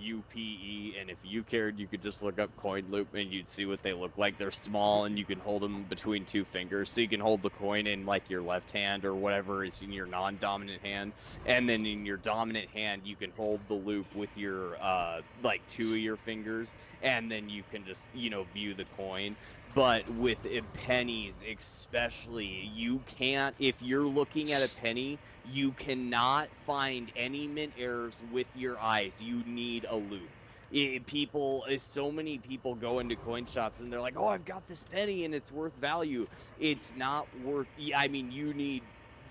and if you cared, you could just look up coin loop and you'd see what they look like. They're small, and you can hold them between two fingers, so you can hold the coin in like your left hand or whatever is in your non-dominant hand, and then in your dominant hand you can hold the loop with your like two of your fingers, and then you can just view the coin. But with pennies especially, you can't, if you're looking at a penny, you cannot find any mint errors with your eyes. You need a loop. So many people go into coin shops and they're like, oh, I've got this penny and it's worth value. It's not worth. I mean, you need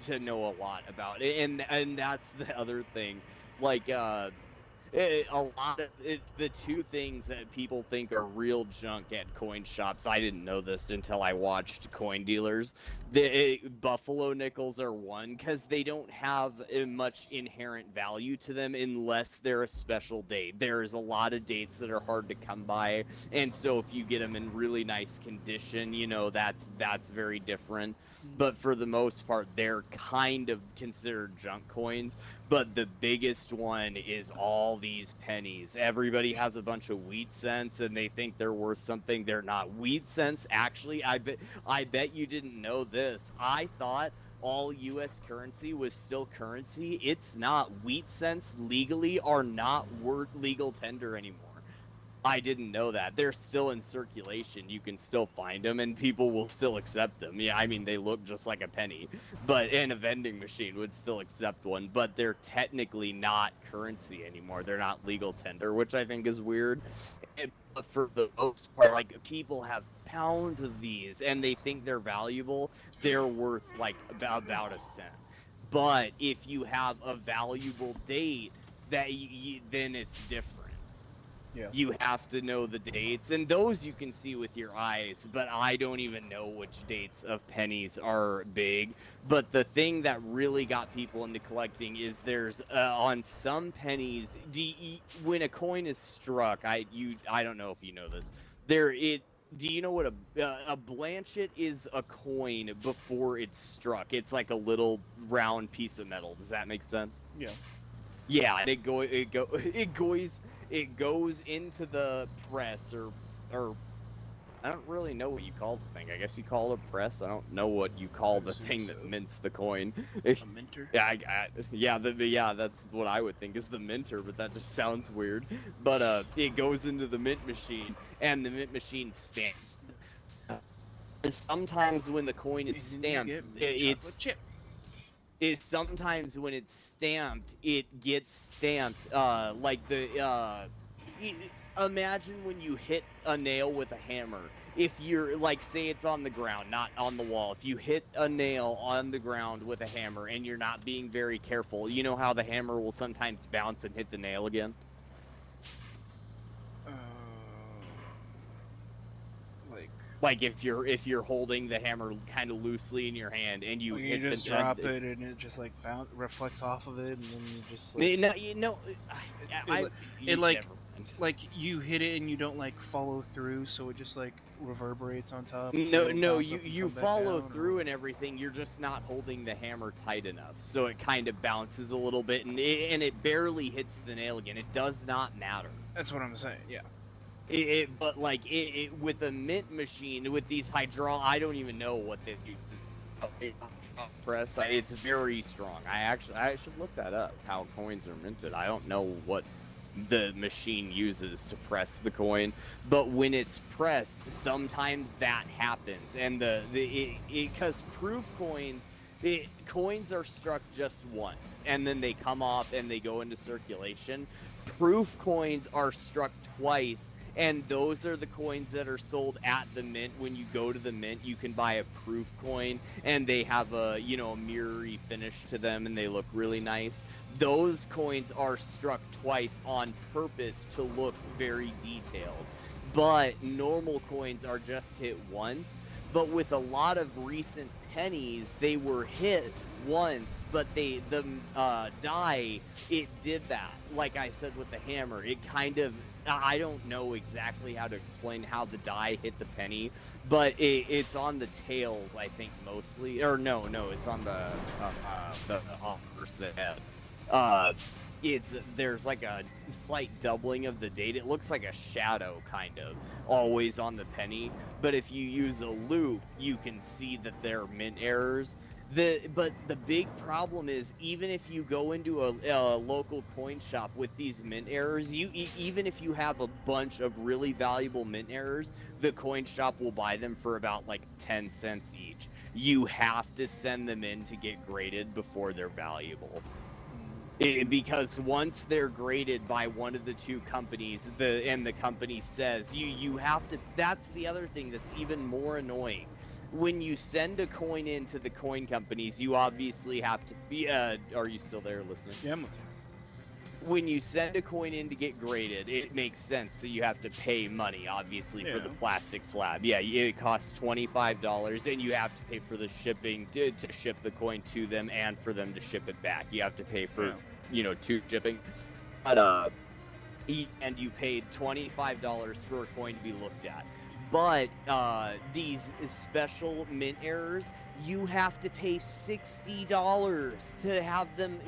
to know a lot about it, and that's the other thing. Like, a lot of the two things that people think are real junk at coin shops. I didn't know this until I watched Coin Dealers. The Buffalo nickels are one because they don't have much inherent value to them unless they're a special date. There's a lot of dates that are hard to come by, and so if you get them in really nice condition, that's very different. But for the most part, they're kind of considered junk coins. But the biggest one is all these pennies. Everybody has a bunch of wheat cents and they think they're worth something. They're not. Wheat cents, actually, I bet you didn't know this. I thought all US currency was still currency. It's not. Wheat cents legally are not worth legal tender anymore. I didn't know that. They're still in circulation. You can still find them and people will still accept them. Yeah, I mean, they look just like a penny, but and a vending machine would still accept one, but they're technically not currency anymore. They're not legal tender, which I think is weird. But for the most part, like, people have pounds of these and they think they're valuable. They're worth like about a cent. But if you have a valuable date, then it's different. Yeah. You have to know the dates, and those you can see with your eyes, but I don't even know which dates of pennies are big. But the thing that really got people into collecting is there's on some pennies, when a coin is struck, I don't know if you know this. Do you know what a blanchet is? A coin before it's struck. It's like a little round piece of metal. Does that make sense? Yeah. Yeah, and it goes into the press or I don't really know what you call the thing. I guess you call it a press. I don't know what you call the thing that mints the coin. A minter? Yeah, that's what I would think is the minter, but that just sounds weird. But it goes into the mint machine, and the mint machine stamps. Sometimes when the coin is stamped, sometimes when it's stamped, it gets stamped like imagine when you hit a nail with a hammer. If you're like, say it's on the ground, not on the wall. If you hit a nail on the ground with a hammer and you're not being very careful, you know how the hammer will sometimes bounce and hit the nail again? Like if you're holding the hammer kind of loosely in your hand and you just drop it and it just like reflects off of it, and then you just like you hit it and you don't like follow through, so it just like reverberates on top. No, you follow through and everything. You're just not holding the hammer tight enough, so it kind of bounces a little bit and it barely hits the nail again. It does not matter. That's what I'm saying. Yeah. But like with a mint machine, with these I don't even know what they use. Press. It's very strong. I should look that up. How coins are minted. I don't know what the machine uses to press the coin, but when it's pressed, sometimes that happens, and because proof coins. Coins are struck just once, and then they come off and they go into circulation. Proof coins are struck twice, and those are the coins that are sold at the mint. When you go to the mint, you can buy a proof coin, and they have a mirrory finish to them, and they look really nice. Those coins are struck twice on purpose to look very detailed. But normal coins are just hit once. But with a lot of recent pennies, they were hit once, but the die, it did that. Like I said with the hammer, it kind of, I don't know exactly how to explain how the die hit the penny, but it's on the tails, I think, mostly. Or no, it's on the offers that have. There's like a slight doubling of the date. It looks like a shadow, kind of, always on the penny. But if you use a loop, you can see that there are mint errors. But the big problem is, even if you go into a local coin shop with these mint errors, even if you have a bunch of really valuable mint errors, the coin shop will buy them for about like 10 cents each. You have to send them in to get graded before they're valuable. Because once they're graded by one of the two companies, the company says you have to. That's the other thing that's even more annoying. When you send a coin into the coin companies, you obviously have to be. Are you still there listening? Yeah, I'm listening. When you send a coin in to get graded, it makes sense. So you have to pay money, obviously, for the Yeah. plastic slab. Yeah, it costs $25, and you have to pay for the shipping to ship the coin to them, and for them to ship it back. You have to pay for, two shipping. But and you paid $25 for a coin to be looked at. But these special mint errors, you have to pay $60 to have them.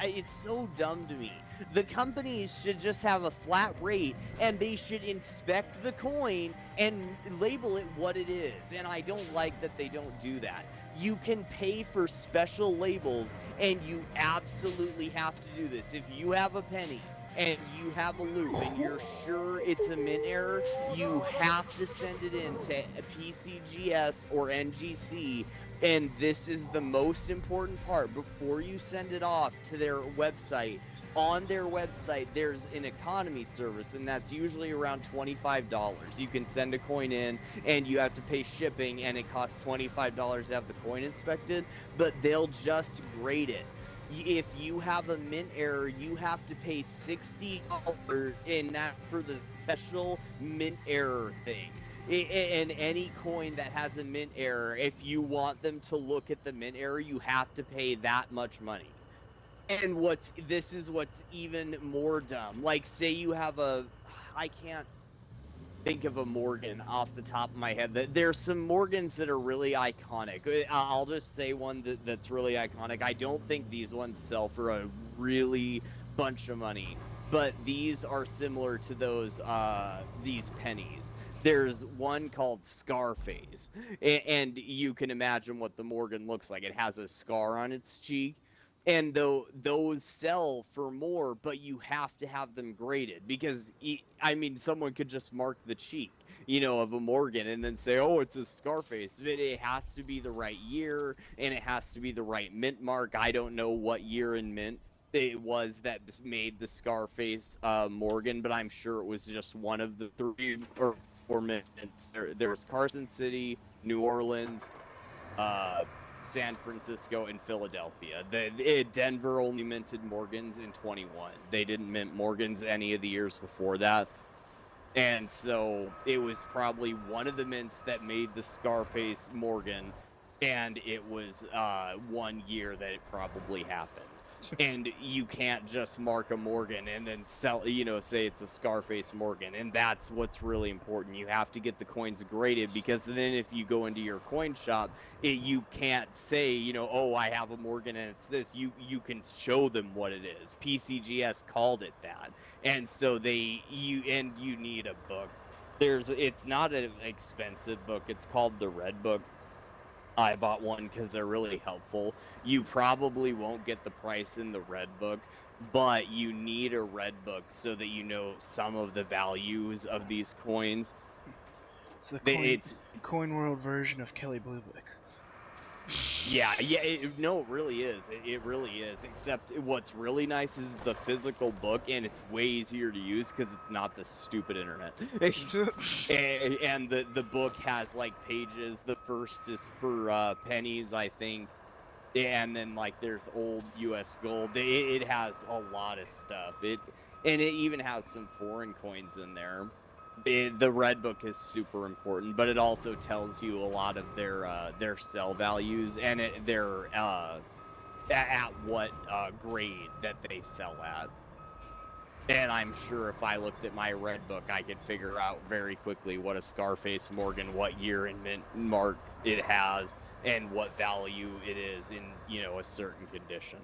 It's so dumb to me. The companies should just have a flat rate, and they should inspect the coin and label it what it is. And I don't like that they don't do that. You can pay for special labels, and you absolutely have to do this. If you have a penny and you have a loop and you're sure it's a mint error, you have to send it in to PCGS or NGC. And this is the most important part. Before you send it off to their website, on their website, there's an economy service, and that's usually around $25. You can send a coin in, and you have to pay shipping, and it costs $25 to have the coin inspected, but they'll just grade it. If you have a mint error, you have to pay $60, and that for the special mint error thing. And any coin that has a mint error, if you want them to look at the mint error, you have to pay that much money. And this is what's even more dumb. Like, say you have I can't think of a Morgan off the top of my head. There's some Morgans that are really iconic. I'll just say one that's really iconic. I don't think these ones sell for a really bunch of money, but these are similar to these pennies. There's one called Scarface, and you can imagine what the Morgan looks like. It has a scar on its cheek, and those sell for more, but you have to have them graded because I mean, someone could just mark the cheek, of a Morgan and then say, oh, it's a Scarface. But it has to be the right year, and it has to be the right mint mark. I don't know what year in mint it was that made the Scarface Morgan, but I'm sure it was just one of the 3 or 4 mints. There's Carson City, New Orleans, San Francisco, and Philadelphia. Denver only minted Morgans in 21. They didn't mint Morgans any of the years before that. And so it was probably one of the mints that made the Scarface Morgan, and it was 1 year that it probably happened. And you can't just mark a Morgan and then sell, say it's a Scarface Morgan. And that's what's really important. You have to get the coins graded, because then if you go into your coin shop, you can't say, oh, I have a Morgan and it's this. You can show them what it is. PCGS called it that. And so you need a book. It's not an expensive book. It's called the Red Book. I bought one because they're really helpful. You probably won't get the price in the Red Book, but you need a Red Book so that you know some of the values of these coins. It's the coin world version of Kelly Blue Book. Yeah, no, it really is. It really is. Except what's really nice is it's a physical book, and it's way easier to use because it's not the stupid internet. and the book has like pages. The first is for pennies, I think, and then like there's old U.S. gold. It has a lot of stuff. And it even has some foreign coins in there. The Red Book is super important, but it also tells you a lot of their sell values and their at what grade that they sell at. And I'm sure if I looked at my Red Book, I could figure out very quickly what a Scarface Morgan, what year and mint mark it has, and what value it is in a certain condition.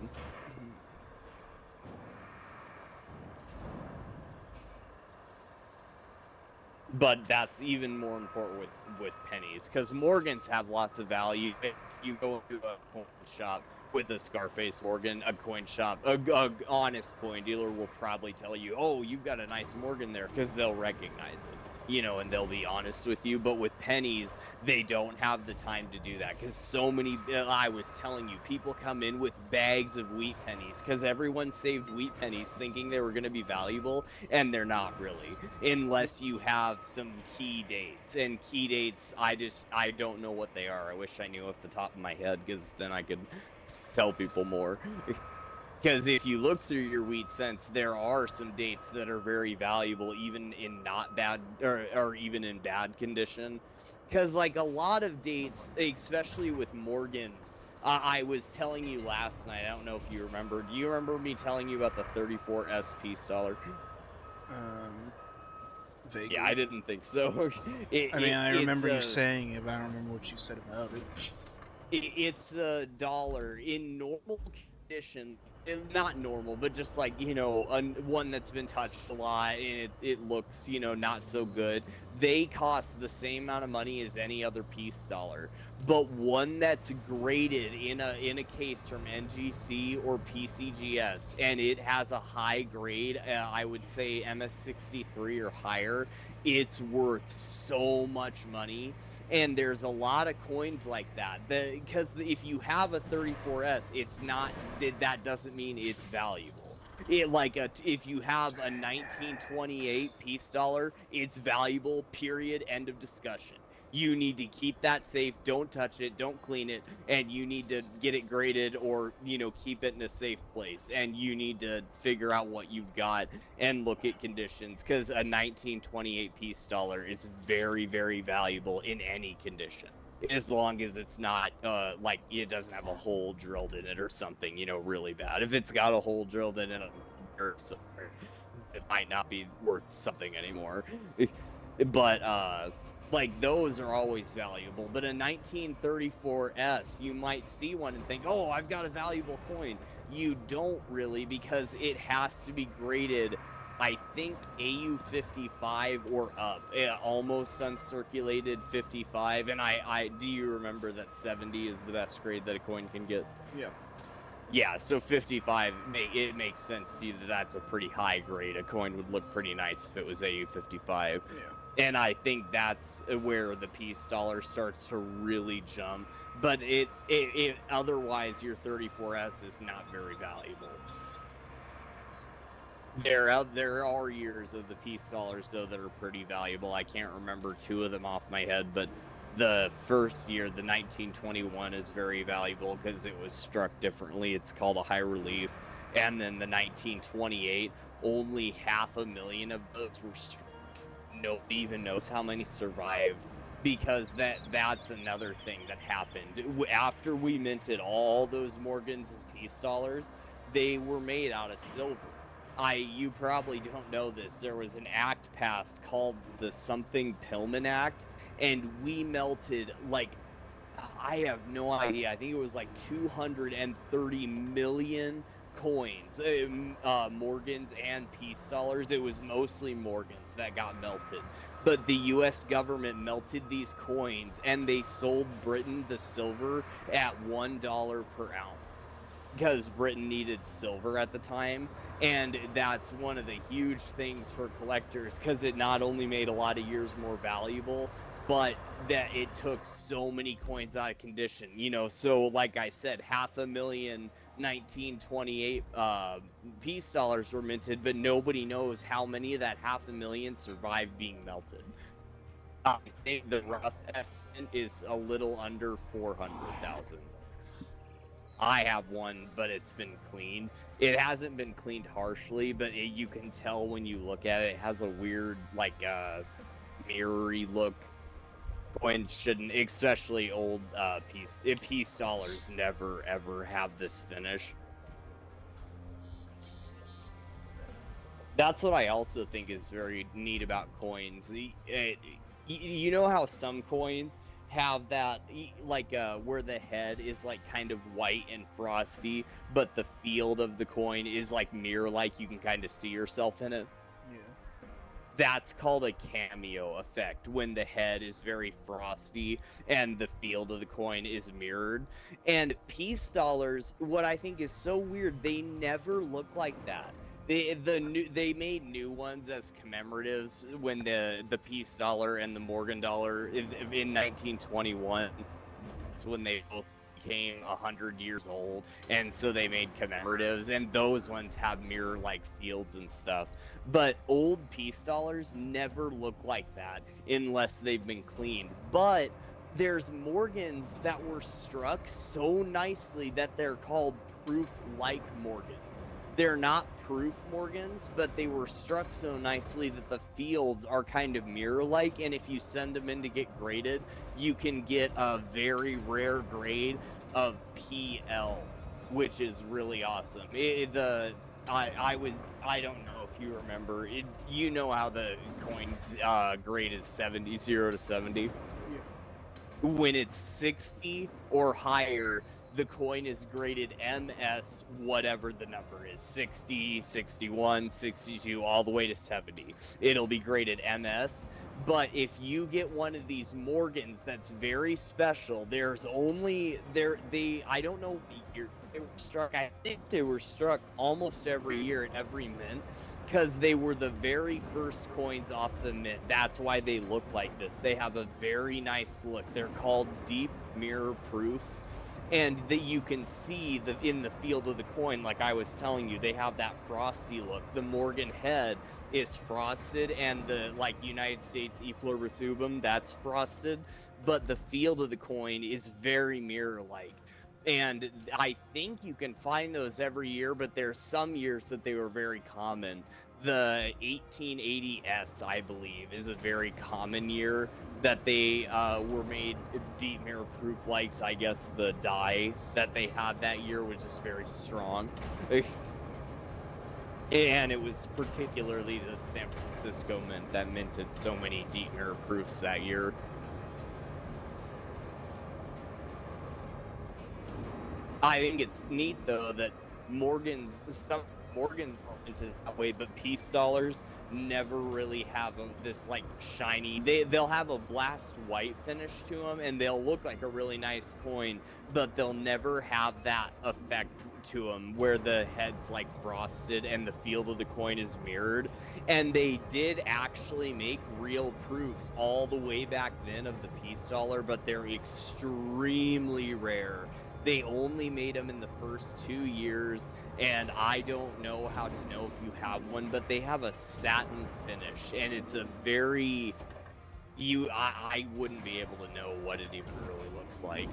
But that's even more important with pennies, because Morgans have lots of value. If you go into a coin shop, with a Scarface Morgan, a coin shop, a honest coin dealer will probably tell you, oh, you've got a nice Morgan there, because they'll recognize it, you know, and they'll be honest with you. But with pennies, they don't have the time to do that, because so many, I was telling you, people come in with bags of wheat pennies, because everyone saved wheat pennies thinking they were going to be valuable, and they're not really, unless you have some key dates. And key dates, I don't know what they are. I wish I knew off the top of my head, because then I could tell people more. Because if you look through your wheat cents, there are some dates that are very valuable, even in not bad, or even in bad condition. Because like a lot of dates, especially with Morgans, I was telling you last night, I don't know if you remember, do you remember me telling you about the 34S Peace Dollar? Vaguely. Yeah, I didn't think so. I remember you saying it, but I don't remember what you said about it. It's a dollar in normal condition, not normal, but just like, you know, one that's been touched a lot and it looks, you know, not so good. They cost the same amount of money as any other Peace Dollar, but one that's graded in a case from NGC or PCGS, and it has a high grade, I would say MS63 or higher, it's worth so much money. And there's a lot of coins like that, because if you have a 34S, it's not, that doesn't mean it's valuable. If you have a 1928 Peace Dollar, it's valuable, period, end of discussion. You need to keep that safe, don't touch it, don't clean it, and you need to get it graded, or, you know, keep it in a safe place. And you need to figure out what you've got and look at conditions, because a 1928 Peace Dollar is very, very valuable in any condition, as long as it's not like it doesn't have a hole drilled in it or something, you know, really bad. If it's got a hole drilled in it or somewhere, it might not be worth something anymore. But like those are always valuable. But a 1934S, you might see one and think, oh, I've got a valuable coin. You don't really, because it has to be graded, I think, AU 55 or up, almost uncirculated 55. And I do you remember that 70 is the best grade that a coin can get? Yeah. Yeah, so 55, it makes sense to you that that's a pretty high grade. A coin would look pretty nice if it was AU 55. Yeah. And I think that's where the Peace Dollar starts to really jump. But it otherwise, your 34S is not very valuable. There are years of the Peace Dollars, though, that are pretty valuable. I can't remember two of them off my head, but the first year, the 1921, is very valuable because it was struck differently. It's called a high relief. And then the 1928, only 500,000 of those were struck. Nobody even knows how many survived, because that's another thing that happened. After we minted all those Morgans and Peace Dollars, they were made out of silver. You probably don't know this. There was an act passed called the Something Pillman Act, and we melted, like, I have no idea. I think it was like 230 million coins, Morgans and Peace Dollars. It was mostly Morgans that got melted. But the U.S. government melted these coins, and they sold Britain the silver at $1 per ounce, because Britain needed silver at the time. And that's one of the huge things for collectors, because it not only made a lot of years more valuable, but that it took so many coins out of condition, you know. So like I said, 500,000 1928 Peace Dollars were minted, but nobody knows how many of that 500,000 survived being melted. I think the rough estimate is a little under 400,000. I have one, but it's been cleaned. It hasn't been cleaned harshly, but you can tell when you look at it. It has a weird, like, mirrory look. Coins shouldn't, especially old Peace Dollars, never ever have this finish. That's what I also think is very neat about coins. You know how some coins have that, like, where the head is like kind of white and frosty, but the field of the coin is like mirror-like, you can kind of see yourself in it? Yeah. That's called a cameo effect, when the head is very frosty and the field of the coin is mirrored. And peace dollars, what I think is so weird, they never look like that. They made new ones as commemoratives when the peace dollar and the Morgan dollar in 1921. That's when they both became 100 years old, and so they made commemoratives, and those ones have mirror like fields and stuff. But old peace dollars never look like that unless they've been cleaned. But there's Morgans that were struck so nicely that they're called proof like Morgans. They're not proof Morgans, but they were struck so nicely that the fields are kind of mirror-like, and if you send them in to get graded, you can get a very rare grade of PL, which is really awesome. I don't know if you remember, you know how the coin grade is 70, 0 to 70? Yeah. When it's 60 or higher, the coin is graded MS, whatever the number is, 60, 61, 62, all the way to 70. It'll be graded MS. But if you get one of these Morgans that's very special, there's only, I don't know what year they were struck. I think they were struck almost every year at every mint, because they were the very first coins off the mint. That's why they look like this. They have a very nice look. They're called deep mirror proofs. And that you can see in the field of the coin, like I was telling you, they have that frosty look. The Morgan head is frosted, and the United States E pluribus ubum, that's frosted. But the field of the coin is very mirror-like. And I think you can find those every year, but there's some years that they were very common. The 1880S, I believe, is a very common year that they were made deep mirror proof likes. I guess the die that they had that year was just very strong. And it was particularly the San Francisco mint that minted so many deep mirror proofs that year. I think it's neat though that some Morgans are minted that way, but peace dollars never really have this shiny. They'll have a blast white finish to them, and they'll look like a really nice coin, but they'll never have that effect to them where the head's frosted and the field of the coin is mirrored. And they did actually make real proofs all the way back then of the peace dollar, but they're extremely rare. They only made them in the first 2 years, and I don't know how to know if you have one, but they have a satin finish, and it's a very... I wouldn't be able to know what it even really looks like.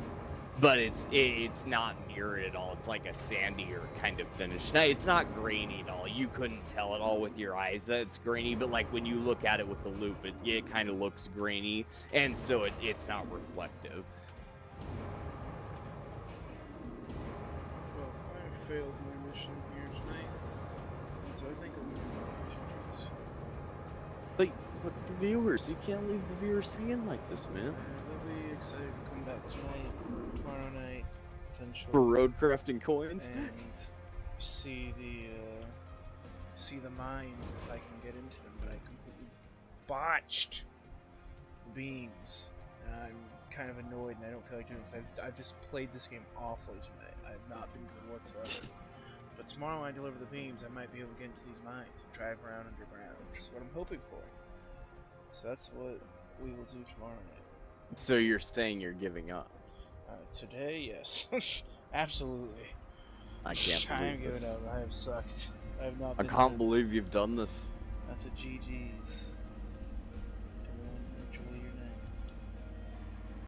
But it's not mirrored at all. It's like a sandier kind of finish. Now, it's not grainy at all. You couldn't tell at all with your eyes that it's grainy, but when you look at it with the loupe, it kind of looks grainy, and so it's not reflective. Failed my mission here tonight, and so I think I'm gonna go to drinks. But the viewers, you can't leave the viewers hanging like this, man. They'll be excited to come back tonight, tomorrow night, potentially. For ROADCRAFT and coins? And see the mines if I can get into them, but I completely botched the beams. And I'm kind of annoyed, and I don't feel like doing it, because I've just played this game awfully tonight. I've not been good whatsoever. But tomorrow when I deliver the beams, I might be able to get into these mines and drive around underground, which is what I'm hoping for. So that's what we will do tomorrow night. So you're saying you're giving up? Today, yes. Absolutely. I can't I'm believe this. giving up. I have sucked. I have not been I can't believe you've done this. That's a GG's.